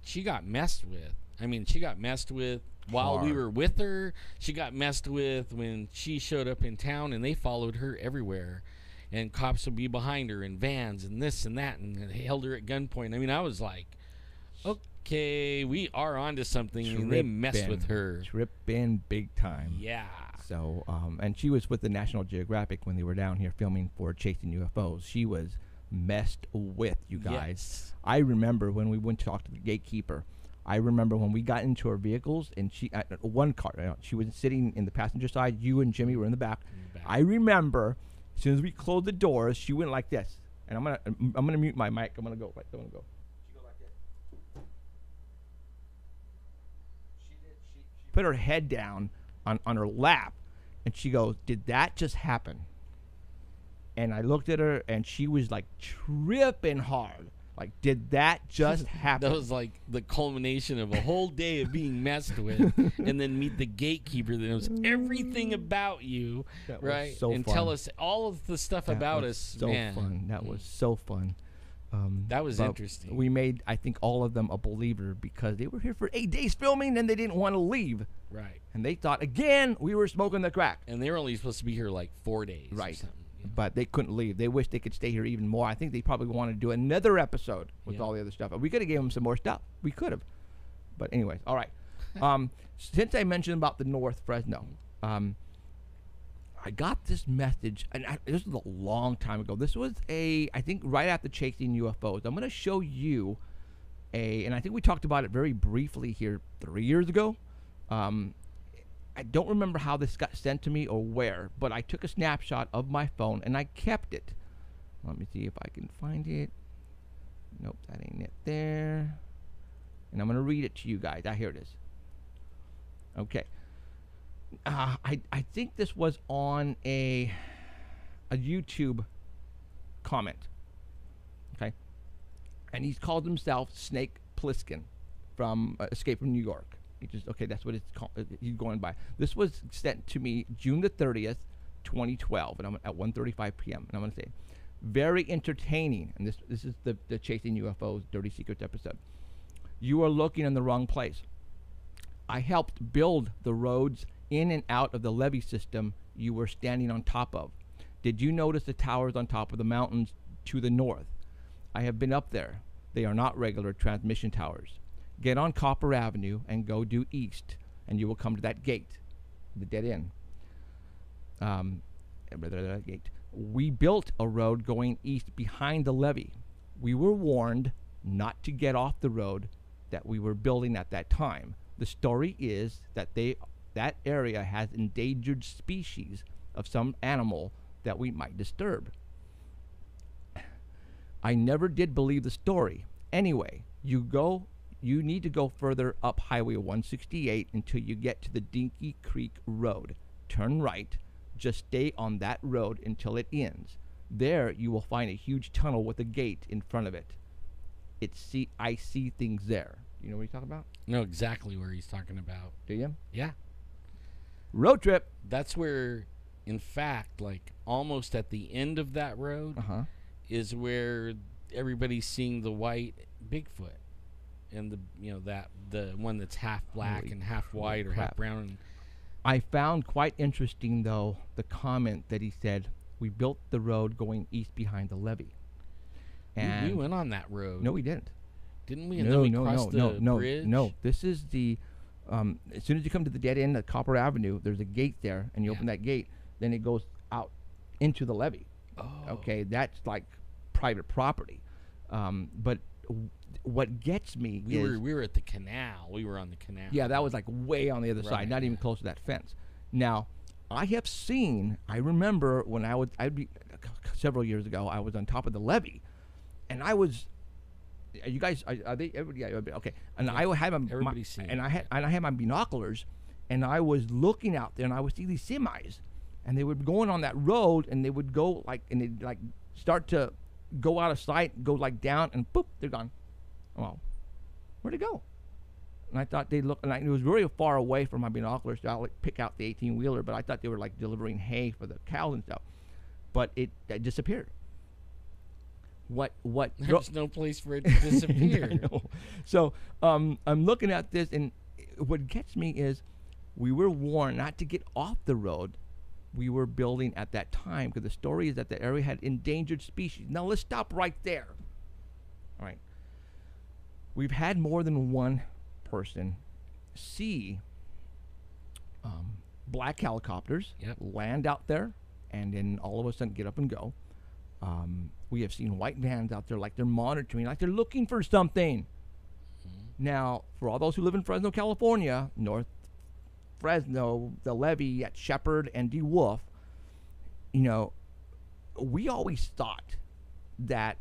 Speaker 3: she got messed with. I mean, she got messed with while we were with her. She got messed with when she showed up in town, and they followed her everywhere. And cops would be behind her in vans and this and that, and held her at gunpoint. I mean, I was like, okay, we are onto something. And they messed with her.
Speaker 2: Tripping big time.
Speaker 3: Yeah.
Speaker 2: So, and she was with the National Geographic when they were down here filming for Chasing UFOs. She was messed with, you guys.
Speaker 3: Yes.
Speaker 2: I remember when we went to talk to the gatekeeper. I remember when we got into our vehicles, and she, one car, she was sitting in the passenger side. You and Jimmy were in the back. I remember as soon as we closed the doors, she went like this. And I'm gonna mute my mic. I'm gonna go. Right, I'm gonna go. She go like this. She put her head down on her lap, and she goes, "Did that just happen?" And I looked at her, and she was like tripping hard. Like, did that just happen?
Speaker 3: That was like the culmination of a whole day of being messed with, and then meet the gatekeeper that knows everything about you,
Speaker 2: that
Speaker 3: right?
Speaker 2: Was so
Speaker 3: and
Speaker 2: fun.
Speaker 3: Tell us all of the stuff
Speaker 2: that
Speaker 3: about
Speaker 2: was
Speaker 3: us.
Speaker 2: So
Speaker 3: Man.
Speaker 2: fun. That was so fun.
Speaker 3: That was interesting.
Speaker 2: We made, I think, all of them a believer because they were here for 8 days filming, and they didn't want to leave.
Speaker 3: Right.
Speaker 2: And they thought, again, we were smoking the crack.
Speaker 3: And they were only supposed to be here like 4 days.
Speaker 2: Right.
Speaker 3: Or something.
Speaker 2: But they couldn't leave. They wished they could stay here even more. I think they probably wanted to do another episode with all the other stuff. We could have gave them some more stuff. We could have. But anyways, all right. Since I mentioned about the North Fresno, I got this message, and this was a long time ago. This was I think right after Chasing UFOs. I'm going to show you and I think we talked about it very briefly here 3 years ago. I don't remember how this got sent to me or where, but I took a snapshot of my phone and I kept it. Let me see if I can find it. Nope, that ain't it there. And I'm going to read it to you guys. Here it is. Okay. I think this was on a YouTube comment. Okay. And he's called himself Snake Plissken from Escape from New York. That's what it's called. He's going by. This was sent to me June the 30th, 2012, and I'm at 1:35 p.m. And I'm going to say, very entertaining. And this is the Chasing UFOs Dirty Secrets episode. You are looking in the wrong place. I helped build the roads in and out of the levee system you were standing on top of. Did you notice the towers on top of the mountains to the north? I have been up there. They are not regular transmission towers. Get on Copper Avenue and go due east, and you will come to that gate, the dead end. Gate. We built a road going east behind the levee. We were warned not to get off the road that we were building at that time. The story is that that area has endangered species of some animal that we might disturb. I never did believe the story. Anyway, you need to go further up Highway 168 until you get to the Dinky Creek Road. Turn right. Just stay on that road until it ends. There you will find a huge tunnel with a gate in front of it. I see things there. You know what he's talking about?
Speaker 3: I know exactly where he's talking about.
Speaker 2: Do you?
Speaker 3: Yeah.
Speaker 2: Road trip.
Speaker 3: That's where, in fact, like almost at the end of that road is where everybody's seeing the white Bigfoot. And the one that's half black and half white or half brown.
Speaker 2: I found quite interesting, though, the comment that he said, we built the road going east behind the levee. And
Speaker 3: we went on that road.
Speaker 2: No, we didn't.
Speaker 3: Didn't we? And then we crossed the bridge?
Speaker 2: No. This is the, as soon as you come to the dead end of Copper Avenue, there's a gate there, and you open that gate, then it goes out into the levee.
Speaker 3: Oh.
Speaker 2: Okay, that's like private property. But what gets me is
Speaker 3: we were at the canal. We were on the canal.
Speaker 2: Yeah, that was like way on the other side, not even close to that fence. Now, I remember when I'd be several years ago, I was on top of the levee, and I was. You guys, are they? Everybody, okay. And I had I had my binoculars, and I was looking out there, and I would see these semis, and they were going on that road, and they would go and they'd start to go out of sight, go down, and boop, they're gone. Well, where'd it go? And I thought they'd look, and it was very far away from my binoculars to pick out the 18-wheeler, but I thought they were delivering hay for the cows and stuff. But it disappeared.
Speaker 3: There's no place for it to disappear.
Speaker 2: I know. So I'm looking at this, and what gets me is we were warned not to get off the road we were building at that time, because the story is that the area had endangered species. Now let's stop right there. All right. We've had more than one person see black helicopters land out there, and then all of a sudden get up and go. We have seen white vans out there like they're monitoring, like they're looking for something. Now, for all those who live in Fresno, California, North Fresno, the levee at Shepherd and DeWolf, we always thought that,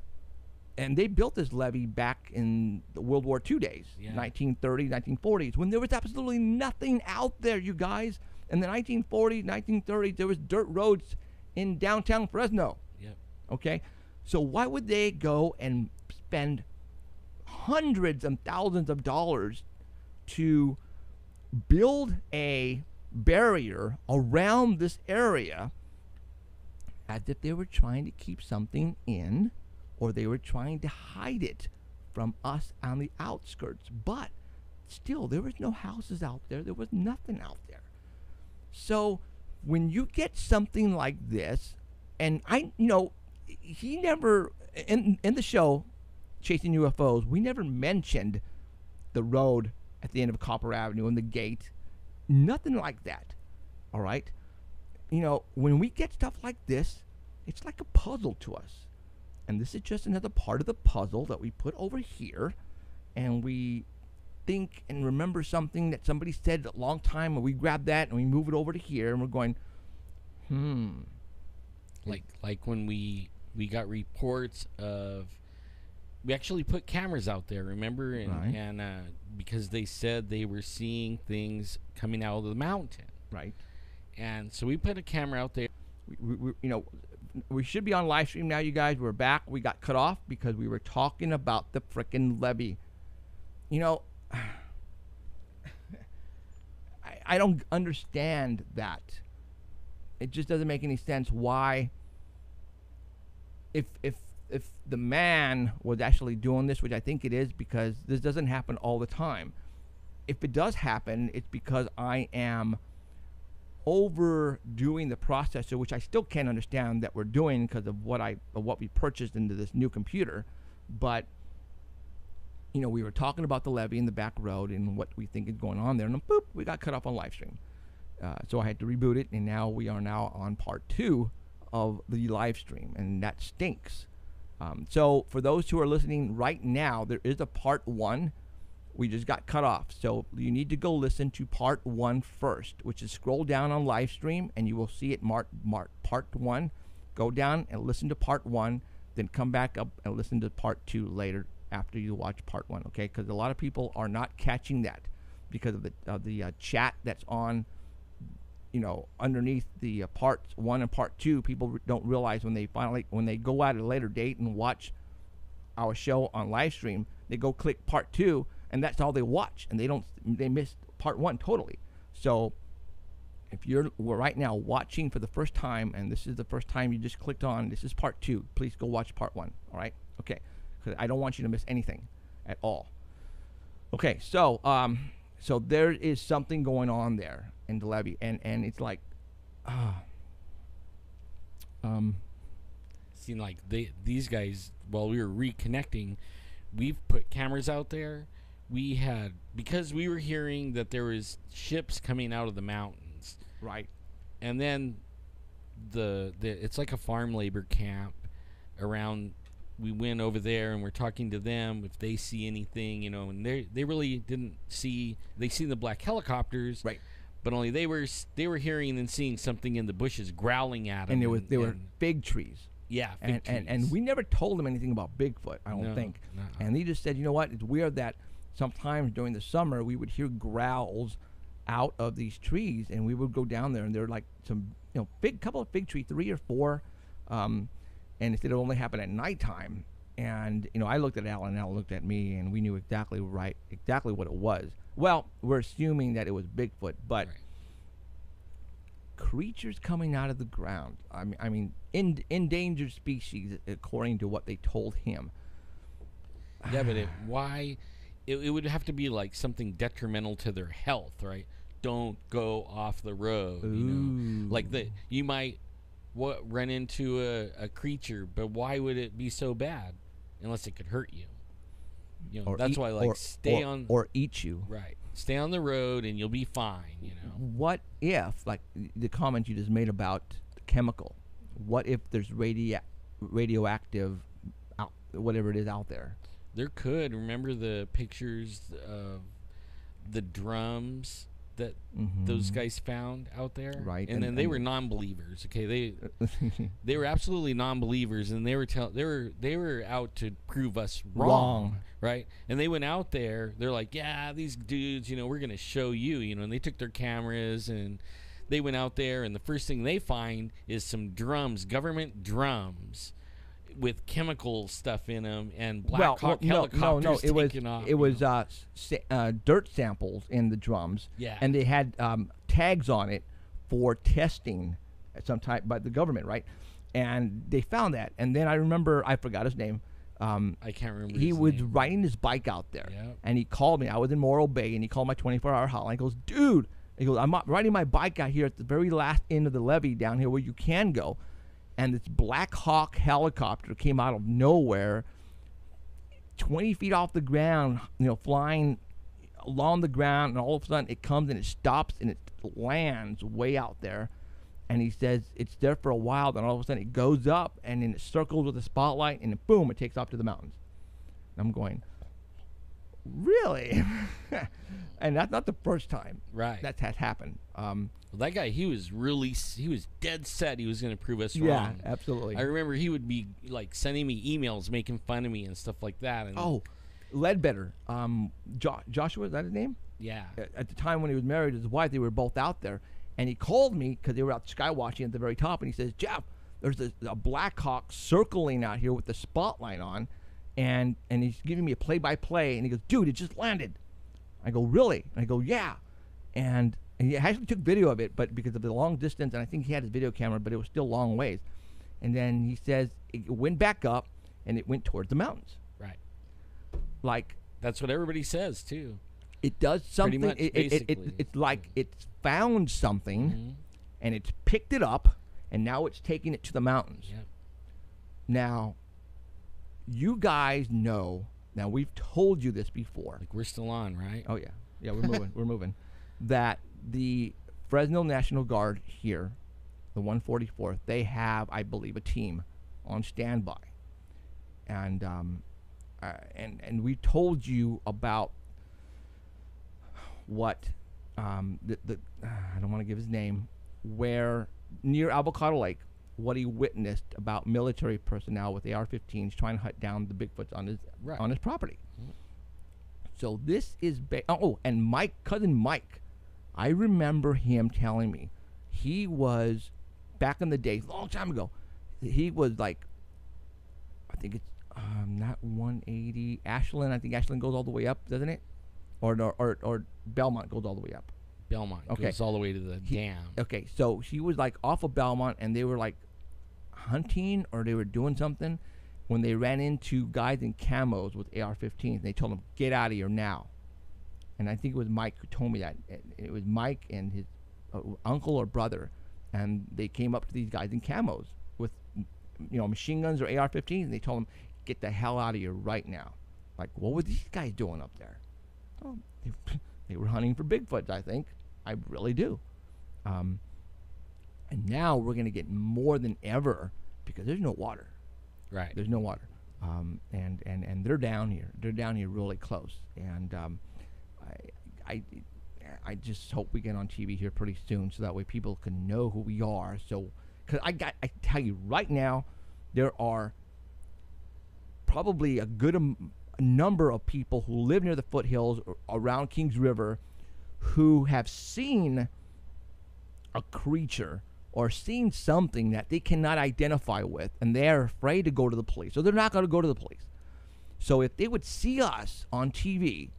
Speaker 2: and they built this levee back in the World War II days, 1930s, 1940s, when there was absolutely nothing out there, you guys. In the 1940s, 1930s, there was dirt roads in downtown Fresno. Okay? So why would they go and spend hundreds and thousands of dollars to build a barrier around this area as if they were trying to keep something in, or they were trying to hide it from us on the outskirts? But still, there was no houses out there. There was nothing out there. So when you get something like this, and he never, in the show, Chasing UFOs, we never mentioned the road at the end of Copper Avenue and the gate. Nothing like that. All right? When we get stuff like this, it's like a puzzle to us. And this is just another part of the puzzle that we put over here, and we think and remember something that somebody said a long time, and we grab that and we move it over to here, and we're going,
Speaker 3: Like when we got reports of, we actually put cameras out there, remember? And because they said they were seeing things coming out of the mountain.
Speaker 2: Right.
Speaker 3: And so we put a camera out there.
Speaker 2: We should be on live stream now, you guys. We're back. We got cut off because we were talking about the frickin' levee. I don't understand that. It just doesn't make any sense why, if the man was actually doing this, which I think it is, because this doesn't happen all the time. If it does happen, it's because I am overdoing the processor, which I still can't understand that we're doing because of what we purchased into this new computer. But we were talking about the levee in the back road and what we think is going on there, and then boop, we got cut off on live stream. So I had to reboot it, and now we are on part 2 of the live stream, and that stinks. So for those who are listening right now, there is a part 1. We just got cut off, so you need to go listen to part 1 first, which is scroll down on live stream, and you will see it marked part 1. Go down and listen to part 1, then come back up and listen to part 2 later after you watch part 1. Okay, because a lot of people are not catching that because of the chat that's on. Underneath the parts 1 and part 2, people don't realize when they go out at a later date and watch our show on live stream, they go click part 2, and that's all they watch, and they miss part 1 totally. So if we're right now watching for the first time, and this is the first time you just clicked on, this is part 2, please go watch part 1. All right? Okay, because I don't want you to miss anything at all. Okay, so there is something going on there in the levee, and it's like,
Speaker 3: seemed like these guys, while we were reconnecting, we've put cameras out there. Because we were hearing that there was ships coming out of the mountains,
Speaker 2: right?
Speaker 3: And then it's like a farm labor camp around. We went over there and we're talking to them if they see anything, and they really didn't see. They seen the black helicopters,
Speaker 2: right?
Speaker 3: But only they were hearing and seeing something in the bushes growling at them.
Speaker 2: And there were fig trees.
Speaker 3: Yeah,
Speaker 2: and we never told them anything about Bigfoot, I don't think.
Speaker 3: No.
Speaker 2: And they just said, you know what? It's weird that sometimes during the summer we would hear growls out of these trees, and we would go down there, and there were like some, couple of fig trees, 3 or 4, and it said it only happened at nighttime. And I looked at Alan, and Alan looked at me, and we knew exactly what it was. Well, we're assuming that it was Bigfoot, but creatures coming out of the ground. I mean, endangered species, according to what they told him.
Speaker 3: Yeah, but why? It would have to be like something detrimental to their health, right? Don't go off the road. You know, like you might run into a creature, but why would it be so bad? Unless it could hurt you. You know, that's why stay on
Speaker 2: or eat you.
Speaker 3: Right. Stay on the road and you'll be fine, you know.
Speaker 2: What if, like the comment you just made about the chemical, what if there's radioactive whatever it is out there?
Speaker 3: There could. Remember the pictures of the drums that those guys found out there?
Speaker 2: Right.
Speaker 3: And then they were non-believers. Okay, they were absolutely non-believers, and they were out to prove us wrong. Right? And they went out there. They're like, yeah, these dudes, you know, we're gonna show you, you know. And they took their cameras and they went out there, and the first thing they find is some drums, government drums, with chemical stuff in them, and Black Hawk helicopters taking off.
Speaker 2: It was dirt samples in the drums.
Speaker 3: Yeah.
Speaker 2: And they had tags on it for testing at some type by the government, right? And they found that. And then I remember, I forgot his name.
Speaker 3: I can't remember.
Speaker 2: He was riding his bike out there, and he called me. I was in Morro Bay, and he called my 24-hour hotline. He goes, dude, I'm riding my bike out here at the very last end of the levee down here where you can go. And this Black Hawk helicopter came out of nowhere, 20 feet off the ground, you know, flying along the ground, and all of a sudden it comes and it stops and it lands way out there. And he says it's there for a while, then all of a sudden it goes up and then it circles with a spotlight, and then boom, it takes off to the mountains. And I'm going, really? And that's not the first time that has happened.
Speaker 3: Well, that guy, he was dead set he was going to prove us wrong.
Speaker 2: Yeah, absolutely.
Speaker 3: I remember he would be like sending me emails, making fun of me and stuff like that. And
Speaker 2: Ledbetter, Joshua, is that his name?
Speaker 3: Yeah.
Speaker 2: At the time when he was married to his wife, they were both out there, and he called me because they were out sky watching at the very top, and he says, Jeff, there's a Black Hawk circling out here with the spotlight on, and he's giving me a play-by-play, and he goes, dude, it just landed. I go, really? And I go, yeah. And he actually took video of it, but because of the long distance, and I think he had his video camera, but it was still long ways. And then he says it went back up, and it went towards the mountains.
Speaker 3: Right.
Speaker 2: Like,
Speaker 3: that's what everybody says too.
Speaker 2: It does something.
Speaker 3: Pretty much,
Speaker 2: it's like it's found something, and it's picked it up, and now it's taking it to the mountains.
Speaker 3: Yep.
Speaker 2: Now, you guys know. Now, we've told you this before.
Speaker 3: Like, we're still on, right?
Speaker 2: Oh, yeah. Yeah, we're moving. We're moving. That the Fresno National Guard here, the 144th, they have, I believe, a team on standby. And we told you about what I don't want to give his name, where near Avocado Lake, what he witnessed about military personnel with AR-15s trying to hunt down the Bigfoots on his property. So this is and Mike, cousin Mike, I remember him telling me he was back in the day, long time ago. He was like, I think it's not 180 Ashland. I think Ashland goes all the way up, doesn't it? Or Belmont goes all the way up.
Speaker 3: Belmont goes all the way to the dam.
Speaker 2: Okay, so he was like off of Belmont, and they were like hunting or they were doing something when they ran into guys in camos with AR-15s. They told them, get out of here now. And I think it was Mike who told me that. It was Mike and his uncle or brother, and they came up to these guys in camos with, you know, machine guns or AR-15s, and they told them, get the hell out of here right now. Like, what were these guys doing up there? Oh, they were hunting for Bigfoots, I think. I really do. And now we're going to get more than ever because there's no water.
Speaker 3: Right.
Speaker 2: There's no water. And they're down here. They're down here really close. And I just hope we get on TV here pretty soon so that way people can know who we are. So, because I tell you right now, there are probably a good number of people who live near the foothills around Kings River who have seen a creature or seen something that they cannot identify with, and they're afraid to go to the police, so they're not going to go to the police. So if they would see us on TV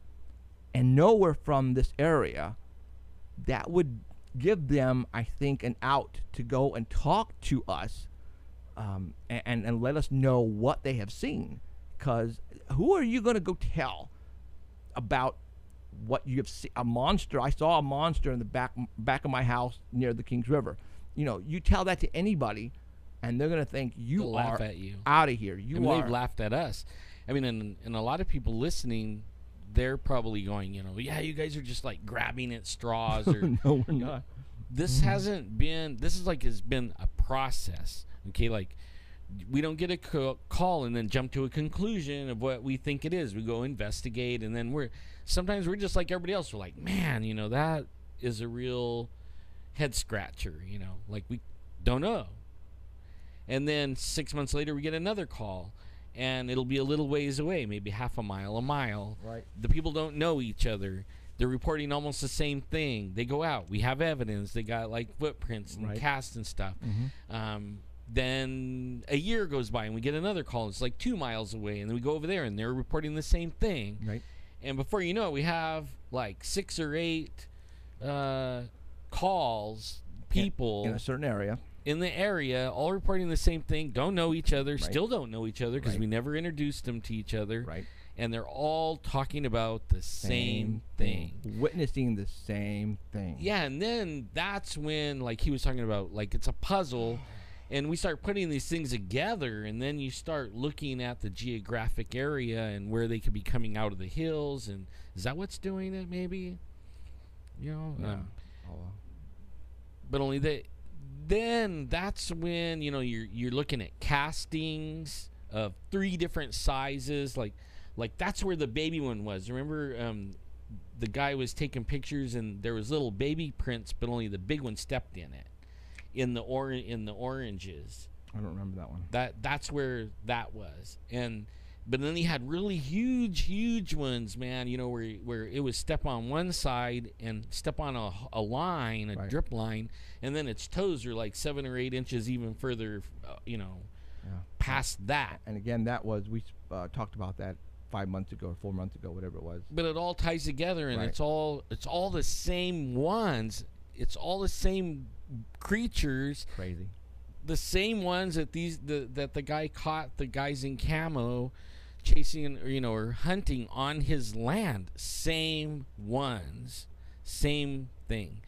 Speaker 2: and know we're from this area, that would give them, I think, an out to go and talk to us, and let us know what they have seen. Because who are you going to go tell about what you have seen? A monster. I saw a monster in the back of my house near the Kings River. You know, you tell that to anybody, and they're going to think
Speaker 3: They'll
Speaker 2: are
Speaker 3: laugh at you.
Speaker 2: out of here.
Speaker 3: They've laughed at us. I mean, and a lot of people listening, they're probably going, you know, yeah, you guys are just like grabbing at straws. Or
Speaker 2: No, we're not.
Speaker 3: This hasn't been. This is like has been a process. Okay, like we don't get a call and then jump to a conclusion of what we think it is. We go investigate, and then sometimes we're just like everybody else. We're like, man, you know, that is a real head scratcher. You know, like we don't know. And then 6 months later, we get another call, and it'll be a little ways away, maybe half a mile.
Speaker 2: Right.
Speaker 3: The people don't know each other. They're reporting almost the same thing. They go out. We have evidence. They got like footprints and casts and stuff. Then a year goes by, and we get another call. It's like 2 miles away, and then we go over there, and they're reporting the same thing.
Speaker 2: Right.
Speaker 3: And before you know it, we have like 6 or 8 calls, people
Speaker 2: in a certain area.
Speaker 3: In the area, all reporting the same thing, don't know each other, still don't know each other because we never introduced them to each other.
Speaker 2: Right.
Speaker 3: And they're all talking about the same thing.
Speaker 2: Witnessing the same thing.
Speaker 3: Yeah, and then that's when, like he was talking about, like it's a puzzle, and we start putting these things together, and then you start looking at the geographic area and where they could be coming out of the hills, and is that what's doing it, maybe? You know?
Speaker 2: Yeah.
Speaker 3: But only that. Then that's when, you know, you're looking at castings of 3 different sizes, like that's where the baby one was. Remember, the guy was taking pictures and there was little baby prints, but only the big one stepped in it, in the oranges.
Speaker 2: I don't remember that one.
Speaker 3: That's where that was. But then he had really huge ones, man, you know, where it was step on one side and step on a line, a drip line, and then its toes are like 7 or 8 inches even further, you know, past that.
Speaker 2: And again, that was, we talked about that 5 months ago or 4 months ago, whatever it was.
Speaker 3: But it all ties together, and it's all the same ones. It's all the same creatures.
Speaker 2: Crazy.
Speaker 3: The same ones that that the guy caught the guys in camo chasing, or, you know, or hunting on his land. Same ones, same thing,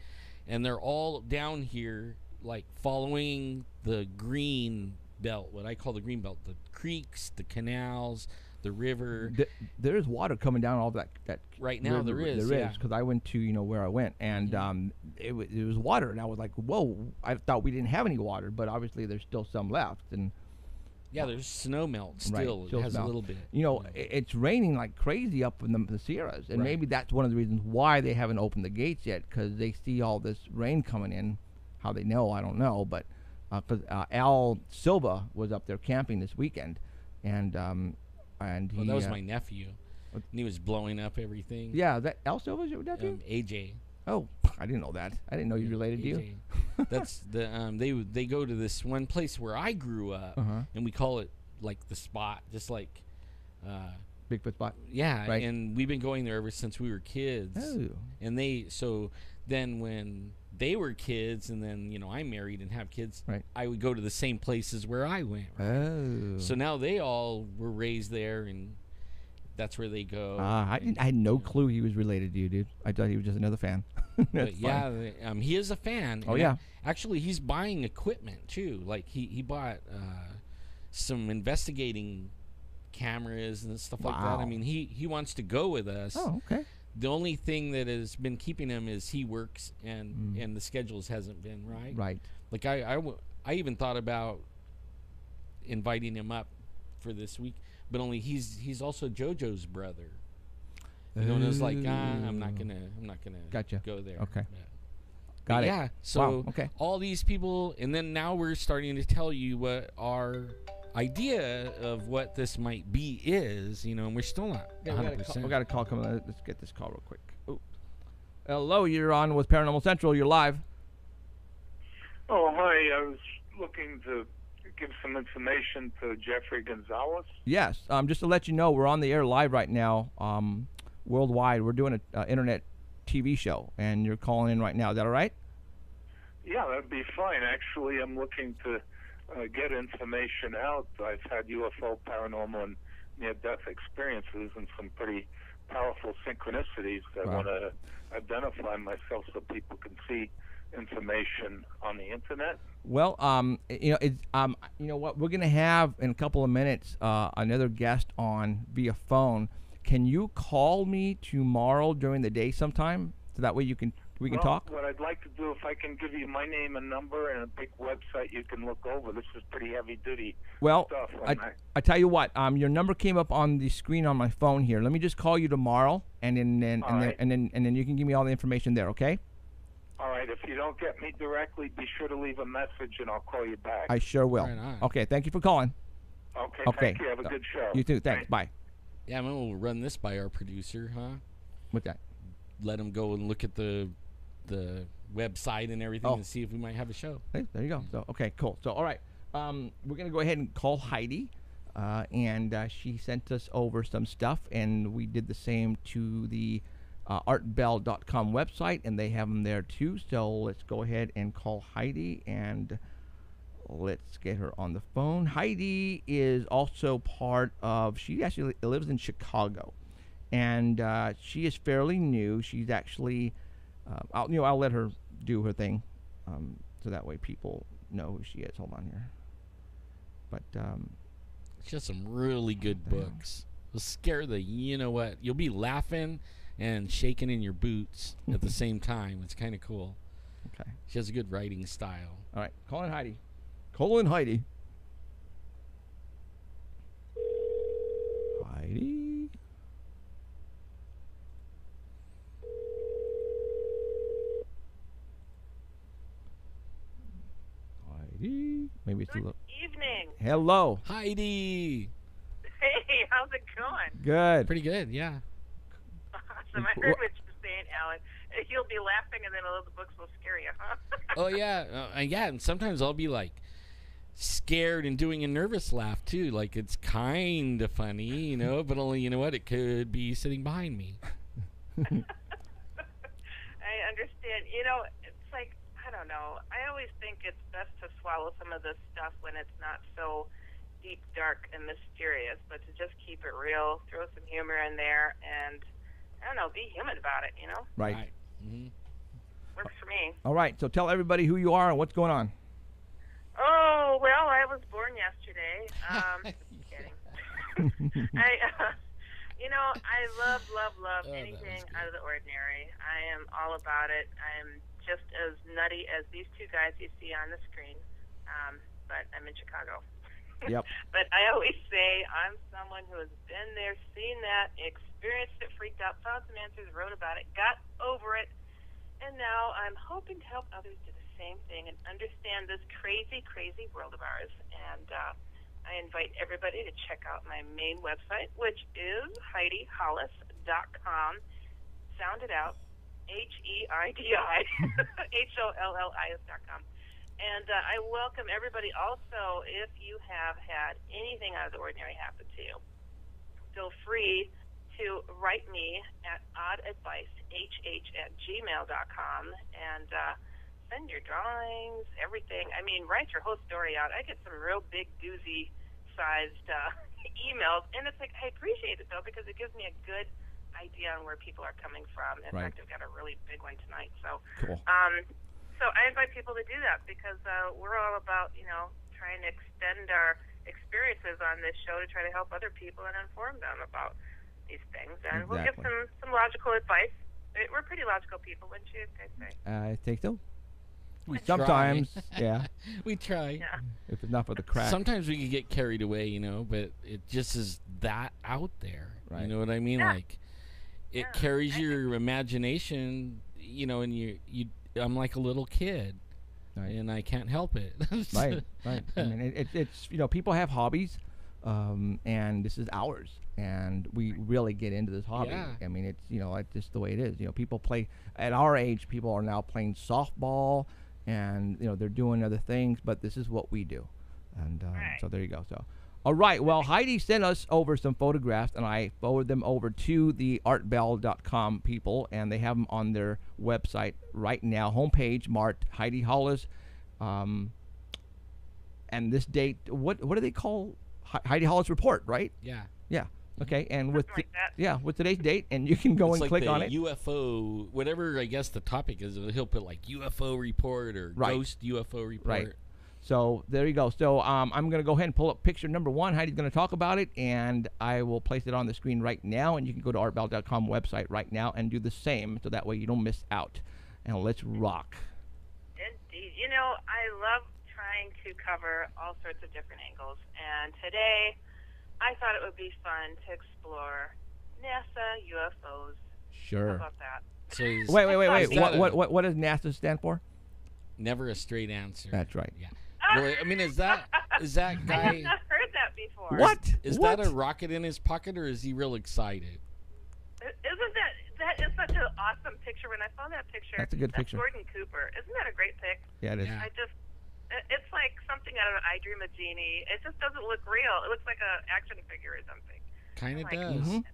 Speaker 3: and they're all down here, like following the green belt, what I call the green belt, the creeks, the canals, the river.
Speaker 2: There is water coming down all that
Speaker 3: right now.
Speaker 2: River.
Speaker 3: There is
Speaker 2: because I went to, you know, where I went, and it was water, and I was like, whoa, I thought we didn't have any water, but obviously there's still some left. And
Speaker 3: yeah, there's snow melt still.
Speaker 2: Still
Speaker 3: it has a little bit.
Speaker 2: You know, it's raining like crazy up in the Sierras, and maybe that's one of the reasons why they haven't opened the gates yet, because they see all this rain coming in. How they know, I don't know, but because Al Silva was up there camping this weekend, and he,
Speaker 3: that was my nephew, and he was blowing up everything.
Speaker 2: Yeah, that Al Silva's your nephew?
Speaker 3: AJ.
Speaker 2: Oh, I didn't know that. I didn't know you related
Speaker 3: AJ.
Speaker 2: to you.
Speaker 3: That's the they go to this one place where I grew up, and we call it like the spot, just like
Speaker 2: Bigfoot spot.
Speaker 3: Yeah,
Speaker 2: right.
Speaker 3: And we've been going there ever since we were kids.
Speaker 2: Oh.
Speaker 3: And then when they were kids, and then, you know, I married and have kids, I would go to the same places where I went. Right?
Speaker 2: Oh.
Speaker 3: So now they all were raised there, and that's where they go.
Speaker 2: I had no clue he was related to you, dude. I thought he was just another fan.
Speaker 3: But yeah, he is a fan.
Speaker 2: Oh, yeah.
Speaker 3: Actually, he's buying equipment, too. Like, he bought some investigating cameras and stuff like that. I mean, he wants to go with us.
Speaker 2: Oh, okay.
Speaker 3: The only thing that has been keeping him is he works, and the schedules hasn't been right.
Speaker 2: Right.
Speaker 3: Like, I even thought about inviting him up for this week, but only he's also JoJo's brother. You know, and it's like, I'm not gonna go there.
Speaker 2: Okay.
Speaker 3: Got
Speaker 2: it.
Speaker 3: Yeah. So
Speaker 2: okay.
Speaker 3: All these people, and then now we're starting to tell you what our idea of what this might be is, you know, and we're still not 100%.
Speaker 2: We got a call coming. Let's get this call real quick. Ooh. Hello, you're on with Paranormal Central. You're live.
Speaker 6: Oh, hi. I was looking to give some information to Jeffrey Gonzalez.
Speaker 2: Yes. Just to let you know, we're on the air live right now, worldwide. We're doing an internet TV show, and you're calling in right now. Is that all right?
Speaker 6: Yeah, that'd be fine. Actually, I'm looking to get information out. I've had UFO, paranormal, and near-death experiences and some pretty powerful synchronicities that I want to identify myself so people can see information on the internet.
Speaker 2: Well, you know what? We're gonna have in a couple of minutes another guest on via phone. Can you call me tomorrow during the day sometime, so that way we can talk?
Speaker 6: What I'd like to do, if I can give you my name and number and a big website you can look over. This is pretty heavy-duty stuff.
Speaker 2: I tell you what, your number came up on the screen on my phone here. Let me just call you tomorrow, and then you can give me all the information there. Okay?
Speaker 6: All right. If you don't get me directly, be sure to leave a message, and I'll call you back.
Speaker 2: I sure will.
Speaker 3: Right on.
Speaker 2: Okay. Thank you for calling.
Speaker 6: Okay. Thank you. Have a good show.
Speaker 2: You too. Thanks. Bye.
Speaker 3: Yeah, I'm gonna run this by our producer, huh?
Speaker 2: What's that?
Speaker 3: Let him go and look at the website and everything and see if we might have a show.
Speaker 2: Hey, there you go. So okay, cool. So all right, we're gonna go ahead and call Heidi, and she sent us over some stuff, and we did the same to the artbell.com website, and they have them there too. So let's go ahead and call Heidi, and let's get her on the phone. Heidi is also part of. She actually lives in Chicago, and she is fairly new. She's actually. I'll let her do her thing, so that way people know who she is. Hold on here. But
Speaker 3: she has some really good books. It'll scare the you-know-what. You'll be laughing and shaking in your boots at the same time. It's kind of cool.
Speaker 2: Okay.
Speaker 3: She has a good writing style.
Speaker 2: All right, call in Heidi. Call in Heidi. Heidi. Maybe it's a little.
Speaker 7: Evening.
Speaker 2: Hello.
Speaker 3: Heidi.
Speaker 7: Hey, how's it going?
Speaker 2: Good.
Speaker 3: Pretty good, yeah.
Speaker 7: Awesome. I heard what you're saying, Alan. You'll be laughing, and then the books will scare you, huh?
Speaker 3: Oh yeah, yeah. And sometimes I'll be like scared and doing a nervous laugh too. Like it's kind of funny, you know, but only it could be sitting behind me.
Speaker 7: I understand. It's like, I don't know. I always think it's best to swallow some of this stuff when it's not so deep, dark, and mysterious, but to just keep it real, throw some humor in there, and, I don't know, be human about it,
Speaker 2: Right.
Speaker 3: Mm-hmm.
Speaker 7: Works for me.
Speaker 2: All right, so tell everybody who you are and what's going on.
Speaker 7: Oh, well, I was born yesterday. Just kidding. I love anything out of the ordinary. I am all about it. I am just as nutty as these two guys you see on the screen, but I'm in Chicago.
Speaker 2: Yep.
Speaker 7: But I always say I'm someone who has been there, seen that, experienced it, freaked out, found some answers, wrote about it, got over it, and now I'm hoping to help others do the same thing and understand this crazy, crazy world of ours. And I invite everybody to check out my main website, which is HeidiHollis.com. Sound it out. HeidiHollis.com. And I welcome everybody also, if you have had anything out of the ordinary happen to you, feel free to write me at oddadvicehh@gmail.com and send your drawings, everything. I mean, write your whole story out. I get some real big doozy-sized emails, and it's like, I appreciate it, though, because it gives me a good idea on where people are coming from. In fact, I've got a really big one tonight. So,
Speaker 2: cool.
Speaker 7: So I invite people to do that because we're all about, trying to extend our experiences on this show to try to help other people and inform them about these things. And we'll give some logical advice. We're pretty logical people, wouldn't you guys say?
Speaker 2: I think so. Sometimes, yeah.
Speaker 3: We try.
Speaker 7: Yeah.
Speaker 2: If it's not for the crack.
Speaker 3: Sometimes we can get carried away, but it just is that out there.
Speaker 2: Right.
Speaker 3: You know what I mean?
Speaker 7: Yeah.
Speaker 3: Like, it carries your imagination, and I'm like a little kid, and I can't help it.
Speaker 2: Right. I mean, it's people have hobbies, and this is ours, and we really get into this hobby.
Speaker 3: Yeah.
Speaker 2: I mean, it's it's just the way it is. People play at our age. People are now playing softball, and they're doing other things, but this is what we do, and so there you go. So, All right. Well, Heidi sent us over some photographs, and I forwarded them over to the artbell.com people, and they have them on their website right now, homepage marked Heidi Hollis. And this date, what do they call Heidi Hollis Report, right?
Speaker 3: Yeah.
Speaker 2: Yeah. Okay. And with
Speaker 7: Something like that.
Speaker 2: with today's date, and you can go
Speaker 3: It's
Speaker 2: and
Speaker 3: like
Speaker 2: click
Speaker 3: the
Speaker 2: on it.
Speaker 3: UFO, whatever I guess the topic is, he'll put like UFO report or
Speaker 2: Right.
Speaker 3: ghost UFO report.
Speaker 2: Right. So there you go. So I'm going to go ahead and pull up picture number 1. Heidi's going to talk about it, and I will place it on the screen right now. And you can go to artbell.com website right now and do the same, so that way you don't miss out. And let's rock.
Speaker 7: Indeed. You know, I love trying to cover all sorts of different angles. And today, I thought it would be fun to explore NASA UFOs.
Speaker 2: Sure.
Speaker 7: How about that?
Speaker 3: So is-
Speaker 2: Wait.
Speaker 3: that
Speaker 2: What does NASA stand for?
Speaker 3: Never a straight answer.
Speaker 2: That's right.
Speaker 3: Yeah. Well, I mean, is that
Speaker 7: I have
Speaker 3: guy?
Speaker 7: not heard that before.
Speaker 2: What?
Speaker 3: Is
Speaker 2: What?
Speaker 3: that a rocket in his pocket, or is he real excited?
Speaker 7: Isn't that is such an awesome picture? When I saw that picture,
Speaker 2: That's a good picture.
Speaker 7: Gordon Cooper. Isn't that a great pic?
Speaker 2: Yeah, it is.
Speaker 3: Yeah.
Speaker 7: It's like something out of I Dream of Jeannie. It just doesn't look real. It looks like an action figure or something.
Speaker 3: Kind of
Speaker 7: Like-
Speaker 3: does.
Speaker 2: Mhm.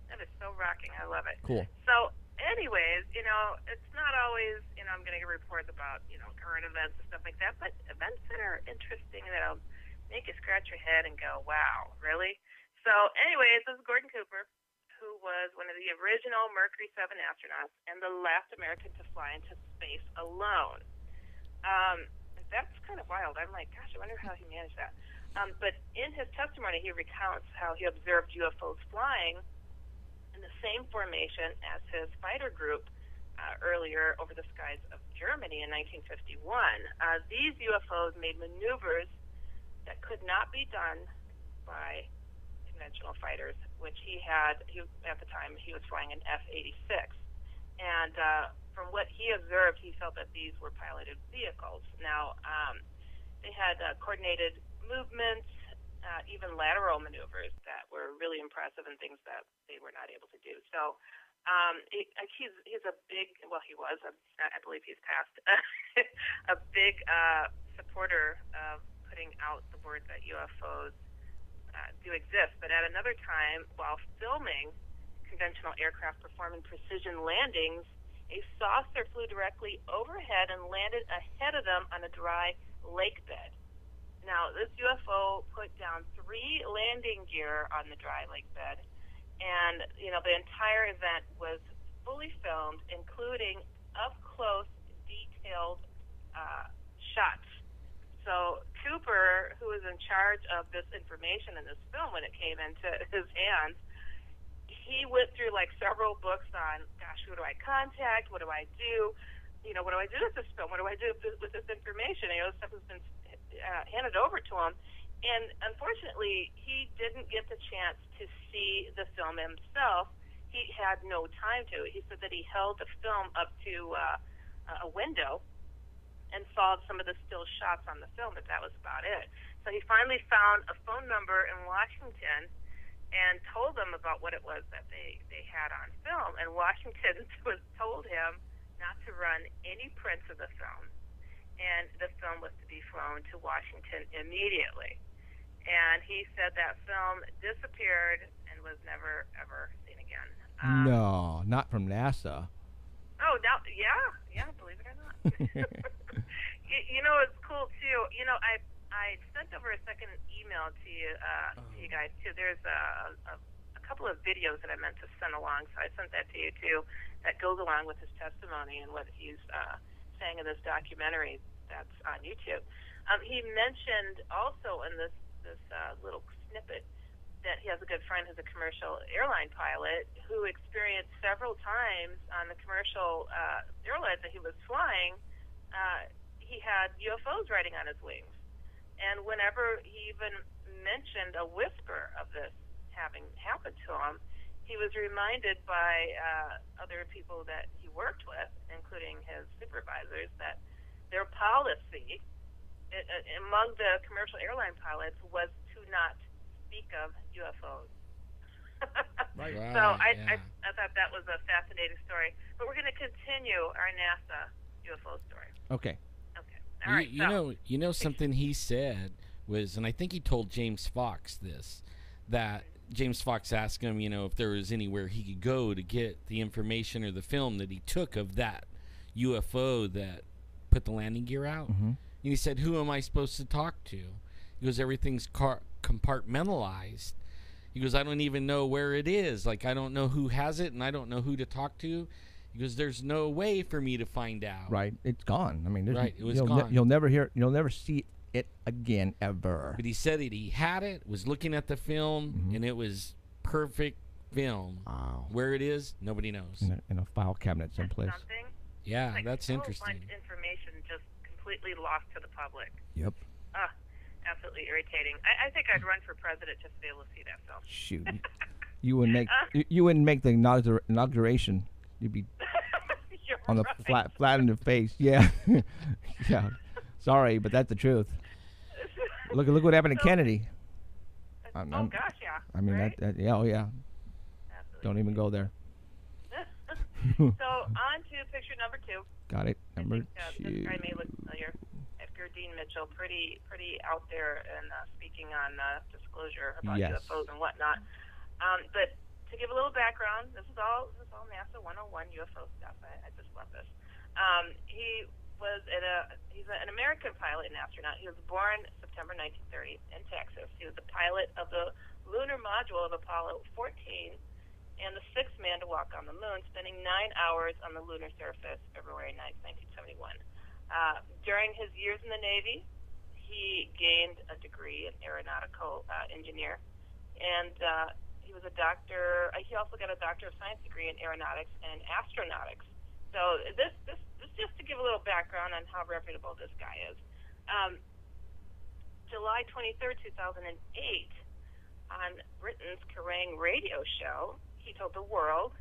Speaker 7: That is so rocking. I love it.
Speaker 2: Cool.
Speaker 7: So, anyways, you know, it's not always, you know, I'm going to get reports about, you know, current events and stuff like that, but events that are interesting that'll make you scratch your head and go, wow, really? So, anyways, this is Gordon Cooper, who was one of the original Mercury 7 astronauts and the last American to fly into space alone. That's kind of wild. I'm like, gosh, I wonder how he managed that. But in his testimony, he recounts how he observed UFOs flying in the same formation as his fighter group earlier over the skies of Germany in 1951. These UFOs made maneuvers that could not be done by conventional fighters, which at the time, he was flying an F-86. And from what he observed, he felt that these were piloted vehicles. Now, they had coordinated movements, even lateral maneuvers that were really impressive and things that they were not able to do. So he's a big, well, he was, I believe he's passed, a big supporter of putting out the word that UFOs do exist. But at another time, while filming conventional aircraft performing precision landings, a saucer flew directly overhead and landed ahead of them on a dry lake bed. Now, this UFO put down 3 landing gear on the dry lake bed, and, you know, the entire event was fully filmed, including up-close, detailed shots. So Cooper, who was in charge of this information in this film when it came into his hands, he went through like several books on, gosh, who do I contact? What do I do? You know, what do I do with this film? What do I do with this information? You know, this stuff has been handed over to him. And unfortunately, he didn't get the chance to see the film himself. He had no time to. He said that he held the film up to a window and saw some of the still shots on the film, but that was about it. So he finally found a phone number in Washington and told them about what it was that they had on film. And Washington told him not to run any prints of the film. And the film was to be flown to Washington immediately. And he said that film disappeared and was never, ever seen again.
Speaker 2: No, not from NASA.
Speaker 7: Oh, now, yeah, believe it or not. You know, it's cool, too. You know, I sent over a second email to you guys, too. There's a couple of videos that I meant to send along, so I sent that to you, too, that goes along with his testimony and what he's saying in this documentary that's on YouTube. He mentioned also in this little snippet that he has a good friend who's a commercial airline pilot who experienced several times on the commercial airlines that he was flying, he had UFOs riding on his wings. And whenever he even mentioned a whisper of this having happened to him, he was reminded by other people that he worked with, including his supervisors, that their policy among the commercial airline pilots was to not speak of UFOs.
Speaker 2: Right.
Speaker 7: So I thought that was a fascinating story. But we're going to continue our NASA UFO story.
Speaker 2: Okay.
Speaker 7: All right.
Speaker 3: You know something he said was, and I think he told James Fox this, that James Fox asked him, if there was anywhere he could go to get the information or the film that he took of that UFO that put the landing gear out. And he said, who am I supposed to talk to? He goes, everything's compartmentalized. He goes, I don't even know where it is. Like, I don't know who has it, and I don't know who to talk to. He goes, there's no way for me to find out.
Speaker 2: Right. It's gone. I mean,
Speaker 3: it was gone.
Speaker 2: You'll never see it again, ever.
Speaker 3: But he said that he had it, was looking at the film, and it was perfect film.
Speaker 2: Wow.
Speaker 3: Where it is, nobody knows.
Speaker 2: In a file cabinet someplace.
Speaker 7: Something.
Speaker 3: Yeah,
Speaker 7: Like
Speaker 3: that's
Speaker 7: so
Speaker 3: interesting.
Speaker 7: Much information just completely lost to the public.
Speaker 2: Yep.
Speaker 7: Absolutely irritating. I think I'd run for president just to be able to see that film.
Speaker 2: Shoot. You wouldn't make the inauguration. You'd be on the flat in the face. Yeah. Yeah. Sorry, but that's the truth. Look what happened to Kennedy.
Speaker 7: Gosh, yeah.
Speaker 2: I mean,
Speaker 7: right?
Speaker 2: yeah, oh yeah.
Speaker 7: Absolutely.
Speaker 2: Don't even go there.
Speaker 7: So on to picture number 2.
Speaker 2: Got it. Number 2.
Speaker 7: This guy may look familiar. Edgar Dean Mitchell, pretty out there and speaking on disclosure about UFOs and whatnot. But to give a little background, this is all NASA 101 UFO stuff. I just love this. He's an American pilot and astronaut. He was born September 1930 in Texas. He was the pilot of the lunar module of Apollo 14 and the 6th man to walk on the moon, spending 9 hours on the lunar surface February 9, 1971. During his years in the Navy, he gained a degree in aeronautical engineer, and he was a doctor. He also got a Doctor of Science degree in aeronautics and astronautics. So this just to give a little background on how reputable this guy is. July 23rd, 2008, on Britain's Kerrang radio show, he told the world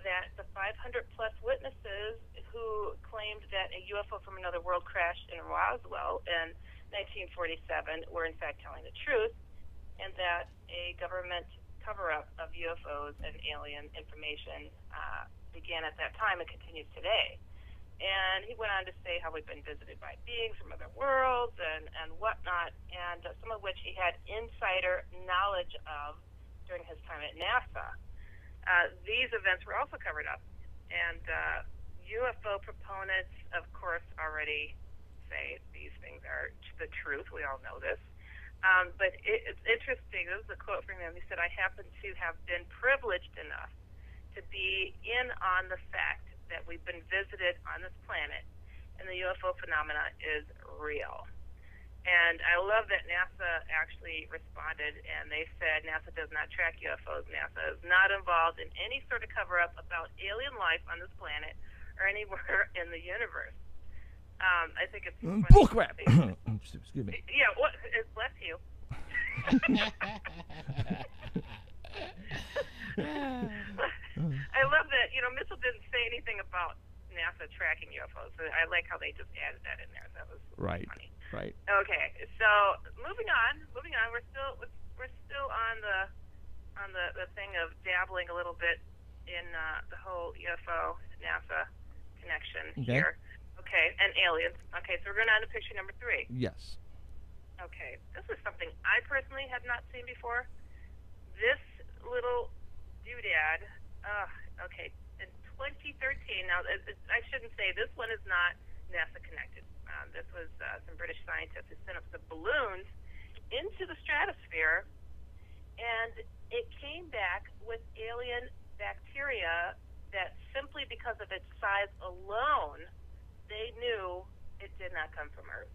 Speaker 7: that the 500-plus witnesses who claimed that a UFO from another world crashed in Roswell in 1947 were in fact telling the truth, and that a government cover-up of UFOs and alien information began at that time and continues today. And he went on to say how we've been visited by beings from other worlds and whatnot, and some of which he had insider knowledge of during his time at NASA. These events were also covered up, and UFO proponents, of course, already say these things are the truth. We all know this. But it's interesting. This is a quote from him. He said, I happen to have been privileged enough to be in on the fact that we've been visited on this planet, and the UFO phenomena is real. And I love that NASA actually responded, and they said NASA does not track UFOs. NASA is not involved in any sort of cover-up about alien life on this planet or anywhere in the universe. I think it's funny.
Speaker 2: Bullcrap. Excuse me.
Speaker 7: Yeah, bless you. I love that, Mitchell didn't say anything about NASA tracking UFOs. So I like how they just added that in there. That was funny.
Speaker 2: Right.
Speaker 7: Okay, so moving on. We're still on the thing of dabbling a little bit in the whole UFO NASA connection here. Okay, and aliens. Okay, so we're going on to picture number 3.
Speaker 2: Yes.
Speaker 7: Okay, this is something I personally have not seen before. This little doodad. Okay, in 2013. Now, I shouldn't say this one is not NASA connected. This was some British scientists who sent up some balloons into the stratosphere, and it came back with alien bacteria that simply because of its size alone, they knew it did not come from Earth.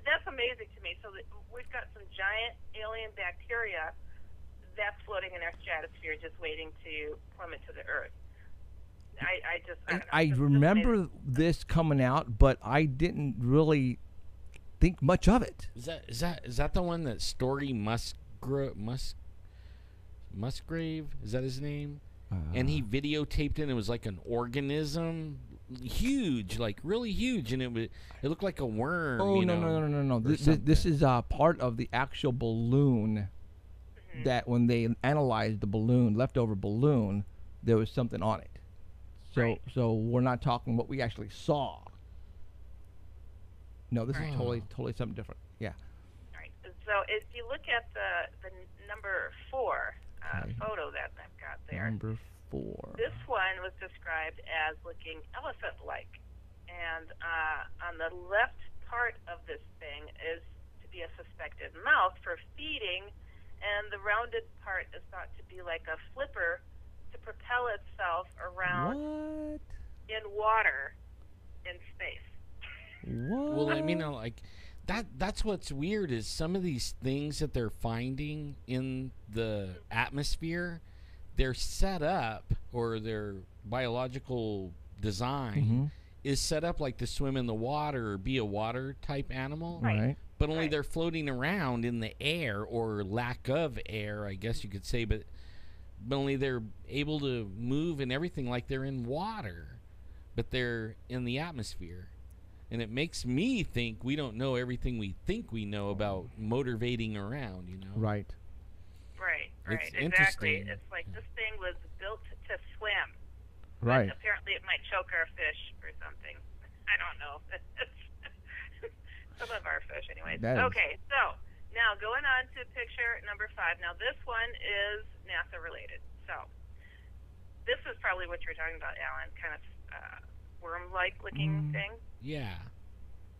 Speaker 7: That's amazing to me. So we've got some giant alien bacteria that's floating in our stratosphere just waiting to plummet to the Earth.
Speaker 2: I remember this coming out, but I didn't really think much of it.
Speaker 3: Is that the one that Story Musgrave? Is that his name? And he videotaped it, and it was like an organism, huge, like really huge, and it looked like a worm.
Speaker 2: Oh, no. This is part of the actual balloon. That when they analyzed the balloon, leftover balloon, there was something on it. So we're not talking what we actually saw. No, this is totally something different. Yeah.
Speaker 7: All right. So if you look at the number 4 photo that I've got there.
Speaker 2: Number 4.
Speaker 7: This one was described as looking elephant-like. And on the left part of this thing is to be a suspected mouth for feeding, and the rounded part is thought to be like a flipper to propel itself around in water in space.
Speaker 2: What?
Speaker 3: Well, I mean, like that's what's weird is some of these things that they're finding in the atmosphere, they're set up, or their biological design is set up like to swim in the water or be a water type animal.
Speaker 2: Right.
Speaker 3: But only they're floating around in the air, or lack of air, I guess you could say, but only they're able to move and everything like they're in water, but they're in the atmosphere. And it makes me think we don't know everything we think we know about motivating around, you know?
Speaker 2: Right.
Speaker 7: Right,
Speaker 3: It's
Speaker 7: exactly.
Speaker 3: interesting.
Speaker 7: It's like this thing was built to swim.
Speaker 2: Right.
Speaker 7: But apparently it might choke our fish or something. I don't know. Some of our fish, anyways. Okay, so now going on to picture number 5. Now this one is NASA related. So this is probably what you're talking about, Alan, kind of worm-like looking thing.
Speaker 3: Yeah.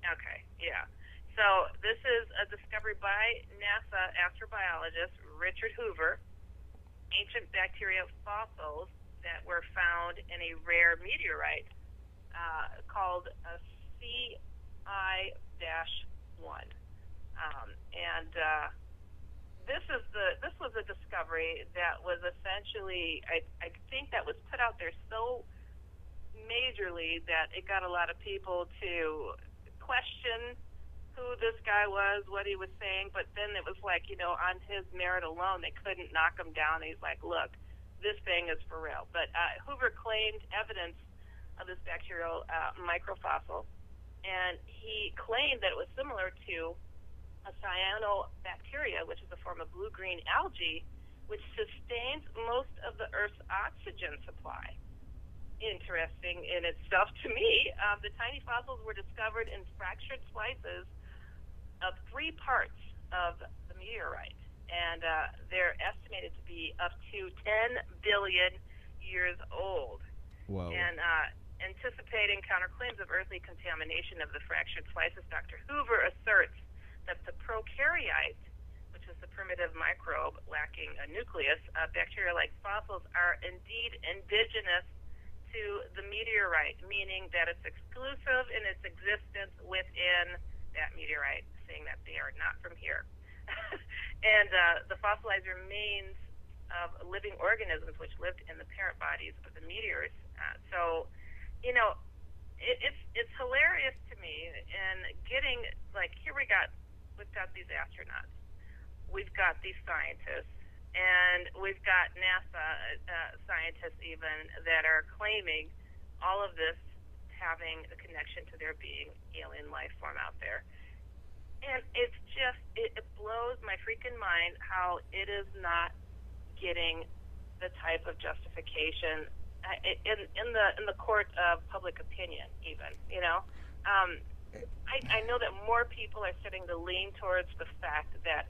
Speaker 7: Okay, yeah. So this is a discovery by NASA astrobiologist Richard Hoover, ancient bacteria fossils that were found in a rare meteorite called a CI-1. This was a discovery that was essentially, I think that was put out there so majorly that it got a lot of people to question who this guy was, what he was saying, but then it was like, on his merit alone, they couldn't knock him down. He's like, look, this thing is for real. But Hoover claimed evidence of this bacterial microfossil, and he claimed that it was similar to a cyanobacteria, which is a form of blue-green algae, which sustains most of the Earth's oxygen supply. Interesting in itself to me. The tiny fossils were discovered in fractured slices of 3 parts of the meteorite, and they're estimated to be up to 10 billion years old.
Speaker 2: Whoa.
Speaker 7: And anticipating counterclaims of earthly contamination of the fractured slices, Dr. Hoover asserts that the prokaryote, which is the primitive microbe lacking a nucleus, bacteria-like fossils are indeed indigenous to the meteorite, meaning that it's exclusive in its existence within that meteorite, saying that they are not from here. And the fossilized remains of living organisms which lived in the parent bodies of the meteors. So, it's hilarious to me. And getting, like, here we've got these astronauts, we've got these scientists, and we've got NASA scientists even that are claiming all of this having a connection to there being alien life form out there. And it's just, it blows my freaking mind how it is not getting the type of justification in the court of public opinion even, I know that more people are starting to lean towards the fact that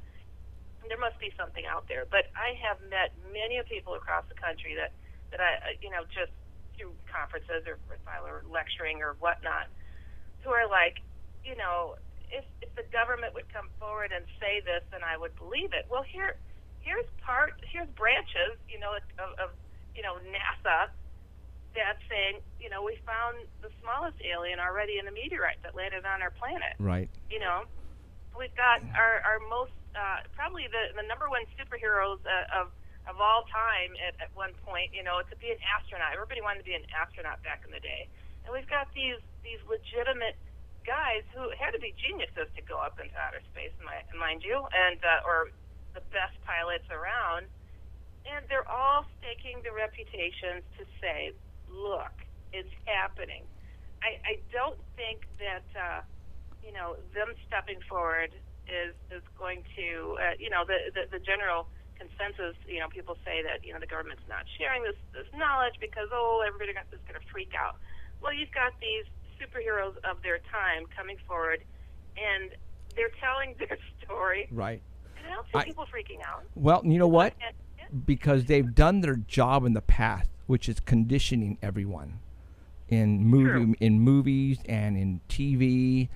Speaker 7: there must be something out there. But I have met many people across the country that I, just through conferences or lecturing or whatnot, who are like, if the government would come forward and say this, then I would believe it. Well, here's branches, of NASA that's saying, we found the smallest alien already in a meteorite that landed on our planet.
Speaker 2: Right.
Speaker 7: We've got our most probably the number one superheroes of all time at one point, to be an astronaut. Everybody wanted to be an astronaut back in the day. And we've got these legitimate guys who had to be geniuses to go up into outer space, mind you, and or the best pilots around. And they're all staking their reputations to say, look, it's happening. I don't think that, them stepping forward is going to, the general consensus, people say that, the government's not sharing this knowledge because, everybody is going to freak out. Well, you've got these superheroes of their time coming forward and they're telling their story.
Speaker 2: Right.
Speaker 7: And I don't see people freaking out.
Speaker 2: Well, you know what? Because they've done their job in the past, which is conditioning everyone in movies and in TV.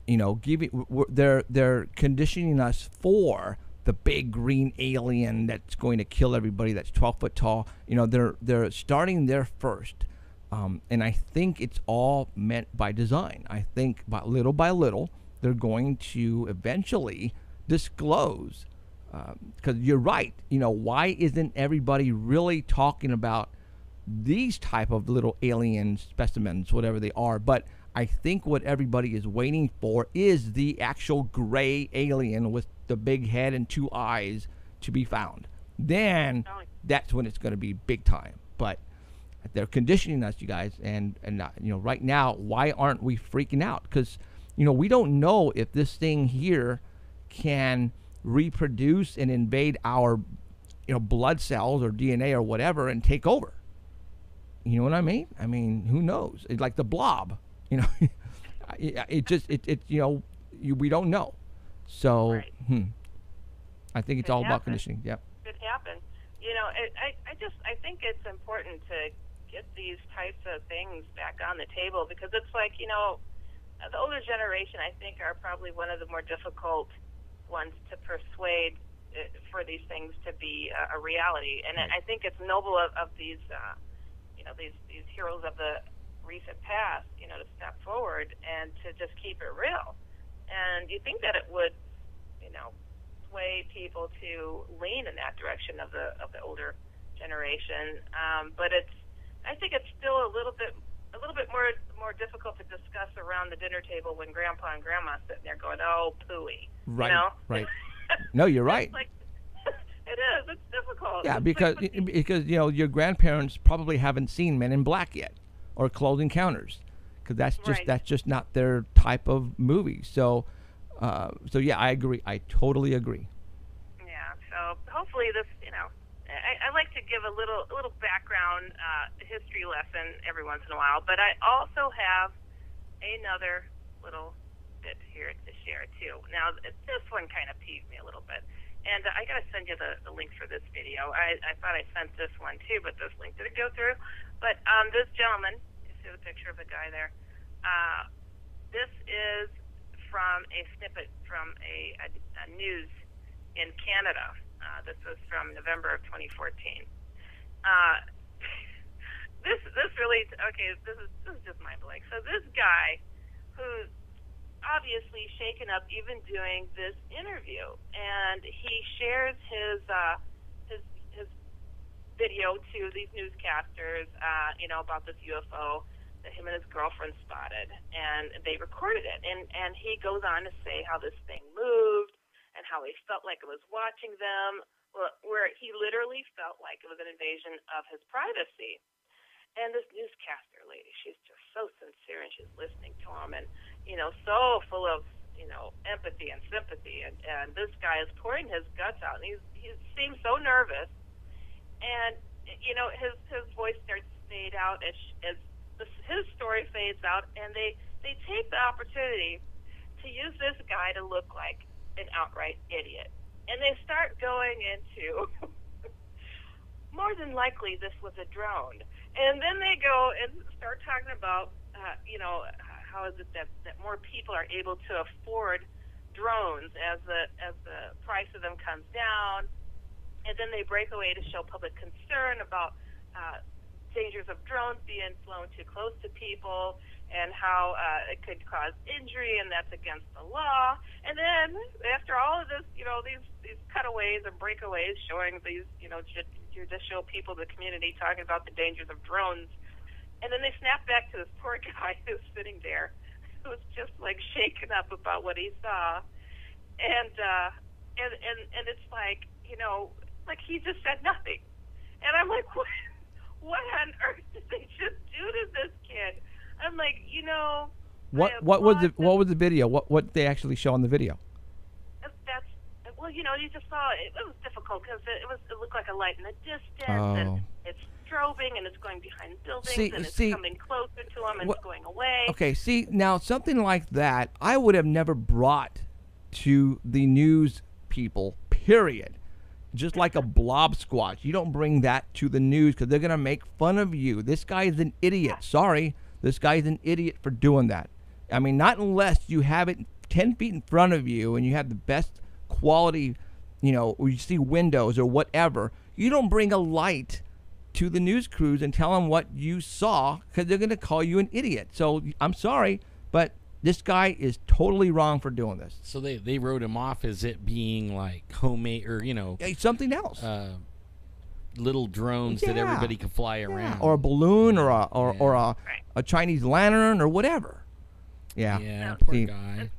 Speaker 2: You know, they're conditioning us for the big green alien that's going to kill everybody, that's 12 foot tall. You know, they're starting there first. And I think it's all meant by design. I think by little, they're going to eventually disclose. Because you're right. You know, why isn't everybody really talking about these type of little alien specimens, whatever they are? But I think what everybody is waiting for is the actual gray alien with the big head and 2 eyes to be found. Then that's when it's going to be big time. But they're conditioning us, you guys, and you know, right now, why aren't we freaking out? Because, you know, we don't know if this thing here can reproduce and invade our, you know, blood cells or DNA or whatever and take over. You know what I mean? I mean, who knows? It's like the blob. You know, you know, we don't know. So, I think it's all about conditioning. Yep.
Speaker 7: Could happen. You know, I think it's important to get these types of things back on the table, because it's like, you know, the older generation, I think, are probably one of the more difficult ones to persuade for these things to be a reality. And I think it's noble of these, you know, these heroes of the recent past, you know, to step forward and to just keep it real. And you think that it would, you know, sway people to lean in that direction of the older generation. But I think it's still a little bit more difficult to discuss around the dinner table when Grandpa and Grandma sitting there going, "Oh, pooey."
Speaker 2: Right.
Speaker 7: You know?
Speaker 2: Right. No, you're right.
Speaker 7: Like, it is. It's difficult.
Speaker 2: Yeah,
Speaker 7: It's
Speaker 2: because you know, your grandparents probably haven't seen Men in Black yet or Close Encounters, because that's just not their type of movie. So yeah, I agree. I totally agree.
Speaker 7: Yeah. So hopefully this, you know, I like to give a little background history lesson every once in a while, but I also have another little bit here to share too. Now, this one kind of peeved me a little bit, and I got to send you the link for this video. I thought I sent this one too, but this link didn't go through. But this gentleman, you see the picture of the guy there, this is from a snippet from a news in Canada. This was from November of 2014. This really, okay, this is just mind-blowing. So this guy, who's obviously shaken up even doing this interview, and he shares his video to these newscasters, you know, about this UFO that him and his girlfriend spotted, and they recorded it. And he goes on to say how this thing moved and how he felt like it was watching them, where he literally felt like it was an invasion of his privacy. And this newscaster lady, she's just so sincere, and she's listening to him, and, you know, so full of, you know, empathy and sympathy. And this guy is pouring his guts out, and he seems so nervous. And, you know, his voice starts to fade out as his story fades out, and they take the opportunity to use this guy to look like an outright idiot. And they start going into, more than likely, this was a drone. And then they go and start talking about, you know, how is it that more people are able to afford drones as the price of them comes down. And then they break away to show public concern about dangers of drones being flown too close to people, and how it could cause injury, and that's against the law. And then after all of this, you know, these cutaways and breakaways showing these, you know, judicial people, the community, talking about the dangers of drones, and then they snap back to this poor guy who's sitting there, who's just like shaken up about what he saw, and it's like, you know, like he just said nothing, and I'm like, what on earth did they just do to this kid? I'm like, you know,
Speaker 2: what was the video? What they actually show on the video?
Speaker 7: Well, you know, you just saw it was difficult because it looked like a light in the distance, and it's strobing, and it's going behind buildings, and it's coming closer to them and it's going away.
Speaker 2: Okay, see, now something like that, I would have never brought to the news people, period. Just like a blob squatch. You don't bring that to the news because they're going to make fun of you. This guy is an idiot. Sorry, this guy's an idiot for doing that. I mean, not unless you have it 10 feet in front of you and you have the best quality, or you see windows or whatever. You don't bring a light to the news crews and tell them what you saw because they're going to call you an idiot. So I'm sorry, but this guy is totally wrong for doing this.
Speaker 3: So they wrote him off as it being like homemade or,
Speaker 2: something else.
Speaker 3: Little drones that everybody can fly around.
Speaker 2: Or a balloon or a Chinese lantern or whatever. Yeah.
Speaker 3: Yeah, poor guy.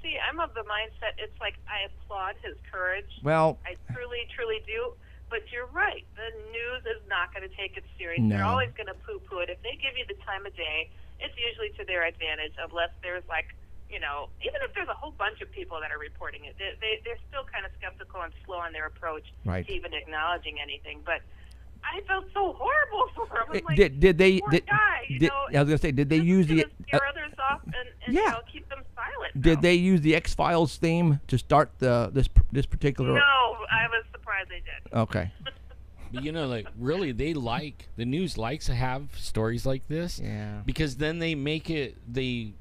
Speaker 7: See, I'm of the mindset, it's like I applaud his courage.
Speaker 2: Well,
Speaker 7: I truly, truly do. But you're right. The news is not going to take it serious.
Speaker 2: No.
Speaker 7: They're always going to poo-poo it. If they give you the time of day, it's usually to their advantage, unless there's even if there's a whole bunch of people that are reporting it, they're still kind of skeptical and slow on their approach to even acknowledging anything. But I felt so horrible for him. I'm like,
Speaker 2: did they?
Speaker 7: Poor guy,
Speaker 2: I was gonna say, did they use the?
Speaker 7: Scare others off and keep them silent.
Speaker 2: Did they use the X-Files theme to start this particular?
Speaker 7: No, I was surprised they did.
Speaker 2: Okay.
Speaker 3: But really, the news likes to have stories like this.
Speaker 2: Yeah.
Speaker 3: Because then they make it they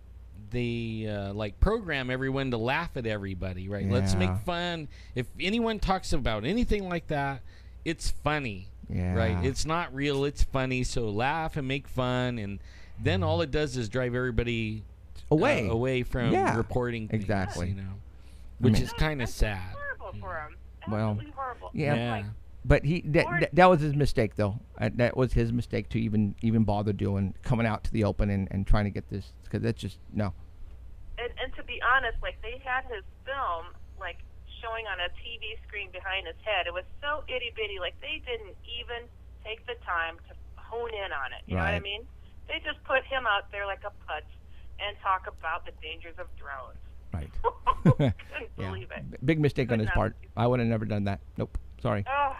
Speaker 3: program everyone to laugh at everybody, right?
Speaker 2: Yeah.
Speaker 3: Let's make fun. If anyone talks about anything like that, it's funny.
Speaker 2: Yeah.
Speaker 3: Right? It's not real, it's funny, so laugh and make fun, and then all it does is drive everybody away from reporting things,
Speaker 2: exactly.
Speaker 3: Which is kind of sad.
Speaker 7: Horrible for him.
Speaker 2: Well,
Speaker 7: Absolutely horrible.
Speaker 2: Yeah. But that was his mistake, though. That was his mistake to even bother coming out to the open and trying to get this, because that's just no.
Speaker 7: And to be honest, they had his film showing on a TV screen behind his head. It was so itty bitty, they didn't even take the time to hone in on it. You know what I mean? They just put him out there like a putz and talk about the dangers of drones.
Speaker 2: Right.
Speaker 7: Couldn't believe it.
Speaker 2: Big mistake on his part. I would have never done that. Nope. Sorry.
Speaker 7: Oh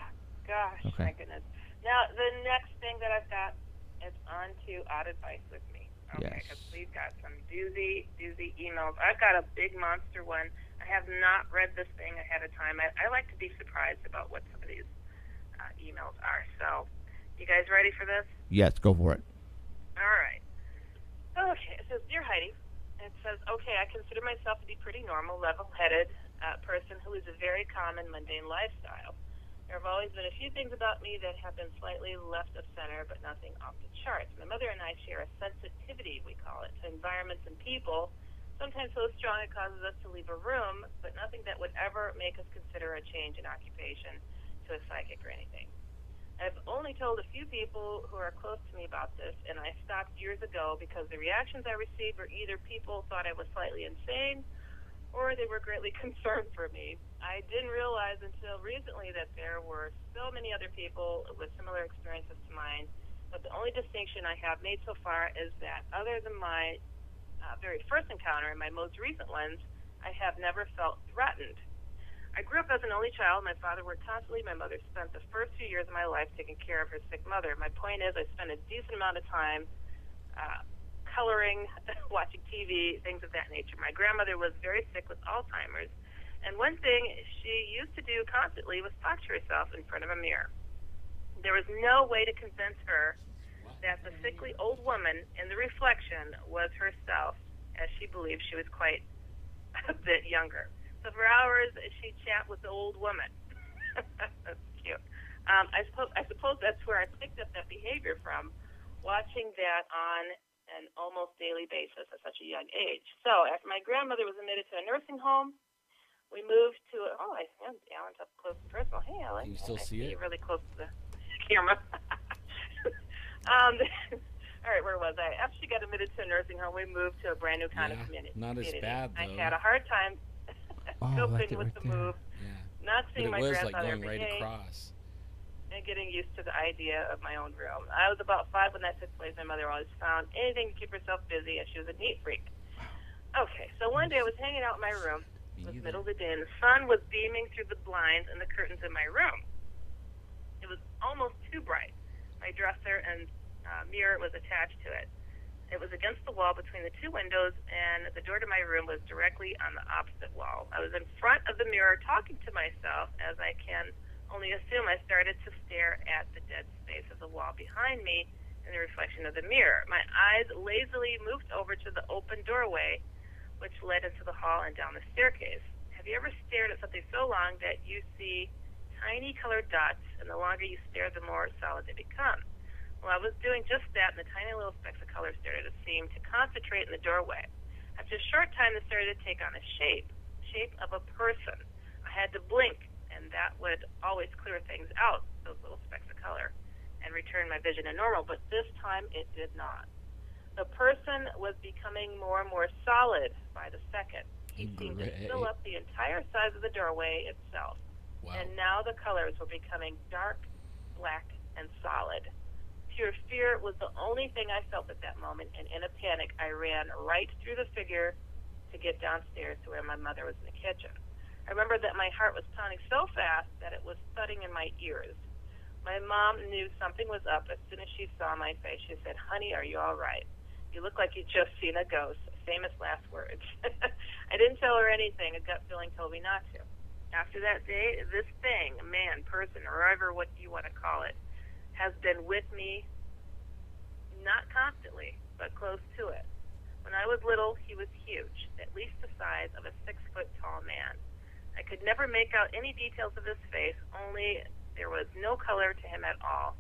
Speaker 7: gosh,
Speaker 2: okay.
Speaker 7: My goodness. Now the next thing that I've got is on to Odd Advice with me. Okay, because we've got some doozy emails. I've got a big monster one. I have not read this thing ahead of time. I like to be surprised about what some of these emails are. So, you guys ready for this?
Speaker 2: Yes, go for it.
Speaker 7: All right. Okay, it says, Dear Heidi, it says, okay, I consider myself to be pretty normal, level-headed person who lives a very common, mundane lifestyle. There have always been a few things about me that have been slightly left of center, but nothing off the charts. My mother and I share a sensitivity, we call it, to environments and people, sometimes so strong it causes us to leave a room, but nothing that would ever make us consider a change in occupation to a psychic or anything. I've only told a few people who are close to me about this, and I stopped years ago because the reactions I received were either people thought I was slightly insane or they were greatly concerned for me. I didn't realize until recently that there were so many other people with similar experiences to mine, but the only distinction I have made so far is that other than my very first encounter and my most recent ones, I have never felt threatened. I grew up as an only child. My father worked constantly. My mother spent the first few years of my life taking care of her sick mother. My point is I spent a decent amount of time coloring, watching TV, things of that nature. My grandmother was very sick with Alzheimer's, and one thing she used to do constantly was talk to herself in front of a mirror. There was no way to convince her that the sickly old woman in the reflection was herself, as she believed she was quite a bit younger. So for hours, she'd chat with the old woman. That's cute. I suppose that's where I picked up that behavior from, watching that on an almost daily basis at such a young age. So after my grandmother was admitted to a nursing home, we moved to Alan's up close and personal. Hey, Alan.
Speaker 3: Can you still see it?
Speaker 7: You're really close to the camera. All right, where was I? After she got admitted to a nursing home, we moved to a brand new kind of community.
Speaker 3: Not as bad, though.
Speaker 7: I had a hard time coping with the move, not seeing my grandfather every day, and getting used to the idea of my own room. I was about 5 when that took place. My mother always found anything to keep herself busy, and she was a neat freak. Okay, so one day I was hanging out in my room. It was the middle of the day, and the sun was beaming through the blinds and the curtains in my room. It was almost too bright. My dresser and mirror was attached to it. It was against the wall between the two windows, and the door to my room was directly on the opposite wall. I was in front of the mirror talking to myself. As I can only assume, I started to stare at the dead space of the wall behind me in the reflection of the mirror. My eyes lazily moved over to the open doorway, which led into the hall and down the staircase. Have you ever stared at something so long that you see tiny colored dots, and the longer you stare, the more solid they become? Well, I was doing just that, and the tiny little specks of color started to seem to concentrate in the doorway. After a short time, they started to take on a shape of a person. I had to blink, and that would always clear things out, those little specks of color, and return my vision to normal, but this time it did not. The person was becoming more and more solid by the second. He seemed to fill up the entire size of the doorway itself. Wow. And now the colors were becoming dark, black, and solid. Pure fear was the only thing I felt at that moment, and in a panic, I ran right through the figure to get downstairs to where my mother was in the kitchen. I remember that my heart was pounding so fast that it was thudding in my ears. My mom knew something was up as soon as she saw my face. She said, "Honey, are you all right? You look like you just seen a ghost." Famous last words. I didn't tell her anything. A gut feeling told me not to. After that day, this thing, man, person, or however what you want to call it, has been with me, not constantly, but close to it. When I was little, he was huge, at least the size of a 6-foot-tall man. I could never make out any details of his face, only there was no color to him at all,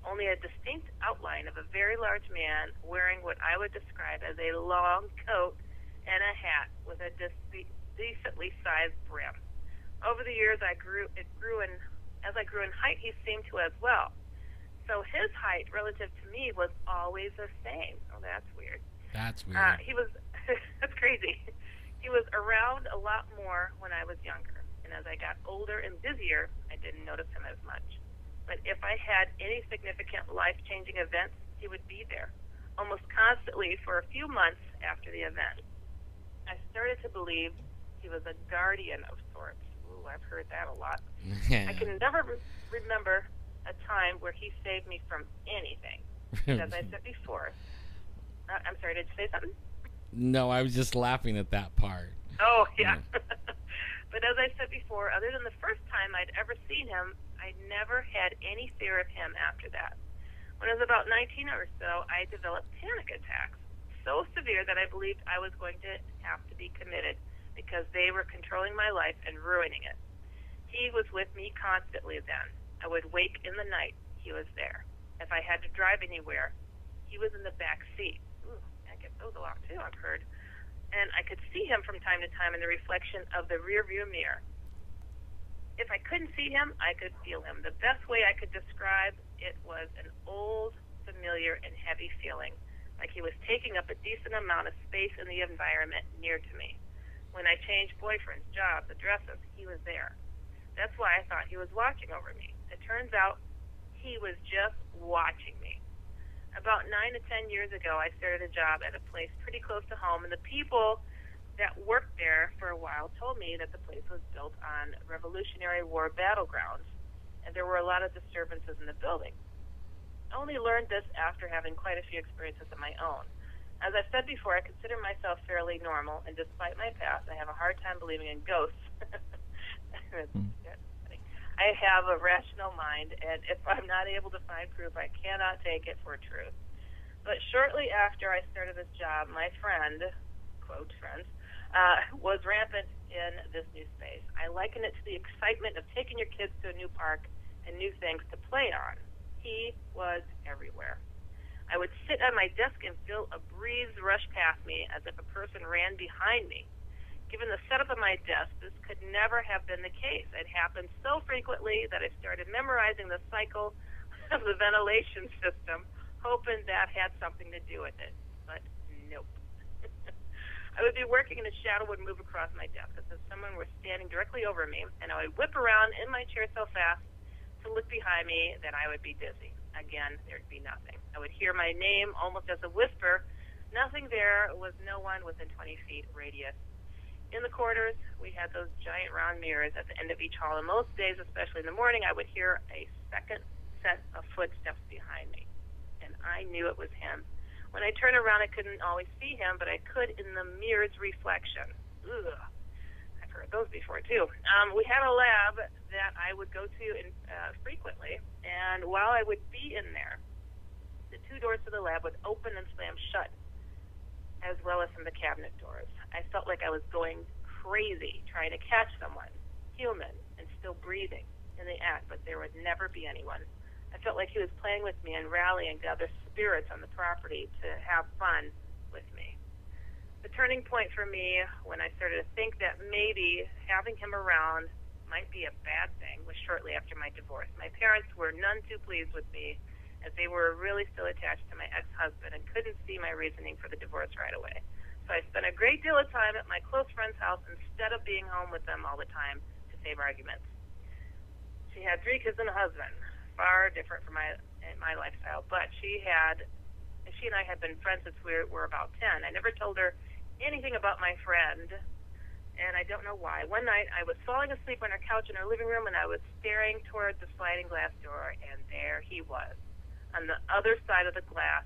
Speaker 7: only a distinct outline of a very large man wearing what I would describe as a long coat and a hat with a decently sized brim. Over the years, as I grew in height, he seemed to as well. So his height relative to me was always the same. Oh, that's weird.
Speaker 3: That's weird.
Speaker 7: That's crazy. He was around a lot more when I was younger. And as I got older and busier, I didn't notice him as much. But if I had any significant life-changing events, he would be there, almost constantly for a few months after the event. I started to believe he was a guardian of sorts. Ooh, I've heard that a lot. I can never remember a time where he saved me from anything. As I said before, I'm sorry, did you say something?
Speaker 3: No, I was just laughing at that part.
Speaker 7: Oh, yeah. But as I said before, other than the first time I'd ever seen him, I never had any fear of him after that. When I was about 19 or so, I developed panic attacks, so severe that I believed I was going to have to be committed because they were controlling my life and ruining it. He was with me constantly then. I would wake in the night. He was there. If I had to drive anywhere, he was in the back seat. Ooh, I get those a lot too, I've heard. And I could see him from time to time in the reflection of the rearview mirror. If I couldn't see him, I could feel him. The best way I could describe it was an old, familiar, and heavy feeling, like he was taking up a decent amount of space in the environment near to me. When I changed boyfriends, jobs, addresses, he was there. That's why I thought he was watching over me. It turns out he was just watching me. About 9 to 10 years ago, I started a job at a place pretty close to home, and the people that worked there for a while told me that the place was built on Revolutionary War battlegrounds, and there were a lot of disturbances in the building. I only learned this after having quite a few experiences of my own. As I've said before, I consider myself fairly normal, and despite my past, I have a hard time believing in ghosts. I have a rational mind, and if I'm not able to find proof, I cannot take it for truth. But shortly after I started this job, my friend, quote, friends, was rampant in this new space. I liken it to the excitement of taking your kids to a new park and new things to play on. He was everywhere. I would sit at my desk and feel a breeze rush past me as if a person ran behind me. Given the setup of my desk, this could never have been the case. It happened so frequently that I started memorizing the cycle of the ventilation system, hoping that had something to do with it. But nope. I would be working and a shadow would move across my desk as if someone were standing directly over me, and I would whip around in my chair so fast to look behind me that I would be dizzy. Again, there'd be nothing. I would hear my name almost as a whisper. Nothing there was no one within 20 feet radius. In the corridors, we had those giant round mirrors at the end of each hall, and most days, especially in the morning, I would hear a second set of footsteps behind me, and I knew it was him. When I turned around, I couldn't always see him, but I could in the mirror's reflection. Ugh. I've heard those before, too. We had a lab that I would go to frequently, and while I would be in there, the 2 doors to the lab would open and slam shut, as well as some of the cabinet doors. I felt like I was going crazy trying to catch someone, human, and still breathing in the act, but there would never be anyone. I felt like he was playing with me and rallying the other spirits on the property to have fun with me. The turning point for me when I started to think that maybe having him around might be a bad thing was shortly after my divorce. My parents were none too pleased with me, as they were really still attached to my ex-husband and couldn't see my reasoning for the divorce right away. So I spent a great deal of time at my close friend's house instead of being home with them all the time to save arguments. She had 3 kids and a husband, far different from my lifestyle, but she and I had been friends since we were about 10. I never told her anything about my friend, and I don't know why. One night I was falling asleep on her couch in her living room, and I was staring toward the sliding glass door, and there he was on the other side of the glass,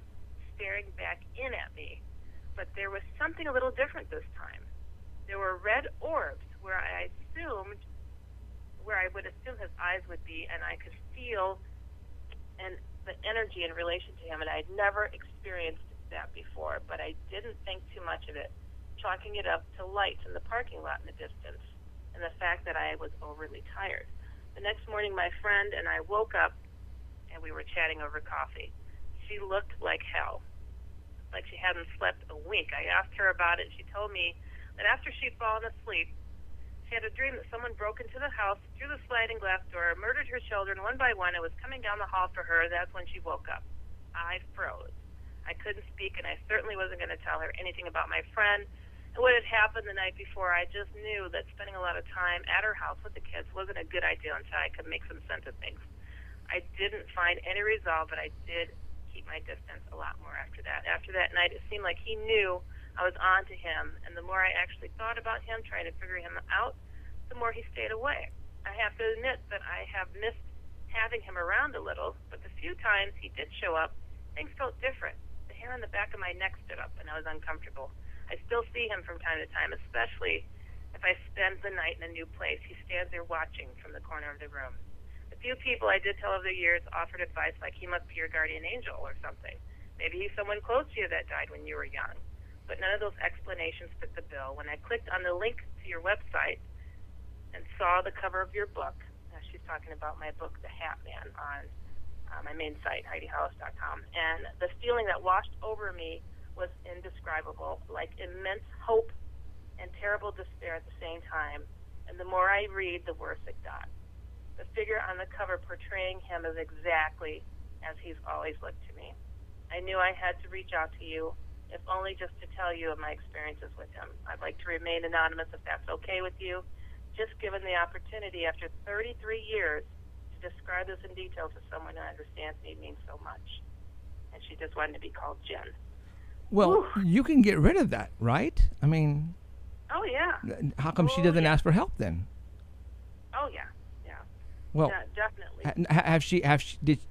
Speaker 7: staring back in at me. But there was something a little different this time. There were red orbs where I would assume his eyes would be, and I could feel the energy in relation to him, and I'd never experienced that before, but I didn't think too much of it, chalking it up to lights in the parking lot in the distance and the fact that I was overly tired. The next morning, my friend and I woke up, and we were chatting over coffee. She looked like hell, like she hadn't slept a wink. I asked her about it. She told me that after she'd fallen asleep, she had a dream that someone broke into the house through the sliding glass door, murdered her children one by one, and was coming down the hall for her. That's when she woke up. I froze. I couldn't speak, and I certainly wasn't going to tell her anything about my friend and what had happened the night before. I just knew that spending a lot of time at her house with the kids wasn't a good idea until I could make some sense of things. I didn't find any resolve, but I did keep my distance a lot more after that. After that night, it seemed like he knew I was on to him, and the more I actually thought about him, trying to figure him out, the more he stayed away. I have to admit that I have missed having him around a little, but the few times he did show up, things felt different. The hair on the back of my neck stood up, and I was uncomfortable. I still see him from time to time, especially if I spend the night in a new place. He stands there watching from the corner of the room. The few people I did tell over the years offered advice like he must be your guardian angel or something. Maybe he's someone close to you that died when you were young. But none of those explanations fit the bill. When I clicked on the link to your website and saw the cover of your book, she's talking about my book, The Hat Man, on my main site, HeidiHollis.com, and the feeling that washed over me was indescribable, like immense hope and terrible despair at the same time. And the more I read, the worse it got. The figure on the cover portraying him is exactly as he's always looked to me. I knew I had to reach out to you, if only just to tell you of my experiences with him. I'd like to remain anonymous if that's okay with you. Just given the opportunity after 33 years to describe this in detail to someone who understands me means so much. And she just wanted to be called Jen.
Speaker 2: Well, you can get rid of that, right? I mean...
Speaker 7: Oh, yeah.
Speaker 2: How come she doesn't ask for help then?
Speaker 7: Oh, yeah.
Speaker 2: Well,
Speaker 7: definitely.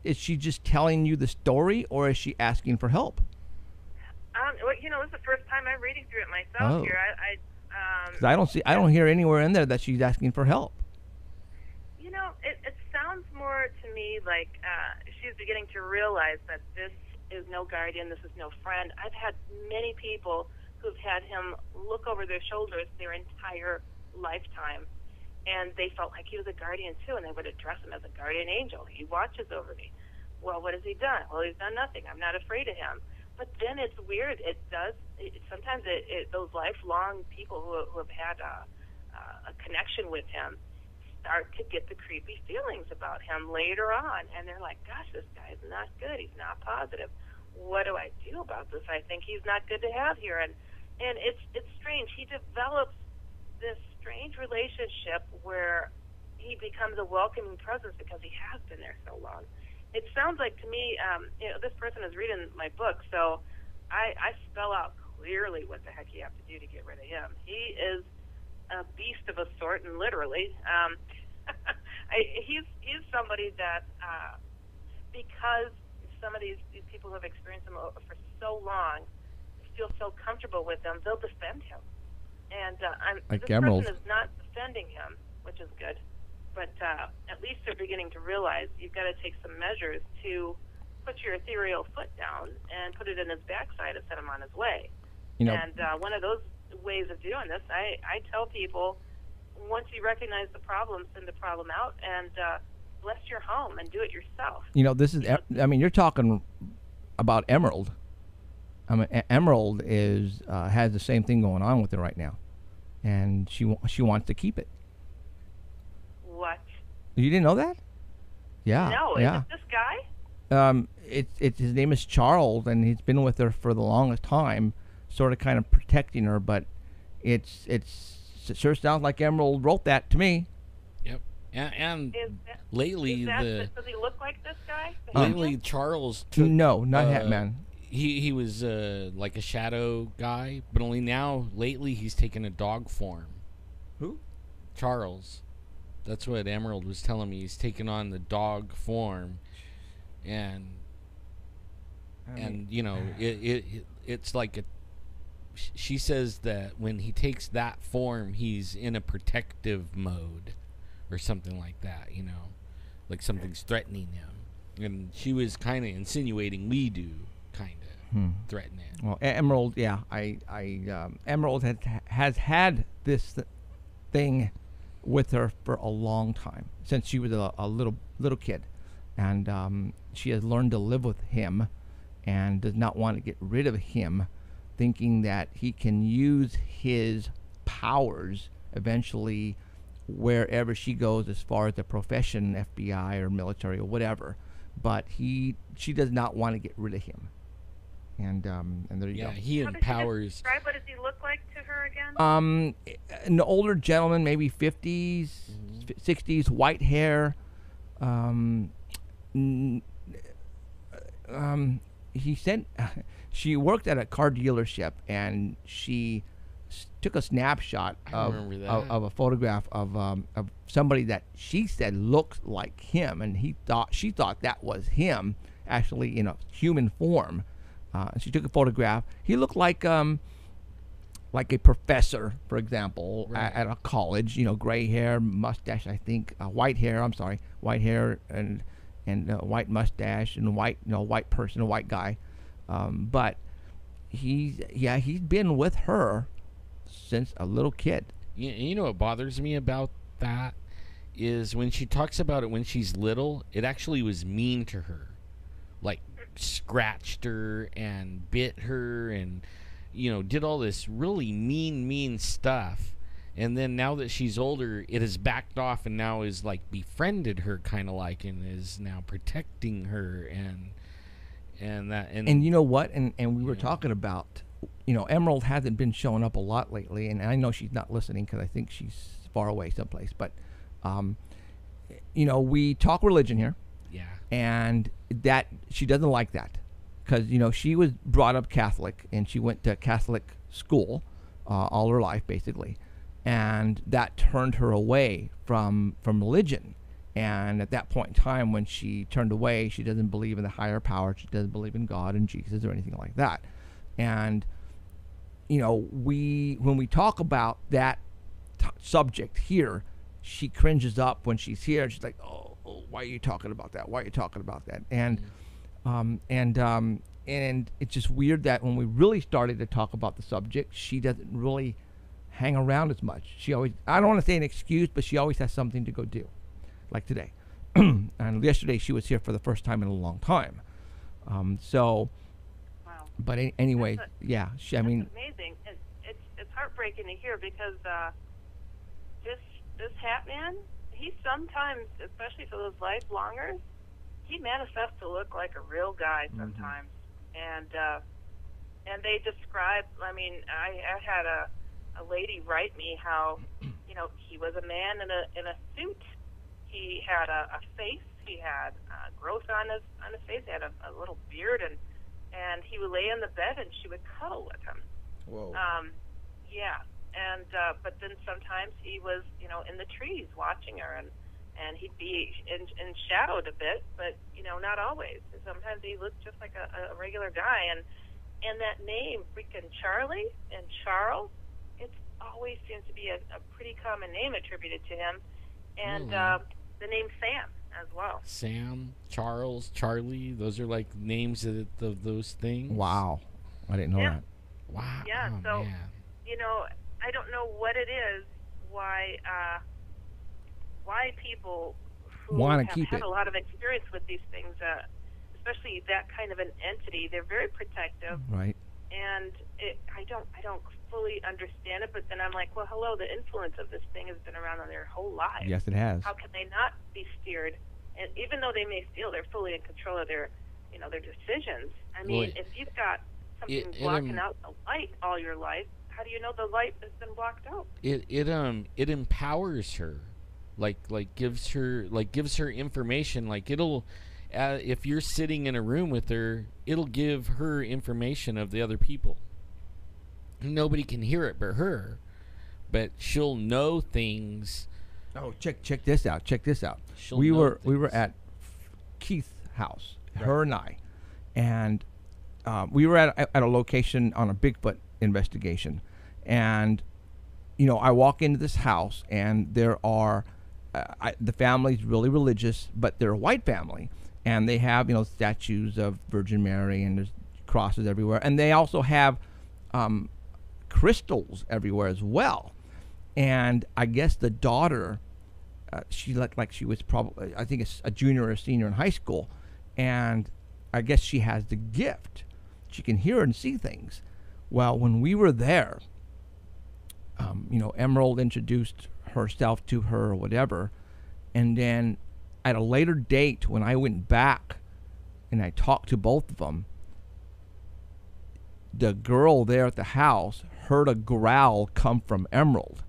Speaker 2: Is she just telling you the story, or is she asking for help?
Speaker 7: Well, this is the first time I'm reading through it myself here.
Speaker 2: I don't hear anywhere in there that she's asking for help.
Speaker 7: It sounds more to me like she's beginning to realize that this is no guardian, this is no friend. I've had many people who've had him look over their shoulders their entire lifetime, and they felt like he was a guardian too, and they would address him as a guardian angel. He watches over me. Well, what has he done? Well, he's done nothing. I'm not afraid of him. But then it's weird. Sometimes those lifelong people who have had a connection with him start to get the creepy feelings about him later on, and they're like, "Gosh, this guy's not good. He's not positive. What do I do about this? I think he's not good to have here." And it's strange. He develops this strange relationship where he becomes a welcoming presence because he has been there so long. It sounds like to me, this person is reading my book, so I spell out clearly what the heck you have to do to get rid of him. He is a beast of a sort, and literally, he's somebody that, because some of these people who have experienced him for so long, feel so comfortable with them, they'll defend him. And
Speaker 2: like
Speaker 7: this
Speaker 2: Emerald.
Speaker 7: person is not defending him, which is good. But at least they're beginning to realize you've got to take some measures to put your ethereal foot down and put it in his backside and set him on his way.
Speaker 2: You know,
Speaker 7: and one of those ways of doing this, I tell people, once you recognize the problem, send the problem out and bless your home and do it yourself.
Speaker 2: You know, this is, I mean, you're talking about Emerald. I mean, Emerald is has the same thing going on with her right now, and she wants to keep it.
Speaker 7: What?
Speaker 2: You didn't know that? Yeah.
Speaker 7: No,
Speaker 2: yeah.
Speaker 7: Is it this guy?
Speaker 2: It's his name is Charles, and he's been with her for the longest time, sort of kind of protecting her. But it sure sounds like Emerald wrote that to me.
Speaker 3: Yep. And lately
Speaker 7: does he look like this guy?
Speaker 3: Lately Charles took,
Speaker 2: no, not Hatman.
Speaker 3: He was like a shadow guy, but only now lately he's taken a dog form.
Speaker 2: Who?
Speaker 3: Charles. That's what Emerald was telling me. He's taken on the dog form, and you know it's like a. She says that when he takes that form, he's in a protective mode, or something like that. You know, like something's threatening him, and she was kind of insinuating we do kind of threaten it.
Speaker 2: Well, Emerald, yeah, Emerald has had this thing with her for a long time, since she was a little kid, and she has learned to live with him and does not want to get rid of him, thinking that he can use his powers eventually wherever she goes, as far as the profession, FBI or military or whatever. But she does not want to get rid of him, and there you go.
Speaker 3: Yeah, he
Speaker 7: How
Speaker 3: empowers.
Speaker 7: does what does he look like to her again?
Speaker 2: An older gentleman, maybe 50s, 60s, white hair. He said she worked at a car dealership, and she took a snapshot of a photograph of somebody that she said looked like him, and she thought that was him, actually in a human form. She took a photograph. He looked like a professor, for example,
Speaker 3: right,
Speaker 2: at a college. You know, gray hair, mustache. I think white hair. I'm sorry, white hair and white mustache and white person, a white guy. But he's been with her since a little kid.
Speaker 3: You know what bothers me about that is when she talks about it when she's little, it actually was mean to her, like scratched her and bit her and did all this really mean stuff. And then now that she's older, it has backed off and now is like befriended her, kind of like, and is now protecting her and
Speaker 2: you know what? And we were talking about, Emerald hasn't been showing up a lot lately, and I know she's not listening because I think she's far away someplace. But, we talk religion here.
Speaker 3: Yeah.
Speaker 2: And that she doesn't like that because, she was brought up Catholic, and she went to Catholic school all her life, basically. And that turned her away from religion. And at that point in time, when she turned away, she doesn't believe in the higher power. She doesn't believe in God and Jesus or anything like that. And, when we talk about that subject here, she cringes up when she's here. She's like, oh, why are you talking about that? Why are you talking about that? And it's just weird that when we really started to talk about the subject, she doesn't really hang around as much. She always, I don't want to say an excuse, but she always has something to go do, like today. And yesterday she was here for the first time in a long time. Wow. But anyway, yeah,
Speaker 7: that's amazing. It's heartbreaking to hear because this Hat Man, he sometimes, especially for those lifelongers, he manifests to look like a real guy sometimes. And they describe, I had a lady write me how, he was a man in a suit. He had a face. He had growth on his face. He had a little beard, and he would lay in the bed, and she would cuddle with him.
Speaker 2: Whoa.
Speaker 7: Yeah. And but then sometimes he was, in the trees watching her, and he'd be in shadowed a bit, but not always. Sometimes he looked just like a regular guy, And that name, freaking Charlie and Charles, it always seems to be a pretty common name attributed to him. And the name Sam as well.
Speaker 3: Sam, Charles, Charlie, those are like names of those things.
Speaker 2: Wow. I didn't know that.
Speaker 3: Wow.
Speaker 7: Yeah,
Speaker 3: oh,
Speaker 7: so,
Speaker 3: man.
Speaker 7: you know, I don't know what it is, why people who
Speaker 2: Wanna
Speaker 7: have
Speaker 2: keep
Speaker 7: had
Speaker 2: it.
Speaker 7: a lot of experience with these things, especially that kind of an entity, they're very protective.
Speaker 2: Right.
Speaker 7: And I don't fully understand it, but then I'm like, well, hello, the influence of this thing has been around their whole lives.
Speaker 2: Yes, it has.
Speaker 7: How can they not be steered? And even though they may feel they're fully in control of their decisions, I mean, if you've got something blocking out the light all your life, how do you know the light has been blocked out?
Speaker 3: It empowers her, like gives her information. Like it'll, if you're sitting in a room with her, it'll give her information of the other people. Nobody can hear it but her, but she'll know things.
Speaker 2: Oh, check this out. Check this out.
Speaker 3: She'll
Speaker 2: We
Speaker 3: know
Speaker 2: were
Speaker 3: things.
Speaker 2: at Keith's house,
Speaker 3: Right.
Speaker 2: her and I, and we were at a location on a Bigfoot investigation, and you know, I walk into this house and there are the family's really religious, but they're a white family, and they have, you know, statues of Virgin Mary and there's crosses everywhere, and they also have crystals everywhere as well. And I guess the daughter, she looked like she was probably, I think it's a junior or a senior in high school, and I guess she has the gift. She can hear and see things. Well, when we were there, you know, Emerald introduced herself to her or whatever, and then at a later date when I went back and I talked to both of them, the girl there at the house heard a growl come from Emerald,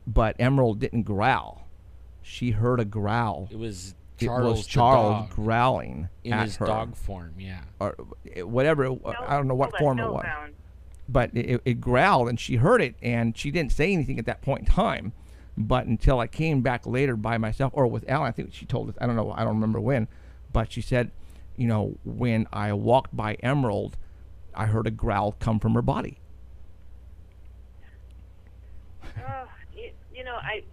Speaker 2: but Emerald didn't growl. She heard a growl.
Speaker 3: It was
Speaker 2: It
Speaker 3: Charles,
Speaker 2: was Charles
Speaker 3: the dog,
Speaker 2: growling
Speaker 3: in
Speaker 2: at
Speaker 3: his
Speaker 2: her,
Speaker 3: dog form. Yeah.
Speaker 2: or whatever. I don't know what form it was, but it growled, and she heard it, and she didn't say anything at that point in time. But until I came back later by myself, or with Alan, I think she told us. I don't know. I don't remember when, but she said, you know, when I walked by Emerald, I heard a growl come from her body.
Speaker 7: You know, I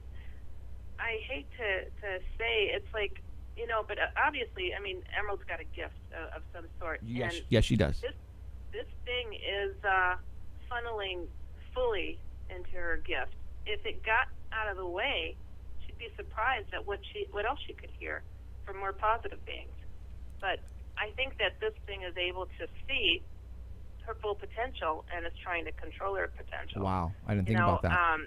Speaker 7: hate to say it's like, you know, but obviously, I mean, Emerald's got a gift of some sort.
Speaker 2: Yes,
Speaker 7: and
Speaker 2: yes, she does.
Speaker 7: This thing is funneling fully into her gift. If it got out of the way, she'd be surprised at what else she could hear from more positive beings. But I think that this thing is able to see her full potential and is trying to control her potential.
Speaker 2: Wow, I didn't think about that.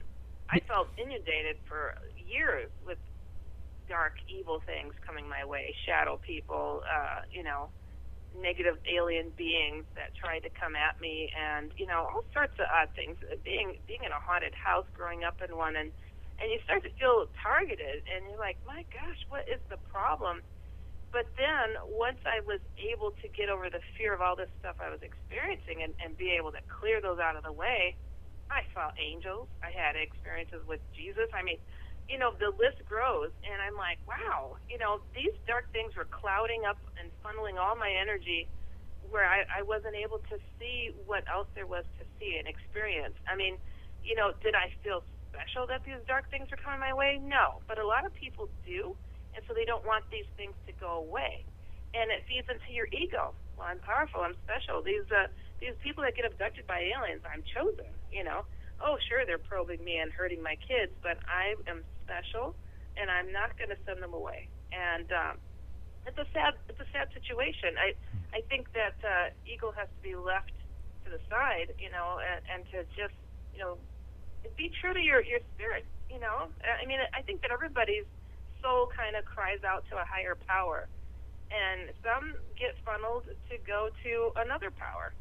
Speaker 7: I felt inundated for years with dark, evil things coming my way, shadow people, you know, negative alien beings that tried to come at me, and, you know, all sorts of odd things. Being in a haunted house, growing up in one, and you start to feel targeted, and you're like, my gosh, what is the problem? But then, once I was able to get over the fear of all this stuff I was experiencing and be able to clear those out of the way, I saw angels. I had experiences with Jesus. I mean, you know, the list grows, and I'm like, wow, you know, these dark things were clouding up and funneling all my energy where I wasn't able to see what else there was to see and experience. I mean, you know, did I feel special that these dark things were coming my way? No, but a lot of people do, and so they don't want these things to go away. And it feeds into your ego. Well, I'm powerful, I'm special. These people that get abducted by aliens, I'm chosen, you know. Oh, sure, they're probing me and hurting my kids, but I am special, and I'm not going to send them away. And it's a sad situation. I think that ego has to be left to the side, you know, and to just, you know, be true to your spirit, you know. I mean, I think that everybody's soul kind of cries out to a higher power, and some get funneled to go to another power.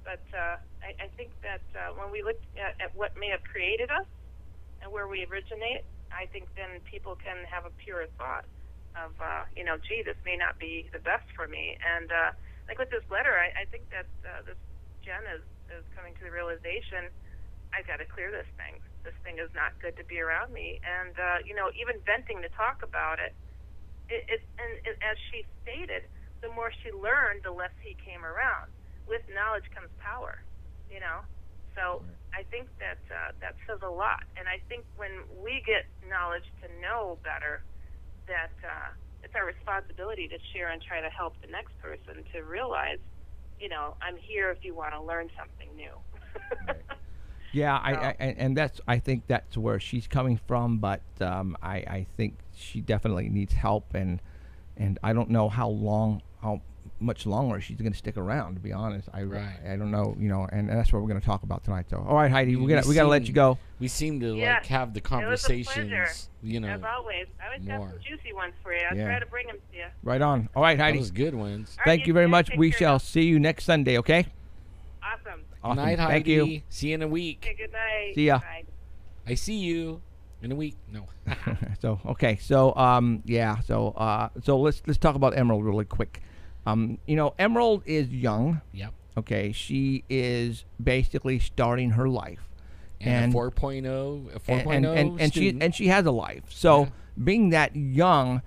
Speaker 7: But I think that when we look at what may have created us and where we originate, I think then people can have a pure thought of, you know, gee, this may not be the best for me. And like with this letter, I think that this Jen is coming to the realization, I've got to clear this thing. This thing is not good to be around me. And, you know, even venting to talk about it, and as she stated, the more she learned, the less he came around. with knowledge comes power, you know. So I think that that says a lot. And I think when we get knowledge to know better, that it's our responsibility to share and try to help the next person to realize, you know, I'm here if you want to learn something new.
Speaker 2: Right. Yeah, I think that's where she's coming from, but I think she definitely needs help, and I don't know how much longer she's going to stick around, to be honest. I don't know, you know, and that's what we're going to talk about tonight. So, all right, Heidi, we got to let you go.
Speaker 3: We seem to like have the conversations, you know.
Speaker 7: As always, I always have some juicy ones for you. I'll try to bring them to you.
Speaker 2: Right on. All right, Heidi.
Speaker 3: Those good ones.
Speaker 2: Thank you very much. We shall see you next Sunday, okay?
Speaker 7: Awesome.
Speaker 3: Good night, Heidi.
Speaker 2: Thank you.
Speaker 3: See you in a week.
Speaker 7: Okay, good night.
Speaker 2: See ya.
Speaker 7: Bye.
Speaker 3: I see you in a week. No.
Speaker 2: So let's talk about Emerald really quick. You know, Emerald is young.
Speaker 3: Yep.
Speaker 2: Okay, she is basically starting her life,
Speaker 3: and a 4.0,
Speaker 2: and she has a life. So being that young,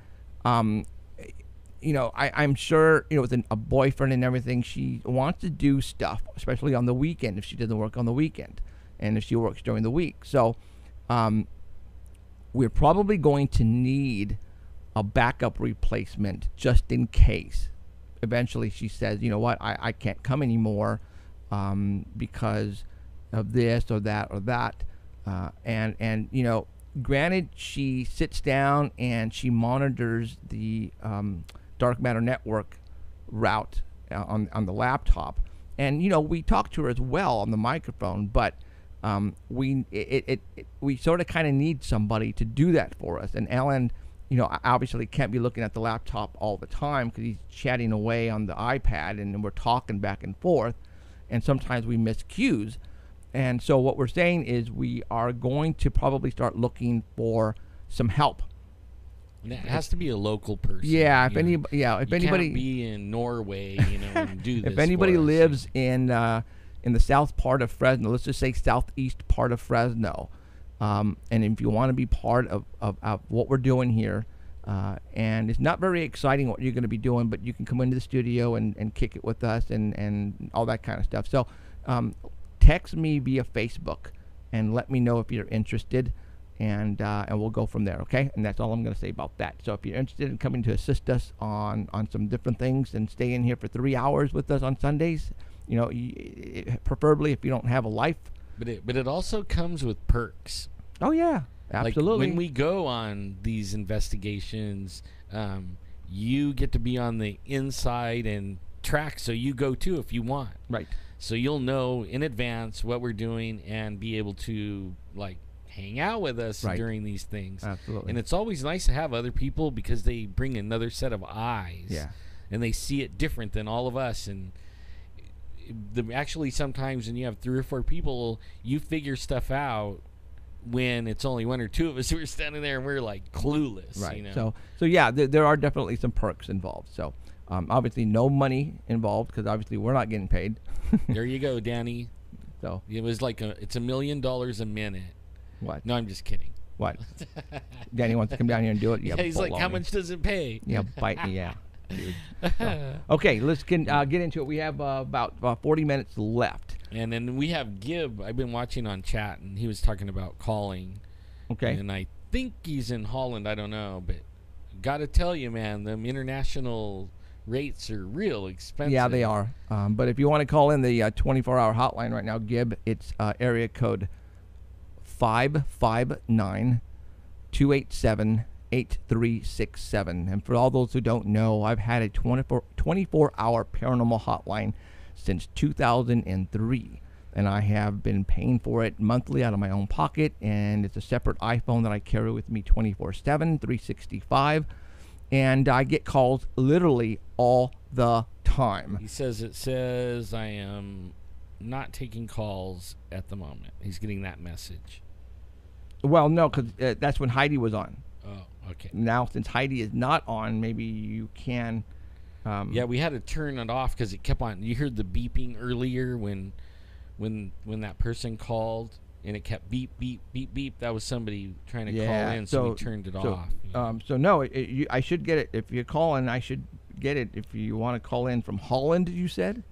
Speaker 2: you know, I'm sure, you know, with a boyfriend and everything, she wants to do stuff, especially on the weekend if she doesn't work on the weekend, and if she works during the week. So, we're probably going to need a backup replacement just in case. Eventually, she says, you know what, I can't come anymore because of this or that. And you know, granted, she sits down and she monitors the dark matter network route on the laptop. And, you know, we talk to her as well on the microphone, but we sort of kind of need somebody to do that for us. And Alan, you know, obviously can't be looking at the laptop all the time because he's chatting away on the iPad and we're talking back and forth, and sometimes we miss cues. And so what we're saying is we are going to probably start looking for some help.
Speaker 3: And it has to be a local person.
Speaker 2: Yeah, if anybody
Speaker 3: can't be in Norway, you know, and do this.
Speaker 2: If anybody lives in the south part of Fresno, let's just say southeast part of Fresno, and if you want to be part of what we're doing here, and it's not very exciting what you're going to be doing, but you can come into the studio and kick it with us and all that kind of stuff. So text me via Facebook and let me know if you're interested, and we'll go from there, okay? And that's all I'm going to say about that. So if you're interested in coming to assist us on some different things and stay in here for 3 hours with us on Sundays, you know, preferably if you don't have a life.
Speaker 3: But it also comes with perks.
Speaker 2: Oh, yeah, absolutely.
Speaker 3: Like when we go on these investigations, you get to be on the inside and track, so you go too if you want.
Speaker 2: Right.
Speaker 3: So you'll know in advance what we're doing and be able to, like, hang out with us during these things.
Speaker 2: Absolutely.
Speaker 3: And it's always nice to have other people because they bring another set of eyes.
Speaker 2: Yeah.
Speaker 3: And they see it different than all of us. And actually sometimes when you have 3 or 4 people, you figure stuff out when it's only 1 or 2 of us who are standing there and we're like clueless.
Speaker 2: Right.
Speaker 3: You know?
Speaker 2: So yeah, there are definitely some perks involved. So obviously no money involved because obviously we're not getting paid.
Speaker 3: There you go, Danny.
Speaker 2: So
Speaker 3: it was like it's $1 million a minute.
Speaker 2: What?
Speaker 3: No, I'm just kidding.
Speaker 2: What? Danny wants to come down here and do it.
Speaker 3: Yeah, he's like, how much does it pay?
Speaker 2: Yeah, bite me, yeah. So, okay, let's get into it. We have about 40 minutes left.
Speaker 3: And then we have Gib. I've been watching on chat, and he was talking about calling.
Speaker 2: Okay.
Speaker 3: And I think he's in Holland. I don't know, but got to tell you, man, them international rates are real expensive.
Speaker 2: Yeah, they are. But if you want to call in the 24-hour hotline right now, Gib, it's area code 559-287-8367. And for all those who don't know, I've had a 24-hour paranormal hotline since 2003, and I have been paying for it monthly out of my own pocket, and it's a separate iPhone that I carry with me 24/7, 365, and I get calls literally all the time.
Speaker 3: He says I am not taking calls at the moment. He's getting that message.
Speaker 2: Well, no, because that's when Heidi was on.
Speaker 3: Oh, okay.
Speaker 2: Now, since Heidi is not on, maybe you can.
Speaker 3: Yeah, we had to turn it off because it kept on. You heard the beeping earlier when that person called, and it kept beep, beep, beep, beep. That was somebody trying to call in, so we turned it off.
Speaker 2: So no, I should get it. If you're calling, I should get it. If you want to call in from Holland, you said?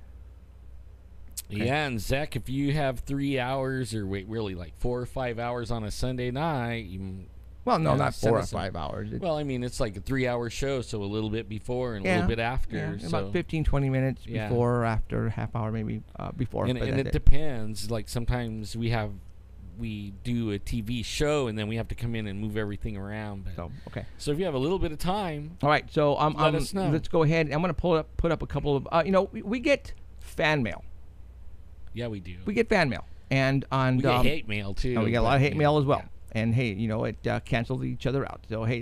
Speaker 2: Okay.
Speaker 3: Yeah, and Zach, if you have 3 hours or really like 4 or 5 hours on a Sunday night,
Speaker 2: Well, no, not 4 or
Speaker 3: send us
Speaker 2: 5 hours.
Speaker 3: well, I mean, it's like a 3-hour show, so a little bit before and a little bit after.
Speaker 2: Yeah,
Speaker 3: so.
Speaker 2: about 15, 20 minutes before or after, half hour maybe before.
Speaker 3: And it depends. Like sometimes we do a TV show and then we have to come in and move everything around. But,
Speaker 2: so, okay.
Speaker 3: So if you have a little bit of time,
Speaker 2: all right. So
Speaker 3: let us know.
Speaker 2: Let's go ahead. I'm going to put up a couple of. We get fan mail.
Speaker 3: Yeah, we do.
Speaker 2: We get fan mail, and
Speaker 3: we get hate mail too.
Speaker 2: And we get a lot of hate mail as well.
Speaker 3: Yeah.
Speaker 2: And hey, it cancels each other out. So hey,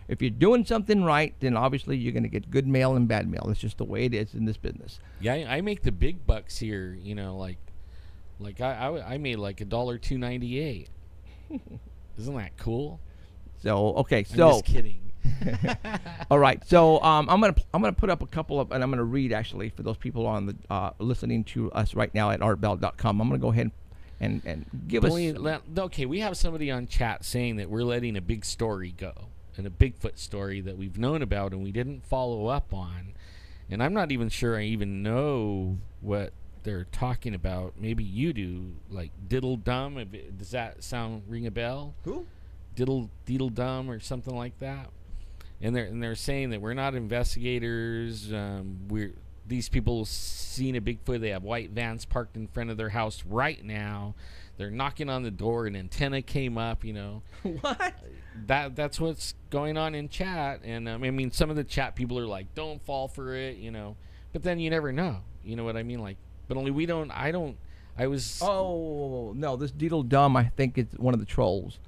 Speaker 2: if you're doing something right, then obviously you're going to get good mail and bad mail. It's just the way it is in this business.
Speaker 3: Yeah, I make the big bucks here. Like I made like $2.98. Isn't that cool?
Speaker 2: So okay,
Speaker 3: I'm just kidding.
Speaker 2: All right, so I'm gonna put up a couple of, and I'm gonna read actually for those people on the listening to us right now at artbell.com. I'm gonna go ahead and give us.
Speaker 3: Okay, we have somebody on chat saying that we're letting a big story go, and a Bigfoot story that we've known about and we didn't follow up on, and I'm not even sure I even know what they're talking about. Maybe you do, like Diddle Dum. Does that ring a bell?
Speaker 2: Who?
Speaker 3: Diddle Dum or something like that. And they're saying that we're not investigators. These people seen a Bigfoot. They have white vans parked in front of their house right now. They're knocking on the door. An antenna came up.
Speaker 2: What?
Speaker 3: That's what's going on in chat. And I mean, some of the chat people are like, "Don't fall for it," But then you never know. You know what I mean? Like, but only we don't. I don't. I was.
Speaker 2: Oh no! This Diddle Dum, I think it's one of the trolls.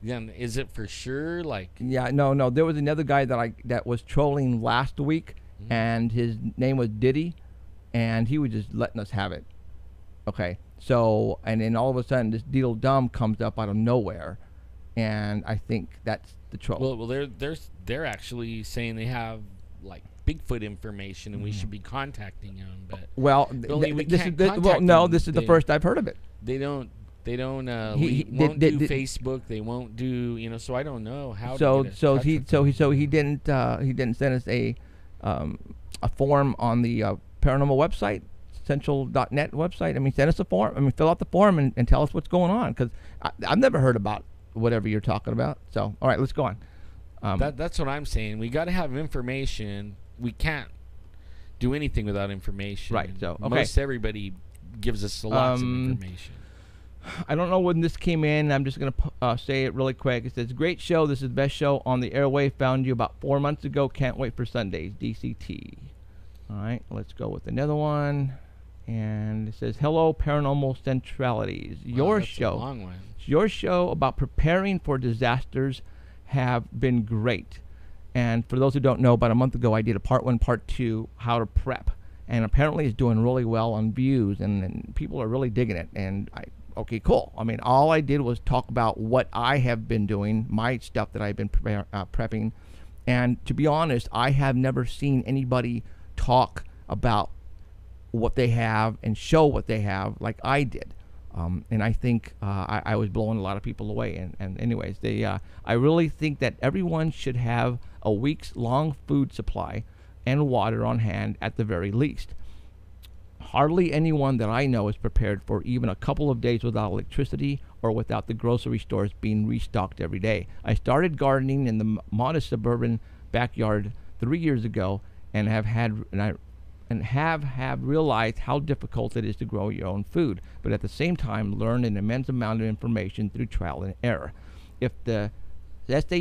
Speaker 3: Then is it for sure? Like,
Speaker 2: yeah, no. There was another guy that was trolling last week, and his name was Diddy, and he was just letting us have it. Okay, so and then all of a sudden this Diddle Dum comes up out of nowhere, and I think that's the troll.
Speaker 3: Well, they're actually saying they have like Bigfoot information, and we should be contacting them. But this is the first I've heard of it. They don't. They don't. Won't do Facebook. They won't do. So I don't know how.
Speaker 2: He didn't send us a form on the paranormal website, central.net website. I mean, send us a form. I mean, fill out the form and tell us what's going on, because I've never heard about whatever you're talking about. So all right, let's go on.
Speaker 3: That's what I'm saying. We got to have information. We can't do anything without information.
Speaker 2: Right. So okay.
Speaker 3: Most everybody gives us lots of information.
Speaker 2: I don't know when this came in. I'm just going to say it really quick. It says, great show. This is the best show on the airway. Found you about 4 months ago. Can't wait for Sundays. DCT. All right. Let's go with another one. And it says, hello, Paranormal Centralities.
Speaker 3: Wow, that's a long one.
Speaker 2: Your show about preparing for disasters have been great. And for those who don't know, about a month ago, I did a part 1, part 2, how to prep. And apparently it's doing really well on views. And people are really digging it. And okay, cool. I mean, all I did was talk about what I have been doing, my stuff that I've been prepping. And to be honest, I have never seen anybody talk about what they have and show what they have like I did. And I think I was blowing a lot of people away. And anyways, I really think that everyone should have a week's long food supply and water on hand at the very least. Hardly anyone that I know is prepared for even a couple of days without electricity or without the grocery stores being restocked every day. I started gardening in the modest suburban backyard 3 years ago and have realized how difficult it is to grow your own food, but at the same time learned an immense amount of information through trial and error. If the SHAT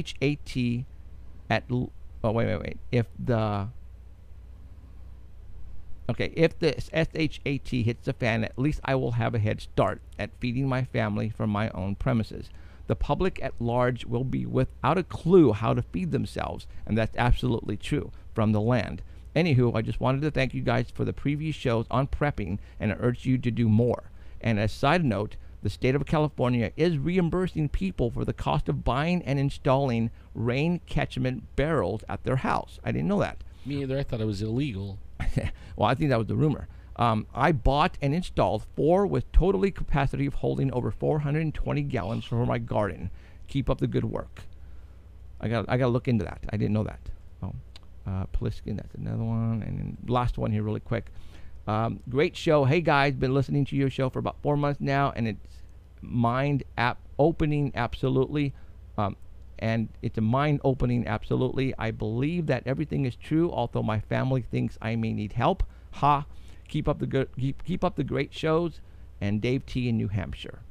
Speaker 2: if the SHAT hits the fan, at least I will have a head start at feeding my family from my own premises. The public at large will be without a clue how to feed themselves, and that's absolutely true, from the land. Anywho, I just wanted to thank you guys for the previous shows on prepping, and I urge you to do more. And as a side note, the state of California is reimbursing people for the cost of buying and installing rain catchment barrels at their house. I didn't know that.
Speaker 3: Me either. I thought it was illegal.
Speaker 2: Well, I think that was the rumor. I bought and installed 4 with totally capacity of holding over 420 gallons for my garden. Keep up the good work. I got to look into that. I didn't know that. Pliskin, that's another one. And then last one here really quick. Great show. Hey guys, been listening to your show for about 4 months now, and it's opening absolutely. And it's a mind opening absolutely. I believe that everything is true, although my family thinks I may need help. Ha! Keep up the good. Keep up the great shows. And Dave T in New Hampshire.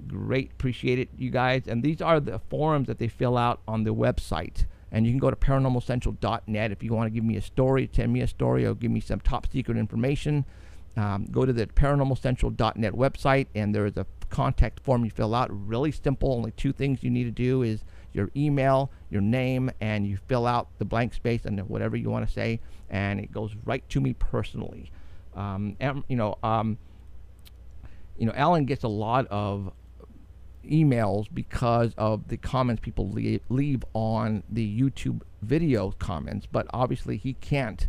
Speaker 2: Great, appreciate it, you guys. And these are the forums that they fill out on the website. And you can go to paranormalcentral.net if you want to give me a story, send me a story, or give me some top secret information. Go to the paranormalcentral.net website, and there is a contact form you fill out. Really simple. Only 2 things you need to do is your email, your name, and you fill out the blank space and whatever you want to say, and it goes right to me personally. Alan gets a lot of emails because of the comments people leave on the YouTube video comments, but obviously he can't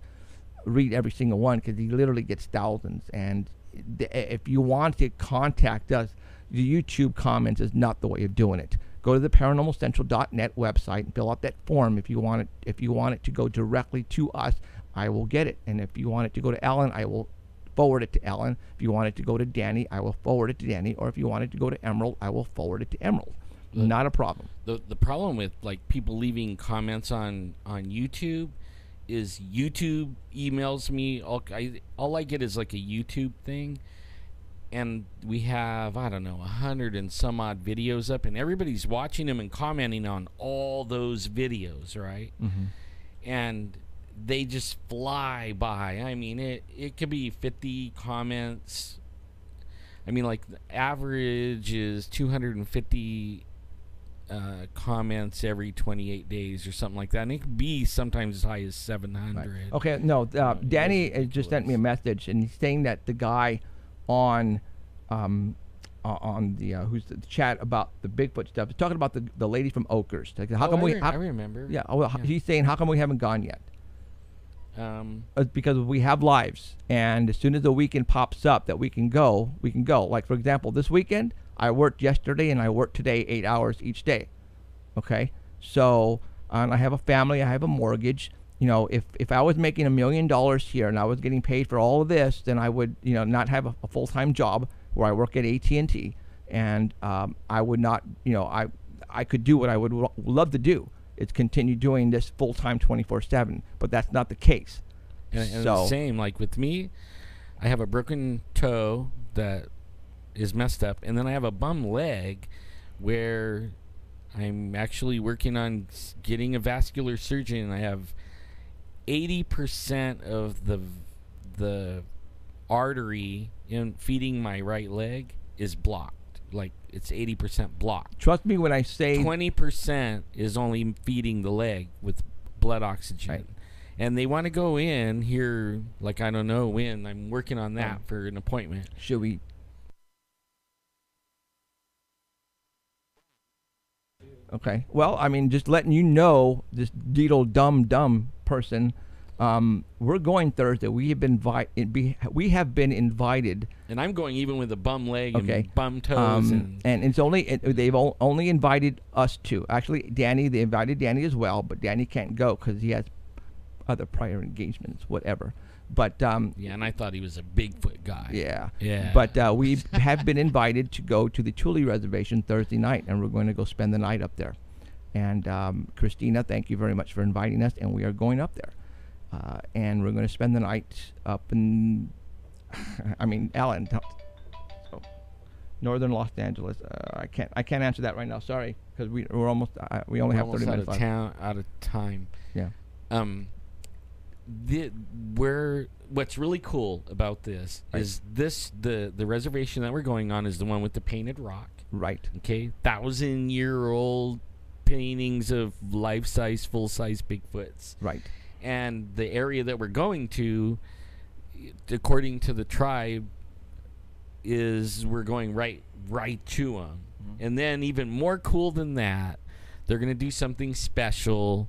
Speaker 2: read every single one because he literally gets thousands. And if you want to contact us, the YouTube comments is not the way of doing it. Go to the paranormalcentral.net website and fill out that form. If you want it to go directly to us, I will get it. And if you want it to go to Alan, I will forward it to Alan. If you want it to go to Danny, I will forward it to Danny. Or if you want it to go to Emerald, I will forward it to Emerald. Not a problem.
Speaker 3: The problem with like people leaving comments on YouTube is YouTube emails me. All I get is like a YouTube thing, and we have, I don't know, 100 and some odd videos up, and everybody's watching them and commenting on all those videos, right?
Speaker 2: Mm-hmm.
Speaker 3: And they just fly by. I mean, it could be 50 comments. I mean, like, the average is 250 comments every 28 days or something like that. And it could be sometimes as high as 700.
Speaker 2: Right. Okay, no, Danny just sent me a message, and he's saying that the guy on the who's the chat about the Bigfoot stuff is talking about the lady from Oakers. Like, how come I
Speaker 3: remember.
Speaker 2: Yeah, he's saying, how come we haven't gone yet? Because we have lives, and as soon as the weekend pops up that we can go. Like, for example, this weekend I worked yesterday and I worked today 8 hours each day. Okay, so I have a family, I have a mortgage. You know, if I was making $1 million here and I was getting paid for all of this, then I would, not have a full-time job where I work at AT&T, and I would not, I could do what I would love to do. It's continue doing this full-time 24/7, but that's not the case.
Speaker 3: And the same, like with me, I have a broken toe that is messed up, and then I have a bum leg where I'm actually working on getting a vascular surgeon, and I have 80% of the artery in feeding my right leg is blocked. Like, it's 80% blocked.
Speaker 2: Trust me when I say
Speaker 3: 20% is only feeding the leg with blood oxygen.
Speaker 2: Right.
Speaker 3: And they want to go in here, like, I don't know when. I'm working on that for an appointment.
Speaker 2: Should we? Okay. Well, I mean, just letting you know, this Deedle dumb person, we're going Thursday. We have been invited.
Speaker 3: And I'm going even with a bum leg and bum toes.
Speaker 2: And it's they've only invited us two. Actually, they invited Danny as well, but Danny can't go because he has other prior engagements, whatever. But
Speaker 3: yeah, and I thought he was a Bigfoot guy.
Speaker 2: Yeah. But we have been invited to go to the Tule Reservation Thursday night, and we're going to go spend the night up there. And Christina, thank you very much for inviting us, and we are going up there. And we're going to spend the night up in, Alan, northern Los Angeles. I can't answer that right now. Sorry, because we're almost we only have 30 minutes left.
Speaker 3: Out of time.
Speaker 2: Yeah.
Speaker 3: What's really cool about this is the reservation that we're going on is the one with the painted rock.
Speaker 2: Right.
Speaker 3: Okay. 1,000-year-old paintings of life-size, full-size Bigfoots.
Speaker 2: Right.
Speaker 3: And the area that we're going to, according to the tribe, is we're going right to them. Mm-hmm. And then even more cool than that, they're going to do something special,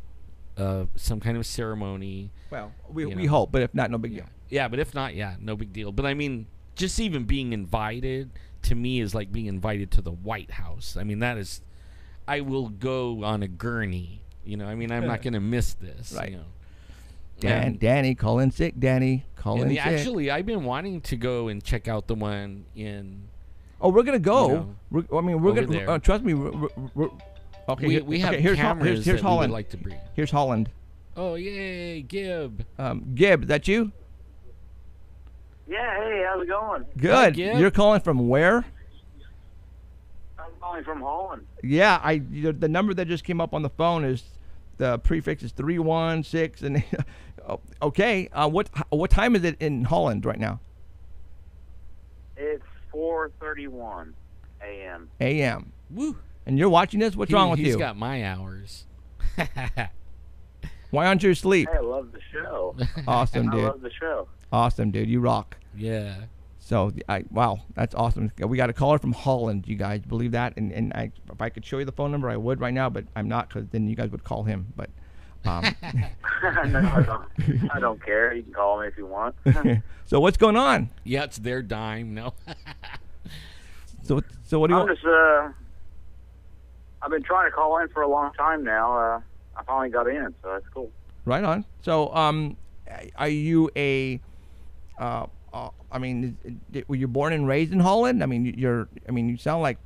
Speaker 3: some kind of ceremony.
Speaker 2: Well, we hope, but if not, no big deal.
Speaker 3: Yeah, but if not, no big deal. But I mean, just even being invited to me is like being invited to the White House. I mean, that is, I will go on a gurney. I'm not going to miss this.
Speaker 2: Right. Danny, call in sick. Danny, call in sick.
Speaker 3: Actually, I've been wanting to go and check out the one in.
Speaker 2: Oh, we're gonna go. We're gonna. Trust me. We're okay.
Speaker 3: We have
Speaker 2: here's
Speaker 3: cameras
Speaker 2: here's
Speaker 3: that
Speaker 2: Holland.
Speaker 3: we would like to bring.
Speaker 2: Here's Holland.
Speaker 3: Oh yay, Gib.
Speaker 2: Gib, is that you?
Speaker 5: Yeah, hey, how's it going?
Speaker 2: Good.
Speaker 3: Gib.
Speaker 2: You're calling from where?
Speaker 5: I'm calling from Holland.
Speaker 2: Yeah, the number that just came up on the phone is the prefix is 316 and okay. What time is it in Holland right now?
Speaker 5: It's 4:31 a.m.
Speaker 2: A.M.
Speaker 3: Woo.
Speaker 2: And you're watching this? What's wrong with you?
Speaker 3: He's got my hours.
Speaker 2: Why aren't you asleep?
Speaker 5: Hey, I love the show.
Speaker 2: Awesome, dude.
Speaker 5: I love the show.
Speaker 2: Awesome, dude. You rock.
Speaker 3: Yeah.
Speaker 2: So, wow, that's awesome. We got a caller from Holland. You guys believe that? And if I could show you the phone number, I would right now, but I'm not, because then you guys would call him. But
Speaker 5: No, I don't care. You can call me if you want.
Speaker 2: So what's going on?
Speaker 3: Yeah, it's their dime. No.
Speaker 2: So what do you want?
Speaker 5: I've been trying to call in for a long time now. I finally got in, so that's cool.
Speaker 2: Right on. So, are you a? I mean, were you born and raised in Holland? I mean, you sound like.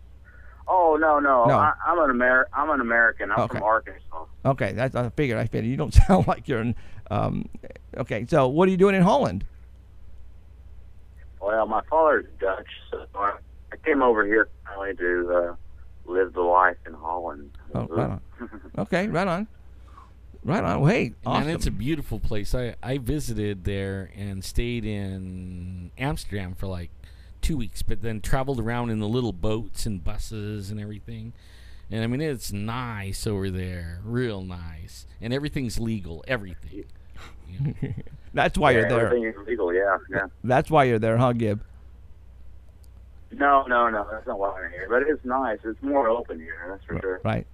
Speaker 5: Oh no.
Speaker 2: No.
Speaker 5: I'm an American. I'm
Speaker 2: Okay.
Speaker 5: from Arkansas.
Speaker 2: Okay, that's I figured. You don't sound like you're in. Okay, so what are you doing in Holland?
Speaker 5: Well, my father's Dutch, so I came over here finally to live the life in Holland.
Speaker 2: Oh, right on. Okay, right on. Right on. Well, hey, awesome.
Speaker 3: And it's a beautiful place. I visited there and stayed in Amsterdam for like 2 weeks, but then traveled around in the little boats and buses and everything. And I mean, it's nice over there, real nice. And everything's legal, everything. You know.
Speaker 2: That's why you're there.
Speaker 5: Everything is legal, yeah.
Speaker 2: That's why you're there, huh, Gib?
Speaker 5: No, that's not why I'm here. But it's nice. It's more open here, that's for sure.
Speaker 2: Right.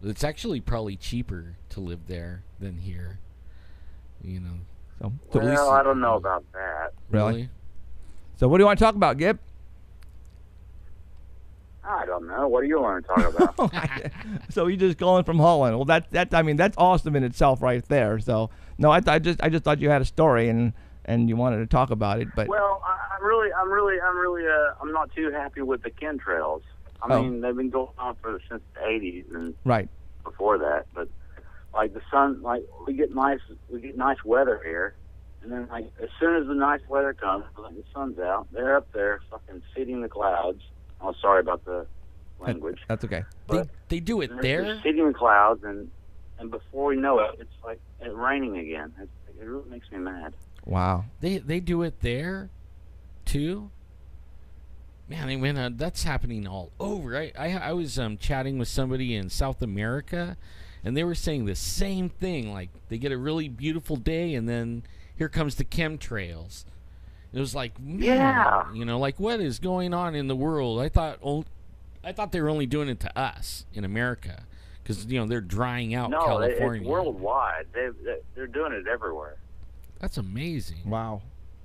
Speaker 3: It's actually probably cheaper to live there than here. You know.
Speaker 2: So
Speaker 5: Well, I don't know about that.
Speaker 2: Really? So what do you want to talk about, Gib?
Speaker 5: I don't know. What do you want to talk about?
Speaker 2: So you just calling from Holland? Well, that's awesome in itself, right there. So no, I just thought you had a story and you wanted to talk about it, but
Speaker 5: Well, I'm not too happy with the chemtrails. I mean, they've been going on since the 80s and
Speaker 2: right.
Speaker 5: before that. But like the sun, like we get nice weather here, and then like as soon as the nice weather comes, like the sun's out, they're up there fucking seeding the clouds. Oh, sorry about the language.
Speaker 2: That's okay.
Speaker 3: They do it there?
Speaker 5: They're seeding the clouds, and before we know it, it's like it's raining again. It really makes me mad.
Speaker 2: Wow.
Speaker 3: They do it there, too? Man, I mean, that's happening all over. I was chatting with somebody in South America, and they were saying the same thing. Like, they get a really beautiful day, and then here comes the chemtrails. It was like, man,
Speaker 5: yeah.
Speaker 3: You know, like, what is going on in the world? I thought they were only doing it to us in America, because, you know, they're drying out California.
Speaker 5: It's worldwide. They're doing it everywhere.
Speaker 3: That's amazing.
Speaker 2: Wow,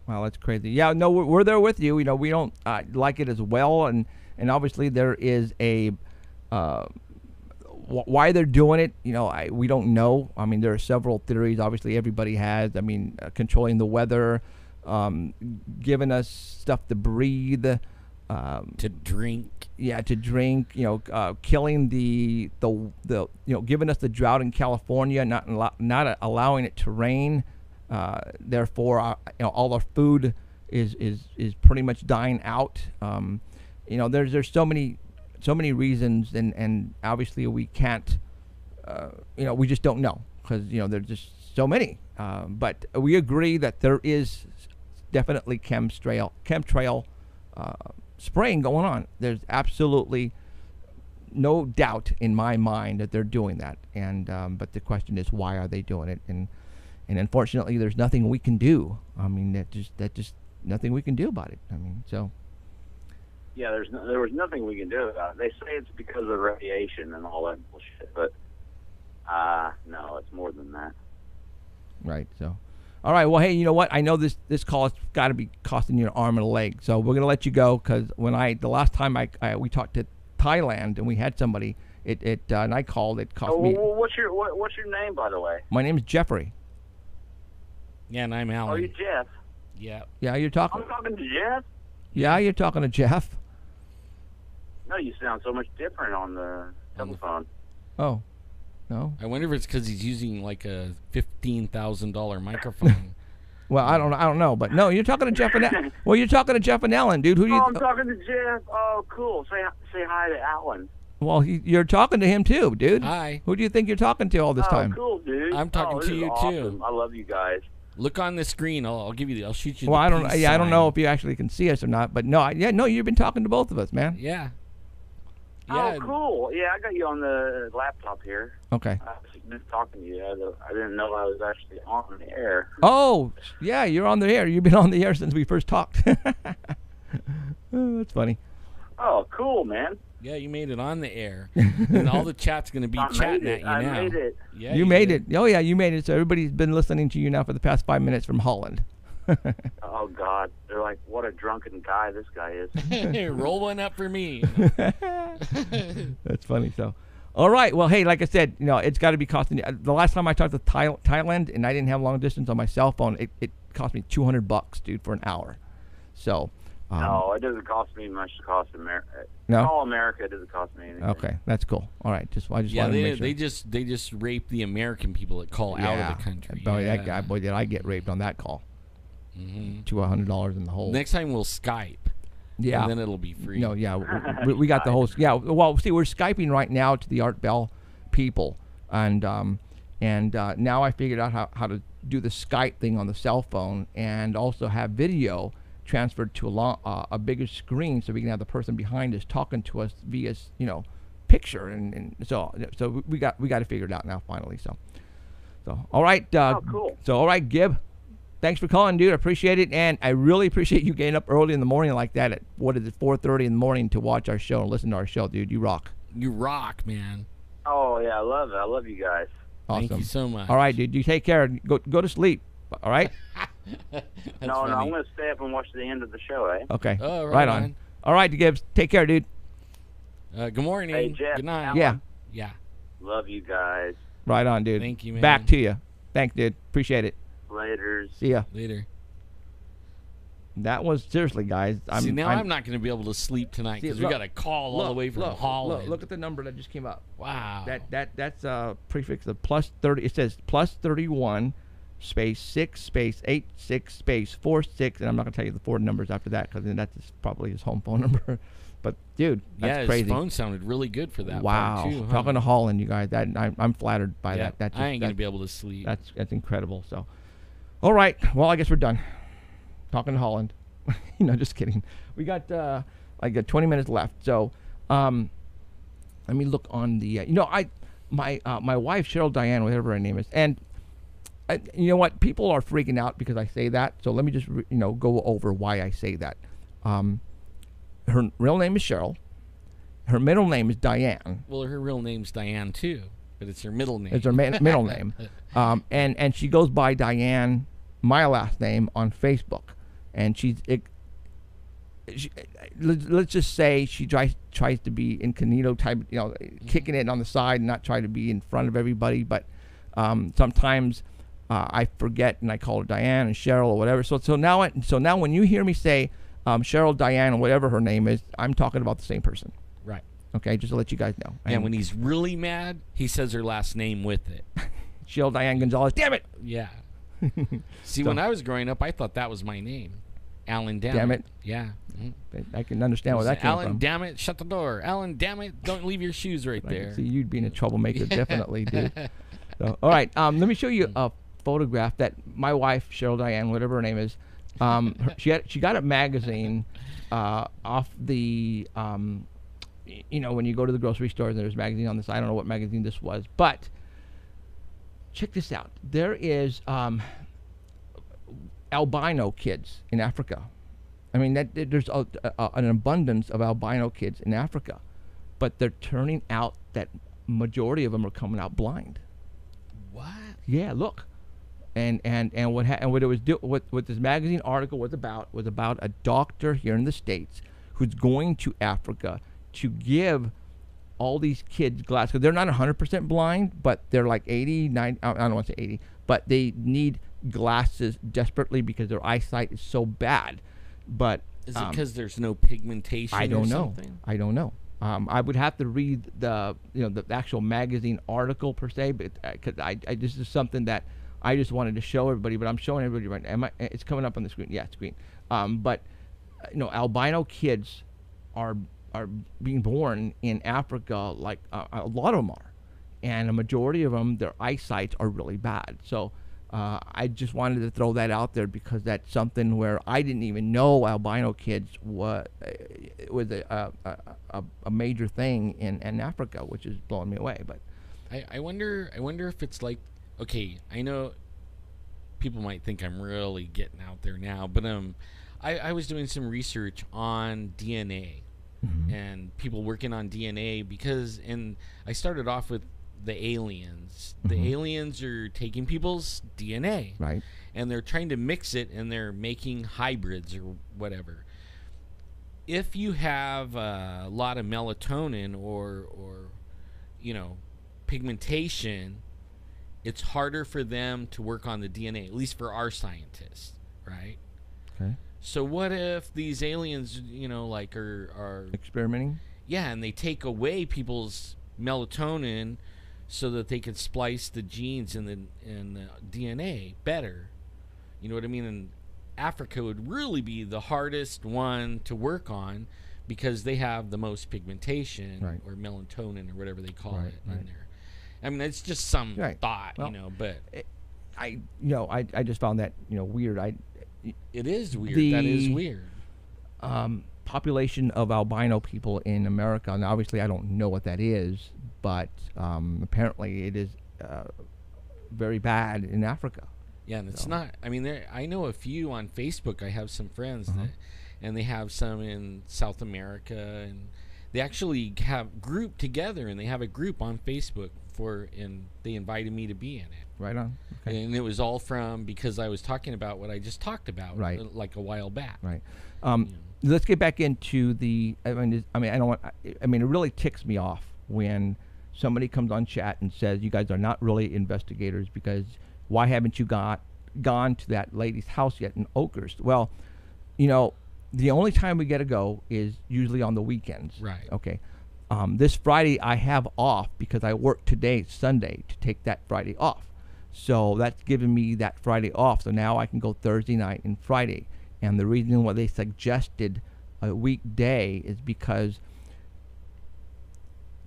Speaker 2: that's crazy. Yeah, no, we're there with you. You know, we don't like it as well, and obviously there is a why they're doing it. You know, we don't know. I mean, there are several theories. Obviously, everybody has. I mean, controlling the weather, giving us stuff to breathe,
Speaker 3: to drink.
Speaker 2: Yeah, to drink. You know, killing the giving us the drought in California, not allowing it to rain. Therefore, all our food is pretty much dying out. You know, there's so many reasons, and obviously we can't. We just don't know because there's just so many. But we agree that there is definitely chemtrail spraying going on. There's absolutely no doubt in my mind that they're doing that. And but the question is, why are they doing it? And unfortunately, there's nothing we can do. I mean, that just nothing we can do about it. I mean, so.
Speaker 5: Yeah, there was nothing we can do about it. They say it's because of radiation and all that bullshit, but no, it's more than that.
Speaker 2: Right. So, all right. Well, hey, you know what? I know this call has got to be costing you an arm and a leg. So we're gonna let you go because the last time we talked to Thailand and we had somebody, and I called. It cost me.
Speaker 5: What's your name, by the way?
Speaker 2: My name is Jeffrey.
Speaker 3: Yeah, and I'm Alan.
Speaker 5: Oh, you Jeff?
Speaker 3: Yeah.
Speaker 2: Yeah, you're talking.
Speaker 5: I'm talking to Jeff.
Speaker 2: Yeah, you're talking to Jeff.
Speaker 5: No, you sound so much different on the telephone.
Speaker 2: Oh, no.
Speaker 3: I wonder if it's because he's using like a $15,000 microphone.
Speaker 2: Well, I don't know, but no, you're talking to Jeff and well, you're talking to Jeff and Ellen, dude. Who do you?
Speaker 5: Oh, I'm talking to Jeff. Oh, cool. Say hi to Alan.
Speaker 2: Well, you're talking to him too, dude.
Speaker 3: Hi.
Speaker 2: Who do you think you're talking to all this time?
Speaker 5: Oh, cool, dude.
Speaker 3: I'm talking to you
Speaker 5: awesome.
Speaker 3: too.
Speaker 5: I love you guys.
Speaker 3: Look on the screen. I'll give you. I'll shoot you.
Speaker 2: Well,
Speaker 3: the
Speaker 2: I don't.
Speaker 3: peace
Speaker 2: Yeah, I don't
Speaker 3: sign.
Speaker 2: know if you actually can see us or not, but no, no, you've been talking to both of us, man.
Speaker 3: Yeah.
Speaker 5: Oh, cool. Yeah, I got you on the laptop here.
Speaker 2: Okay.
Speaker 5: I was just talking to you. I didn't know I was actually on the air.
Speaker 2: Oh, yeah, you're on the air. You've been on the air since we first talked. Oh, that's funny.
Speaker 5: Oh, cool, man.
Speaker 3: Yeah, you made it on the air, and all the chat's going to be chatting at you now.
Speaker 5: I made it.
Speaker 3: Yeah,
Speaker 2: you made it. Oh, yeah, you made it. So everybody's been listening to you now for the past 5 minutes from Holland.
Speaker 5: Oh, God. They're like, what a drunken guy this guy is.
Speaker 3: Roll one up for me.
Speaker 2: That's funny. So, all right. Well, hey, like I said, it's got to be costing you. The last time I talked to Thailand and I didn't have long distance on my cell phone, it cost me $200, dude, for an hour. So.
Speaker 5: No, it doesn't cost me much to cost America.
Speaker 2: No?
Speaker 5: All America, it doesn't cost me anything.
Speaker 2: Okay, that's cool. All right, I just
Speaker 3: Yeah,
Speaker 2: wanted to make sure.
Speaker 3: they just rape the American people that call out of the country.
Speaker 2: Boy,
Speaker 3: yeah.
Speaker 2: that guy, boy, did I get raped on that call.
Speaker 3: Mm-hmm.
Speaker 2: To $100 in the hole.
Speaker 3: Next time we'll Skype.
Speaker 2: Yeah.
Speaker 3: And then it'll be free.
Speaker 2: No, yeah, we got the whole. Yeah, well, see, we're Skyping right now to the Art Bell people, and now I figured out how to do the Skype thing on the cell phone, and also have video transferred to a bigger screen, so we can have the person behind us talking to us via picture, and so we got it figured out now finally. So all right.
Speaker 5: Cool.
Speaker 2: So all right, Gib. Thanks for calling, dude. I appreciate it, and I really appreciate you getting up early in the morning like that at 4:30 in the morning to watch our show and listen to our show, dude. You rock.
Speaker 3: You rock, man.
Speaker 5: Oh yeah, I love it. I love you guys.
Speaker 2: Awesome.
Speaker 3: Thank you so much.
Speaker 2: All right, dude. You take care. Go to sleep. All right.
Speaker 5: No, I'm gonna stay up and watch the end of the show, eh?
Speaker 2: Okay.
Speaker 3: Oh,
Speaker 2: right on. All right, Gibbs. Take care, dude.
Speaker 3: Good morning.
Speaker 5: Hey, Jeff,
Speaker 3: Good night.
Speaker 5: Alan.
Speaker 2: Yeah.
Speaker 3: Yeah.
Speaker 5: Love you guys.
Speaker 2: Right on, dude.
Speaker 3: Thank you, man.
Speaker 2: Back to you. Thanks, dude. Appreciate it.
Speaker 5: Laters.
Speaker 2: See ya.
Speaker 3: Later.
Speaker 2: That was seriously, guys.
Speaker 3: I'm not going to be able to sleep tonight because we got a call all the way from Holland.
Speaker 2: Look at the number that just came up.
Speaker 3: Wow.
Speaker 2: That's a prefix of +30. It says +31 space 6 space 86 space 46, and I'm not going to tell you the 4 numbers after that because that's probably his home phone number. But dude, that's crazy.
Speaker 3: His phone sounded really good for that.
Speaker 2: Wow.
Speaker 3: Phone too, huh?
Speaker 2: Talking to Holland, you guys. I'm flattered by
Speaker 3: Yeah,
Speaker 2: that.
Speaker 3: I ain't going to be able to sleep.
Speaker 2: That's incredible. So, all right. Well, I guess we're done. Talking to Holland. Just kidding. We got 20 minutes left. So, let me look on the. My wife Cheryl Diane, whatever her name is, and you know what? People are freaking out because I say that. So let me just go over why I say that. Her real name is Cheryl. Her middle name is Diane.
Speaker 3: Well, her real name's Diane too, but it's her middle name.
Speaker 2: It's her middle name, and she goes by Diane, my last name, on Facebook. And let's just say she tries to be incognito type, kicking it on the side and not try to be in front of everybody. But sometimes I forget and I call her Diane and Cheryl or whatever. So now when you hear me say Cheryl, Diane, or whatever her name is, I'm talking about the same person.
Speaker 3: Right.
Speaker 2: Okay, just to let you guys know.
Speaker 3: And when he's really mad, he says her last name with it.
Speaker 2: Cheryl Diane Gonzalez. Damn it!
Speaker 3: Yeah. See, when I was growing up, I thought that was my name. Alan, damn it. Yeah. Mm-hmm.
Speaker 2: I can understand where that came
Speaker 3: Alan,
Speaker 2: from.
Speaker 3: damn it, shut the door. Alan, damn it, don't leave your shoes right there.
Speaker 2: See, you'd be in a troublemaker, definitely, dude. So, all right, let me show you a photograph that my wife, Cheryl Diane, whatever her name is, she got a magazine off the, when you go to the grocery store and there's a magazine on the side. I don't know what magazine this was, but check this out. There is albino kids in Africa. I mean, there's an abundance of albino kids in Africa, but they're turning out that majority of them are coming out blind.
Speaker 3: What?
Speaker 2: Yeah, look, and what this magazine article was about a doctor here in the States who's going to Africa to give all these kids glasses. They're not 100% blind, but they're like 80, 90. I don't want to say 80, but they need glasses desperately because their eyesight is so bad. But
Speaker 3: is it because there's no pigmentation?
Speaker 2: I don't
Speaker 3: or
Speaker 2: know.
Speaker 3: Something?
Speaker 2: I don't know. I would have to read the actual magazine article per se, but because this is something that I just wanted to show everybody. But I'm showing everybody right now. It's coming up on the screen. Yeah, it's green. But albino kids are being born in Africa, like a lot of them are, and a majority of them, their eyesight are really bad. So I just wanted to throw that out there because that's something where I didn't even know albino kids was a major thing in Africa, which is blowing me away. But
Speaker 3: I wonder if it's like, okay, I know people might think I'm really getting out there now, but I was doing some research on DNA. Mm-hmm. And people working on DNA and I started off with the aliens. Mm-hmm. The aliens are taking people's DNA,
Speaker 2: right?
Speaker 3: And they're trying to mix it, and they're making hybrids or whatever. If you have a lot of melatonin or pigmentation, it's harder for them to work on the DNA, at least for our scientists, right?
Speaker 2: Okay.
Speaker 3: So what if these aliens, are
Speaker 2: experimenting?
Speaker 3: Yeah, and they take away people's melatonin so that they can splice the genes in the DNA better. You know what I mean? And Africa would really be the hardest one to work on because they have the most pigmentation, right, or melatonin or whatever they call it in there. I mean, it's just some thought, well, but
Speaker 2: I just found that weird.
Speaker 3: It is weird. That is weird.
Speaker 2: Population of albino people in America, and obviously I don't know what that is, but apparently it is very bad in Africa.
Speaker 3: Yeah, and it's not. I mean, I know a few on Facebook. I have some friends that, and they have some in South America, and they actually have grouped together, and they have a group on Facebook and they invited me to be in it.
Speaker 2: Right on. Okay.
Speaker 3: And it was all because I was talking about what I just talked about, like a while back.
Speaker 2: Right. Let's get back into the. I mean, it really ticks me off when somebody comes on chat and says, "You guys are not really investigators because why haven't you gone to that lady's house yet in Oakhurst?" Well, the only time we get to go is usually on the weekends.
Speaker 3: Right.
Speaker 2: Okay. This Friday I have off because I work today, Sunday, to take that Friday off. So that's giving me that Friday off. So now I can go Thursday night and Friday. And the reason why they suggested a weekday is because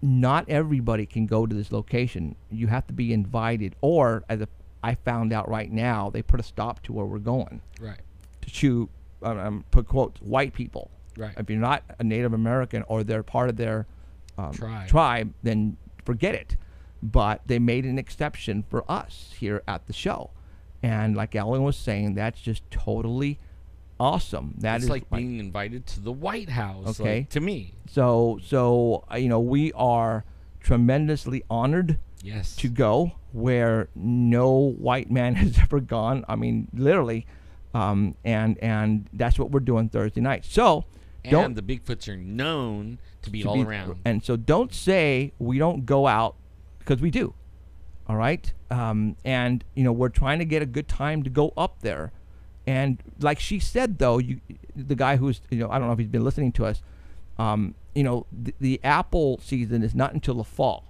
Speaker 2: not everybody can go to this location. You have to be invited, or I found out right now, they put a stop to where we're going.
Speaker 3: Right.
Speaker 2: To shoot, put quotes, white people.
Speaker 3: Right.
Speaker 2: If you're not a Native American or they're part of their tribe, then forget it. But they made an exception for us here at the show. And like Alan was saying, that's just totally awesome. It's
Speaker 3: like being invited to the White House,
Speaker 2: okay,
Speaker 3: to me.
Speaker 2: So we are tremendously honored to go where no white man has ever gone. I mean, literally. And that's what we're doing Thursday night. So
Speaker 3: and the Bigfoots are known to be all around.
Speaker 2: And so don't say we don't go out, because we do. All right? And, we're trying to get a good time to go up there. And like she said, though, the guy who's, I don't know if he's been listening to us, the apple season is not until the fall.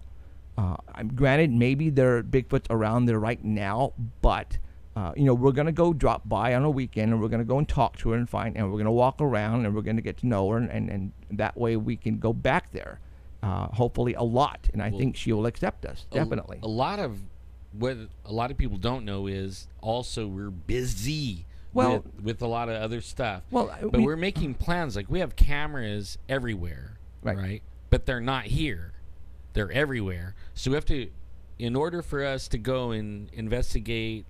Speaker 2: Granted, maybe there are Bigfoots around there right now, but... we're going to go drop by on a weekend, and we're going to go and talk to her and we're going to walk around, and we're going to get to know her, and that way we can go back there, hopefully a lot. And I think she will accept us, definitely.
Speaker 3: A lot of what a lot of people don't know is also we're busy with a lot of other stuff.
Speaker 2: But
Speaker 3: we're making plans. Like, we have cameras everywhere, right? But they're not here. They're everywhere. So we have to, in order for us to go and investigate...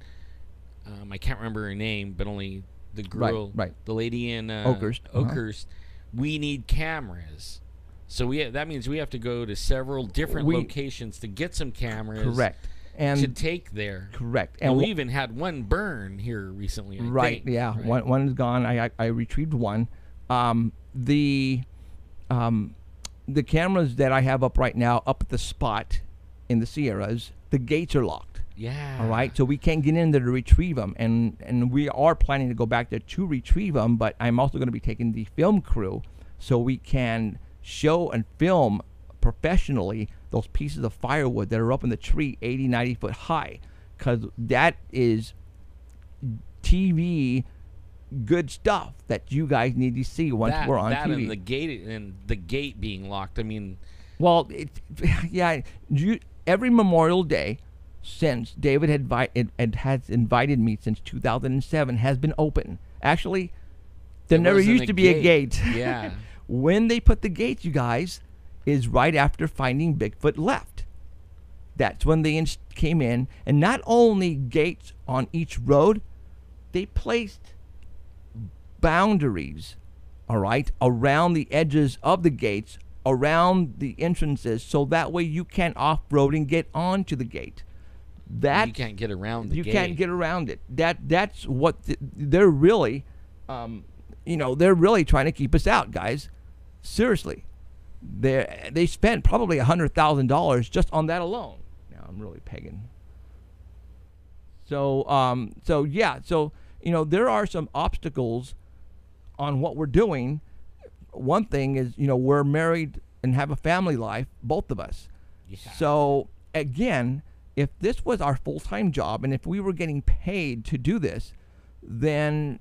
Speaker 3: I can't remember her name, but only the girl, the lady in Oakhurst. We need cameras, so that means we have to go to several different locations to get some cameras.
Speaker 2: Correct. And
Speaker 3: to take there.
Speaker 2: Correct.
Speaker 3: And we even had one burn here recently. I think.
Speaker 2: Yeah. Right. One is gone. I retrieved one. The cameras that I have up right now, up at the spot in the Sierras, the gates are locked.
Speaker 3: Yeah.
Speaker 2: All right, so we can't get in there to retrieve them, and we are planning to go back there to retrieve them. But I'm also going to be taking the film crew so we can show and film professionally those pieces of firewood that are up in the tree 80, 90 foot high, because that is TV good stuff that you guys need to see once we're on TV.
Speaker 3: And the gate being locked. I mean,
Speaker 2: well, every Memorial Day since David has invited me since 2007 has been open. Actually, there never used to be a gate.
Speaker 3: Yeah.
Speaker 2: When they put the gates, you guys, is right after finding Bigfoot left. That's when they came in, and not only gates on each road, they placed boundaries, all right, around the edges of the gates, around the entrances, so that way you can't off-road and get onto the gate.
Speaker 3: You can't get around the gate.
Speaker 2: You can't get around it. That's what they're really, they're really trying to keep us out, guys. Seriously, they spent probably $100,000 just on that alone. Now I'm really pegging. So there are some obstacles on what we're doing. One thing is, we're married and have a family life, both of us.
Speaker 3: Yeah.
Speaker 2: So again, if this was our full-time job and if we were getting paid to do this, then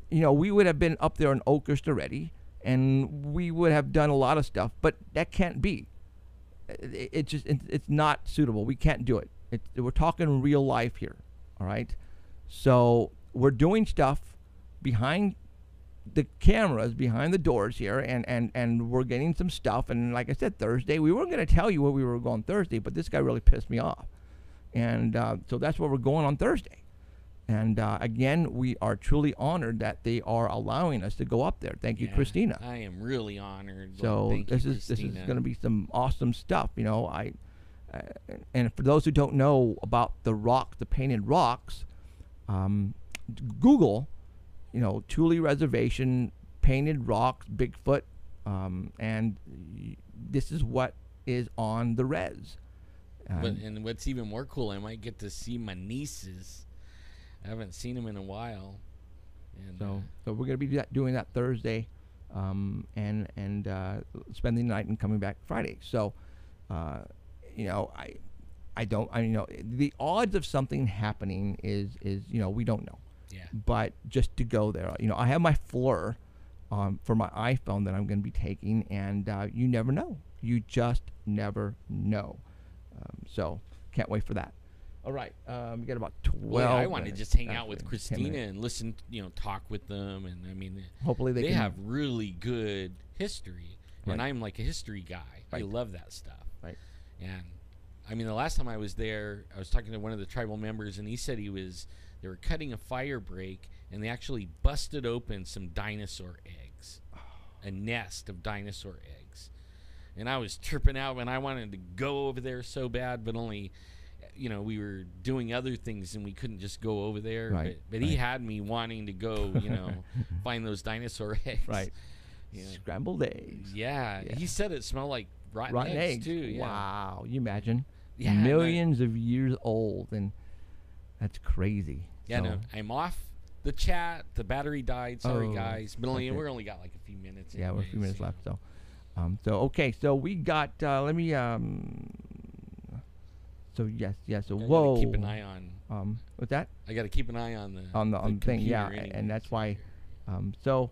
Speaker 2: we would have been up there in Oakhurst already, and we would have done a lot of stuff. But that can't be. It's not suitable. We can't do it. We're talking real life here. All right. So we're doing stuff behind the cameras, behind the doors here, and we're getting some stuff. And like I said, Thursday, we weren't going to tell you where we were going Thursday, but this guy really pissed me off. And so that's where we're going on Thursday. And again, we are truly honored that they are allowing us to go up there. Thank you, Christina.
Speaker 3: I am really honored.
Speaker 2: So this is going to be some awesome stuff. And for those who don't know about the painted rocks, Google, Tule Reservation, painted rocks, Bigfoot, and this is what is on the res.
Speaker 3: And what's even more cool, I might get to see my nieces. I haven't seen them in a while. And,
Speaker 2: so we're going to be doing that Thursday, and spending the night and coming back Friday. So, the odds of something happening is we don't know.
Speaker 3: Yeah.
Speaker 2: But just to go there, I have my FLIR for my iPhone that I'm going to be taking, and you never know. You just never know. So can't wait for that. All right, we got about 12.
Speaker 3: Well, I want to just hang out with Christina and listen, talk with them, and I mean,
Speaker 2: hopefully they
Speaker 3: have really good history, and I'm like a history guy.
Speaker 2: Right.
Speaker 3: I love that stuff.
Speaker 2: Right.
Speaker 3: And I mean, the last time I was there, I was talking to one of the tribal members, and he said they were cutting a fire break, and they actually busted open some dinosaur eggs, a nest of dinosaur eggs, and I was tripping out, and I wanted to go over there so bad, but only. We were doing other things and we couldn't just go over there.
Speaker 2: Right.
Speaker 3: But he had me wanting to go, find those dinosaur eggs.
Speaker 2: Right. Scrambled eggs.
Speaker 3: Yeah. He said it smelled like rotten eggs too. Yeah.
Speaker 2: Wow. You imagine?
Speaker 3: Yeah.
Speaker 2: Millions of years old, and that's crazy.
Speaker 3: Yeah. No, I'm off the chat. The battery died. Sorry, guys. But we're only got like a few minutes.
Speaker 2: Yeah, we're a few minutes left. So, okay. So we got. Let me. So yes. So whoa.
Speaker 3: Keep an eye on.
Speaker 2: What's that?
Speaker 3: I got to keep an eye on
Speaker 2: the thing. Yeah,
Speaker 3: anyways.
Speaker 2: And that's why. So.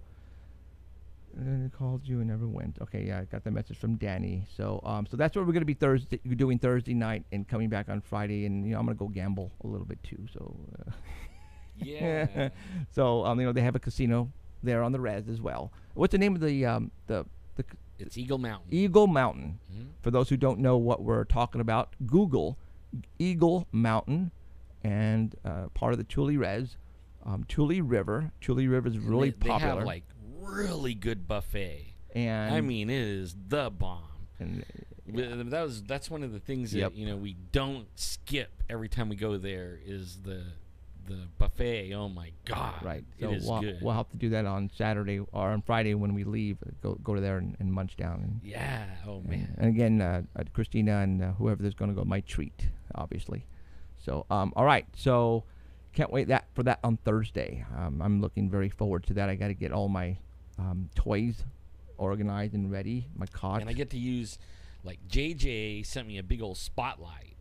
Speaker 2: And I called you and never went. Okay, yeah, I got the message from Danny. So that's what we're gonna be doing Thursday night and coming back on Friday, and I'm gonna go gamble a little bit too. So.
Speaker 3: Yeah.
Speaker 2: So they have a casino there on the res as well. What's the name of the
Speaker 3: It's Eagle Mountain.
Speaker 2: Eagle Mountain.
Speaker 3: Mm-hmm.
Speaker 2: For those who don't know what we're talking about, Google Eagle Mountain, and part of the Tule Res, Tule River. Tule River is really popular.
Speaker 3: They have like really good buffet,
Speaker 2: and
Speaker 3: I mean it is the bomb.
Speaker 2: And
Speaker 3: that's one of the things that we don't skip every time we go there is the buffet. Oh my God!
Speaker 2: Right.
Speaker 3: So it is good.
Speaker 2: We'll have to do that on Saturday or on Friday when we leave. Go to there and munch down.
Speaker 3: Oh man.
Speaker 2: And again, Christina and whoever is going to go might treat, obviously. So, all right. So, can't wait for that on Thursday. I'm looking very forward to that. I got to get all my toys organized and ready. My cot.
Speaker 3: And I get to use, like, JJ sent me a big old spotlight.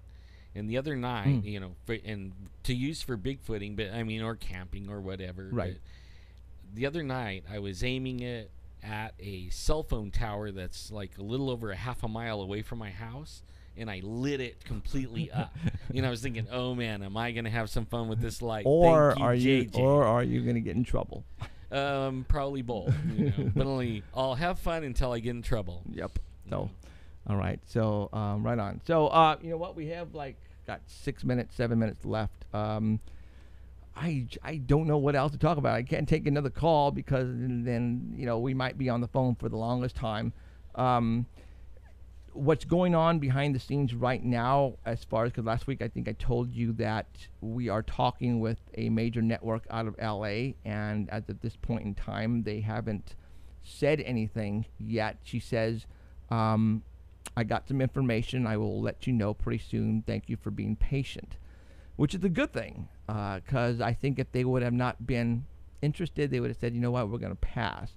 Speaker 3: And the other night, you know, and to use for Bigfooting, but I mean, or camping or whatever.
Speaker 2: Right.
Speaker 3: But the other night, I was aiming it at a cell phone tower that's like a little over a half a mile away from my house, and I lit it completely up. You know, I was thinking, oh man, am I going to have some fun with this light?
Speaker 2: Or
Speaker 3: Thank you,
Speaker 2: are you?
Speaker 3: JJ.
Speaker 2: Or are you going to get in trouble?
Speaker 3: Probably both. You know, but only I'll have fun until I get in trouble.
Speaker 2: Yep. So, all right. So, right on. So, you know what? We have got 7 minutes left. I don't know what else to talk about. I can't take another call because then, you know, we might be on the phone for the longest time. What's going on behind the scenes right now, as far as, because last week I think I told you that we are talking with a major network out of LA, and as of this point in time, they haven't said anything yet. She says, I got some information. I will let you know pretty soon. Thank you for being patient, which is a good thing, because I think if they would have not been interested, they would have said, you know what, we're going to pass.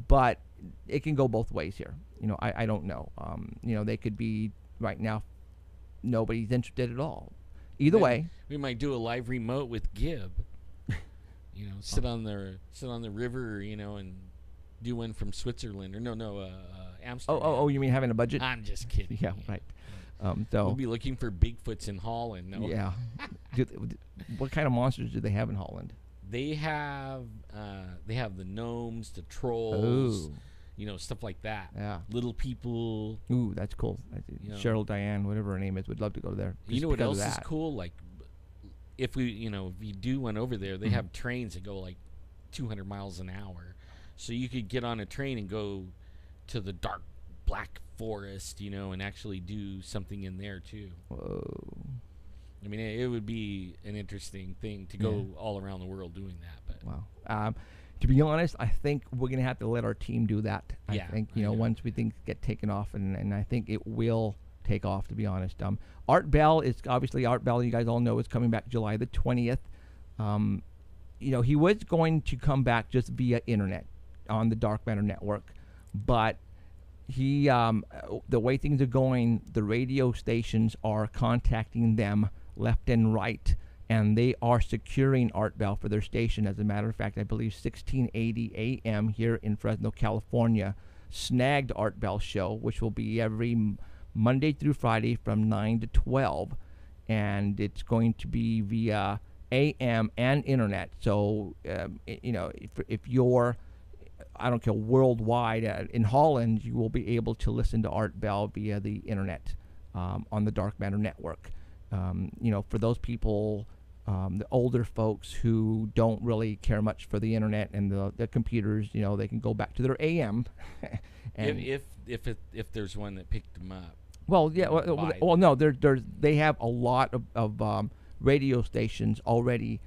Speaker 2: But it can go both ways here. You know, I don't know. You know, they could be right now, nobody's interested at all. Either way,
Speaker 3: we might do a live remote with Gib. You know, sit on the river, you know, and do one from Switzerland or Amsterdam.
Speaker 2: Oh, you mean having a budget?
Speaker 3: I'm just kidding.
Speaker 2: Yeah, right. So
Speaker 3: we'll be looking for Bigfoots in Holland. No.
Speaker 2: Yeah. What kind of monsters do they have in Holland?
Speaker 3: They have the gnomes, the trolls,
Speaker 2: Ooh.
Speaker 3: You know, stuff like that.
Speaker 2: Yeah.
Speaker 3: Little people.
Speaker 2: Ooh, that's cool. Cheryl Diane, whatever her name is, would love to go there.
Speaker 3: You know what else is cool? Like, if you do one over there, they have trains that go like 200 miles an hour. So you could get on a train and go to the dark black forest, you know, and actually do something in there too.
Speaker 2: Whoa.
Speaker 3: I mean, it would be an interesting thing to go all around the world doing that. But
Speaker 2: wow. To be honest, I think we're going to have to let our team do that. I think, you know, once we things get taken off, and I think it will take off, to be honest. Art Bell is obviously Art Bell, you guys all know, is coming back July the 20th. You know, he was going to come back just via internet on the Dark Matter Network, but he, the way things are going, the radio stations are contacting them left and right, and they are securing Art Bell for their station. As a matter of fact, I believe 1680 AM here in Fresno, California, snagged Art Bell's show, which will be every Monday through Friday from 9 to 12, and it's going to be via AM and internet. So, you know, if you're, I don't care, worldwide, in Holland, you will be able to listen to Art Bell via the internet on the Dark Matter Network. You know, for those people, the older folks who don't really care much for the internet and the computers, you know, they can go back to their AM. And
Speaker 3: if there's one that picked them up.
Speaker 2: Well, yeah. Well, no, they have a lot of radio stations already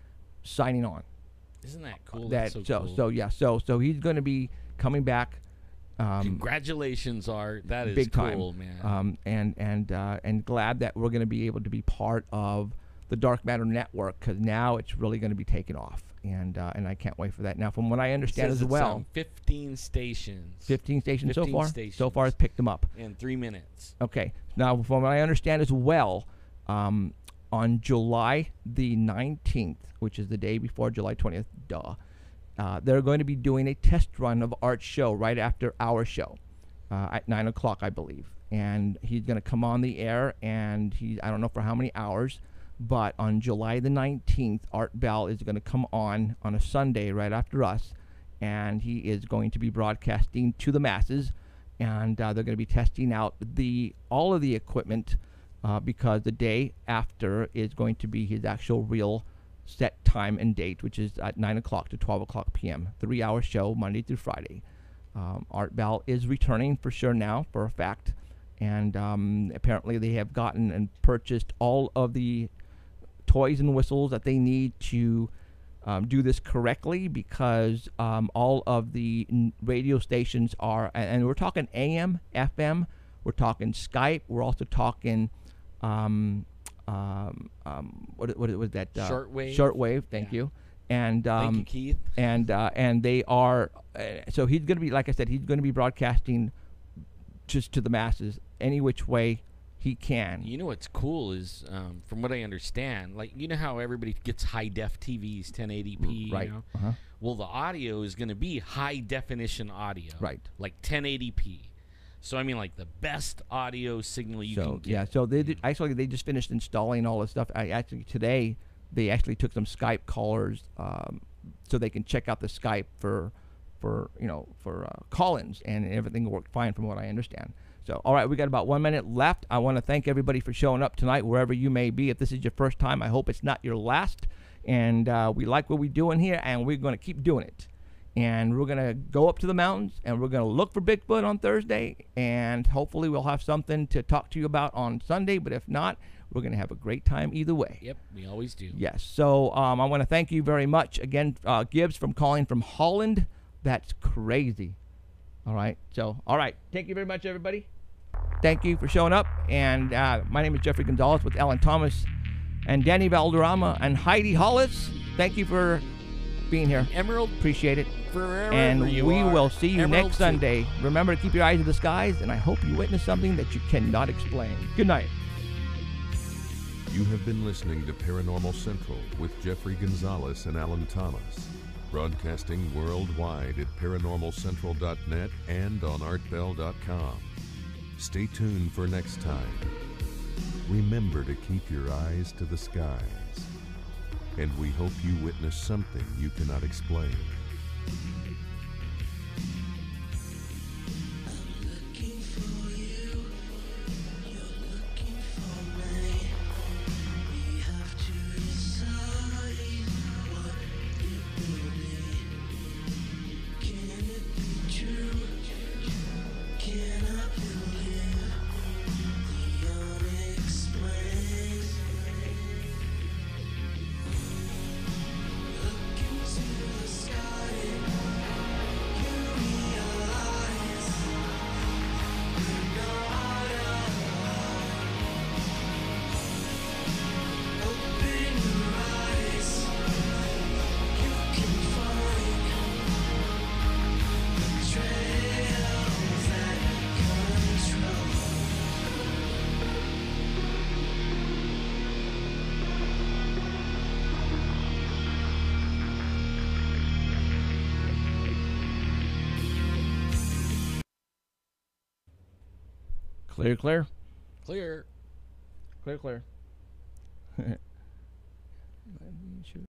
Speaker 2: signing on.
Speaker 3: Isn't that cool? That's so cool.
Speaker 2: So he's going to be coming back.
Speaker 3: Congratulations, Art. That is
Speaker 2: big
Speaker 3: cool,
Speaker 2: time,
Speaker 3: man.
Speaker 2: And glad that we're going to be able to be part of the Dark Matter Network, because now it's really going to be taking off, and I can't wait for that. Now, from what I understand as well,
Speaker 3: 15 stations.
Speaker 2: 15 stations
Speaker 3: 15
Speaker 2: so far.
Speaker 3: Stations.
Speaker 2: So far, it's picked them up
Speaker 3: in 3 minutes.
Speaker 2: Okay. Now, from what I understand as well, on July the 19th, which is the day before July 20th, they're going to be doing a test run of Art's show right after our show at 9 o'clock, I believe. And he's going to come on the air, and I don't know for how many hours, but on July the 19th, Art Bell is going to come on a Sunday right after us, and he is going to be broadcasting to the masses, and they're going to be testing out all of the equipment, because the day after is going to be his actual real set time and date, which is at 9 o'clock to 12 o'clock p.m. 3-hour show, Monday through Friday. Art Bell is returning for sure now, for a fact. And apparently they have gotten and purchased all of the toys and whistles that they need to do this correctly, because all of the radio stations are, and we're talking AM, FM, we're talking Skype, we're also talking what was that?
Speaker 3: Shortwave.
Speaker 2: Shortwave. Thank you. And
Speaker 3: Thank you, Keith.
Speaker 2: And they are so he's going to be, like I said, he's going to be broadcasting just to the masses any which way he can.
Speaker 3: You know what's cool is, from what I understand, like, you know how everybody gets high def TVs, 1080p,
Speaker 2: right?
Speaker 3: You know? Well, the audio is going to be high definition audio,
Speaker 2: right?
Speaker 3: Like 1080p. So I mean, like the best audio signal you can get.
Speaker 2: Yeah. So they did, actually they just finished installing all this stuff. Today they actually took some Skype callers, so they can check out the Skype for call-ins, and everything worked fine from what I understand. So, all right, we got about 1 minute left. I want to thank everybody for showing up tonight, wherever you may be. If this is your first time, I hope it's not your last. And we like what we're doing here, and we're going to keep doing it. And we're going to go up to the mountains, and we're going to look for Bigfoot on Thursday, and hopefully we'll have something to talk to you about on Sunday. But if not, we're going to have a great time either way.
Speaker 3: Yep, we always do.
Speaker 2: Yes. So I want to thank you very much. Again, Gibbs calling from Holland. That's crazy. All right. So, all right. Thank you very much, everybody. Thank you for showing up. And my name is Jeffrey Gonzalez with Alan Thomas and Danny Valderrama and Heidi Hollis. Thank you for being here.
Speaker 3: Emerald.
Speaker 2: Appreciate it.
Speaker 3: Forever
Speaker 2: and we will see you
Speaker 3: Emerald
Speaker 2: next Sunday. Remember to keep your eyes to the skies, and I hope you witness something that you cannot explain. Good night.
Speaker 1: You have been listening to Paranormal Central with Jeffrey Gonzalez and Alan Thomas. Broadcasting worldwide at ParanormalCentral.net and on ArtBell.com. Stay tuned for next time. Remember to keep your eyes to the skies. And we hope you witness something you cannot explain.
Speaker 2: Clear.
Speaker 3: Clear.
Speaker 2: Clear.